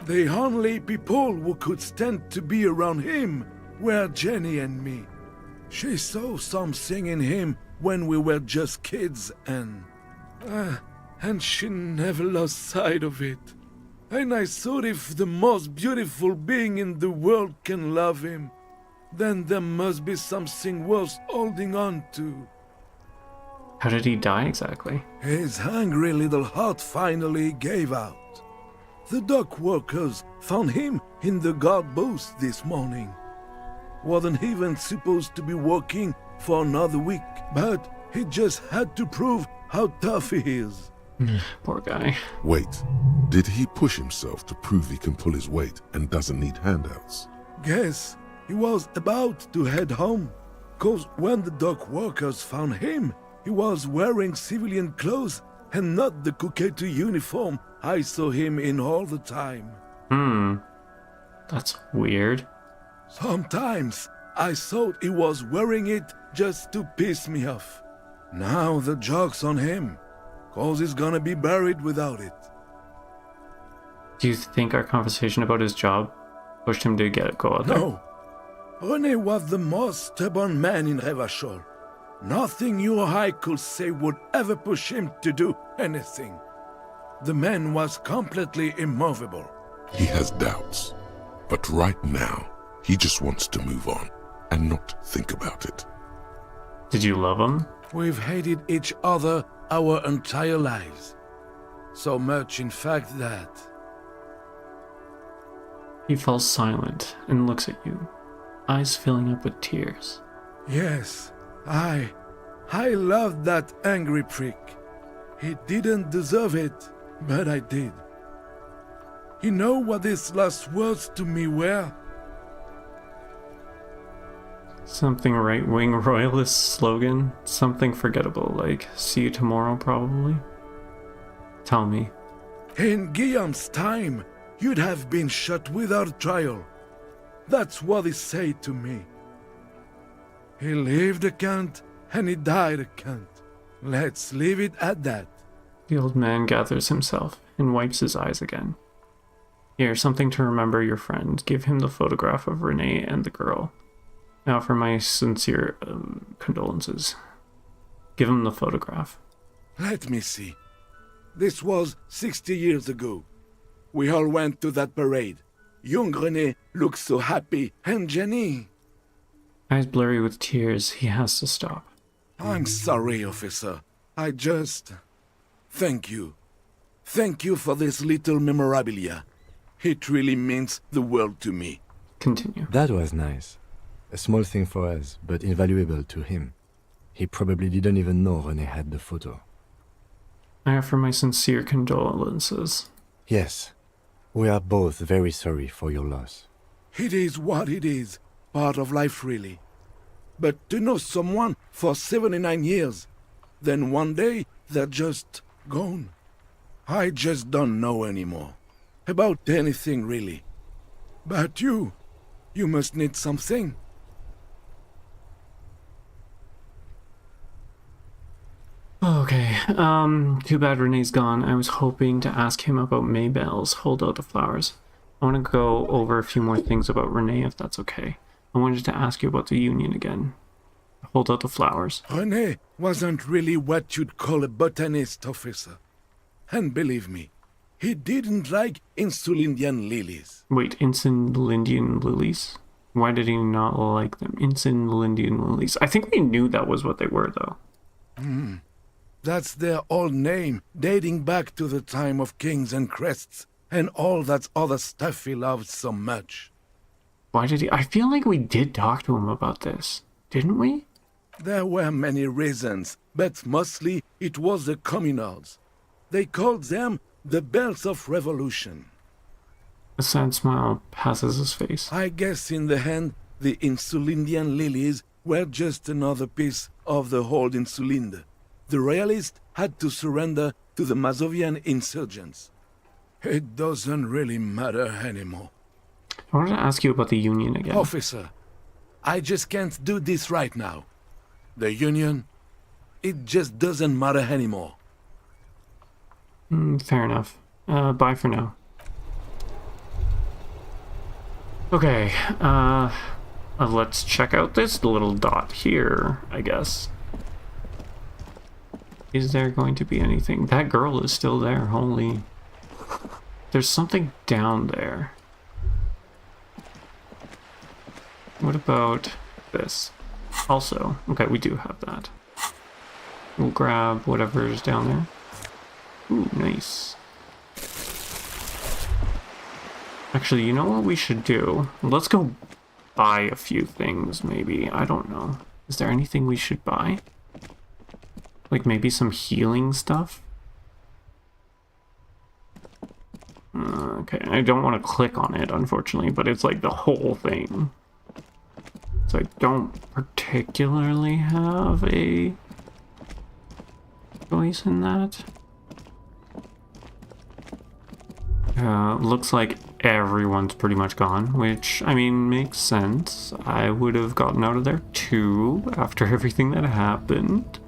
The only people who could stand to be around him were Jenny and me. She saw something in him when we were just kids, and she never lost sight of it. And I thought if the most beautiful being in the world can love him, then there must be something worth holding on to. How did he die exactly? His hungry little heart finally gave out. The dock workers found him in the guard booth this morning. Wasn't even supposed to be working for another week, but he just had to prove how tough he is. Poor guy. Wait, did he push himself to prove he can pull his weight and doesn't need handouts? Guess he was about to head home, 'cause when the dock workers found him, he was wearing civilian clothes and not the Kuketu uniform I saw him in all the time. That's weird. Sometimes I thought he was wearing it just to piss me off. Now the joke's on him, 'cause he's gonna be buried without it. Do you think our conversation about his job pushed him to go out there? No. René was the most stubborn man in Revachol. Nothing you or I could say would ever push him to do anything. The man was completely immovable. He has doubts, but right now, he just wants to move on and not think about it. Did you love him? We've hated each other our entire lives. So much, in fact, that... He falls silent and looks at you, eyes filling up with tears. Yes, I loved that angry prick. He didn't deserve it, but I did. You know what his last words to me were? Something right-wing royalist slogan? Something forgettable, like, see you tomorrow, probably? Tell me. In Guillaume's time, you'd have been shot without trial. That's what he said to me. He lived a cunt, and he died a cunt. Let's leave it at that. The old man gathers himself and wipes his eyes again. Here, something to remember your friend. Give him the photograph of Renee and the girl. Now for my sincere condolences. Give him the photograph. Let me see. This was 60 years ago. We all went to that parade. Young René looked so happy, and Jenny... Eyes blurry with tears, he has to stop. I'm sorry, officer. I just... Thank you. Thank you for this little memorabilia. It really means the world to me. Continue. That was nice. A small thing for us, but invaluable to him. He probably didn't even know René had the photo. I offer my sincere condolences. Yes. We are both very sorry for your loss. It is what it is. Part of life, really. But to know someone for 79 years, then one day they're just gone. I just don't know anymore. About anything, really. But you must need something. Okay, too bad Renee's gone. I was hoping to ask him about Maybelle's Hold Out the Flowers. I want to go over a few more things about Renee, if that's okay. I wanted to ask you about the Union again. Hold Out the Flowers. René wasn't really what you'd call a botanist, officer. And believe me, he didn't like Insulindian lilies. Wait, Insulindian lilies? Why did he not like them? Insulindian lilies. I think we knew that was what they were, though. That's their old name, dating back to the time of kings and crests, and all that other stuff he loved so much. Why did he... I feel like we did talk to him about this, didn't we? There were many reasons, but mostly it was the communards. They called them the Bells of Revolution. A sad smile passes his face. I guess in the end, the Insulindian lilies were just another piece of the whole Insulinde. The royalists had to surrender to the Mazovian insurgents. It doesn't really matter anymore. I wanted to ask you about the Union again. Officer, I just can't do this right now. The Union, it just doesn't matter anymore. Fair enough. Bye for now. Okay, let's check out this little dot here, I guess. Is there going to be anything? That girl is still there, holy. There's something down there. What about this? Also, okay, we do have that. We'll grab whatever's down there. Ooh, nice. Actually, you know what we should do? Let's go buy a few things, maybe. I don't know. Is there anything we should buy? Like maybe some healing stuff? Okay, I don't want to click on it, unfortunately, but it's like the whole thing. So I don't particularly have a choice in that. Looks like everyone's pretty much gone, which, I mean, makes sense. I would have gotten out of there too after everything that happened.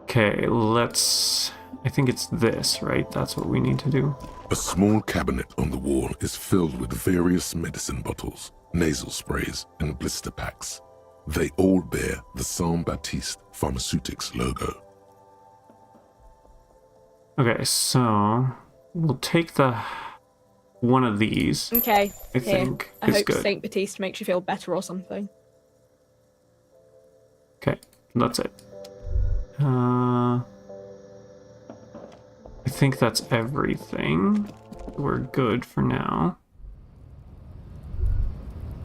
Okay, let's... I think it's this, right? That's what we need to do. A small cabinet on the wall is filled with various medicine bottles, nasal sprays, and blister packs. They all bear the Saint Baptiste Pharmaceutics logo. Okay, so we'll take the one of these. Okay, I think I hope good. Saint Baptiste makes you feel better or something. Okay, that's it. I think that's everything. We're good for now.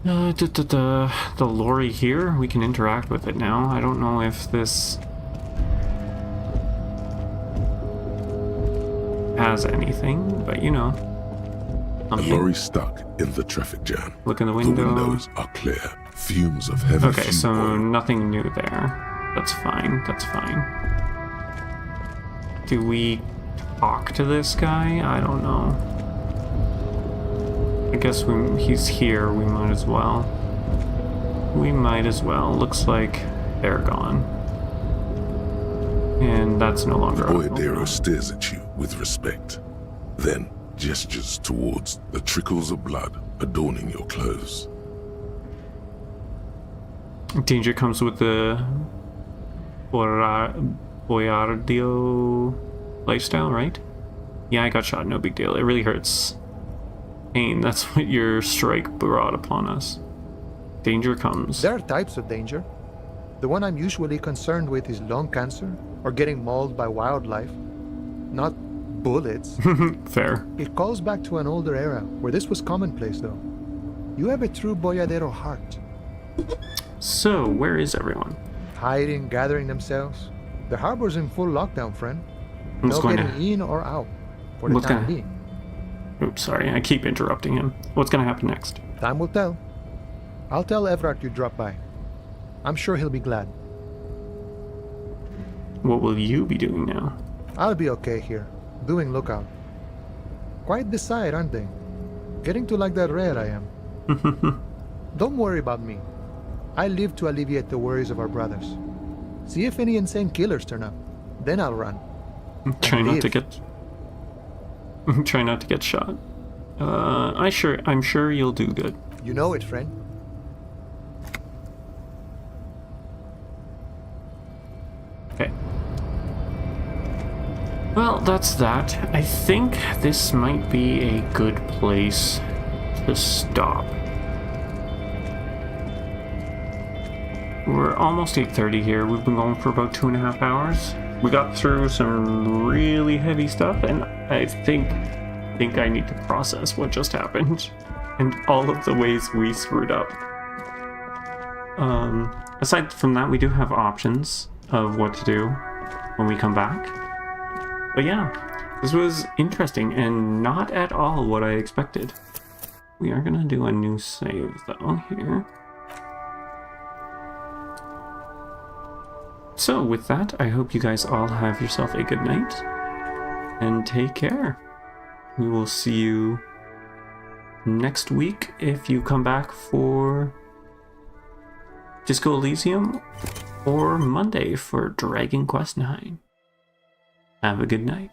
The lorry here, we can interact with it now. I don't know if this has anything, but you know. A lorry stuck in the traffic jam. Look in the window. The windows are clear. Fumes of heavy Okay, fuel so oil. nothing new there. That's fine, that's fine. Do we talk to this guy? I don't know. I guess he's here, we might as well. We might as well. Looks like they're gone. And that's no longer Boyadero stares at you with respect, then gestures towards the trickles of blood adorning your clothes. Danger comes with the Boyardio lifestyle, right? Yeah, I got shot, no big deal. It really hurts. Pain, that's what your strike brought upon us. Danger comes. There are types of danger. The one I'm usually concerned with is lung cancer or getting mauled by wildlife, not bullets. Fair. It calls back to an older era where this was commonplace, though. You have a true Boyadero heart. So, where is everyone? Hiding, gathering themselves. The harbor's in full lockdown, friend. What's No going getting on? in or out for the What's time gonna- being. Oops, sorry, I keep interrupting him. What's gonna happen next? Time will tell. I'll tell Everard you dropped by. I'm sure he'll be glad. What will you be doing now? I'll be okay here, doing lookout. Quite the sight, aren't they? Getting to like that red I am. Don't worry about me. I live to alleviate the worries of our brothers. See if any insane killers turn up. Then I'll run. Try And not to leave. get... Try not to get shot. I'm sure you'll do good. You know it, friend. Okay. Well, that's that. I think this might be a good place to stop. We're almost 8:30 here. We've been going for about 2.5 hours. We got through some really heavy stuff, and I think I need to process what just happened and all of the ways we screwed up. Aside from that, we do have options of what to do when we come back. But yeah, this was interesting and not at all what I expected. We are gonna do a new save though here. So with that, I hope you guys all have yourself a good night and take care. We will see you next week if you come back for Disco Elysium, or Monday for Dragon Quest IX. Have a good night.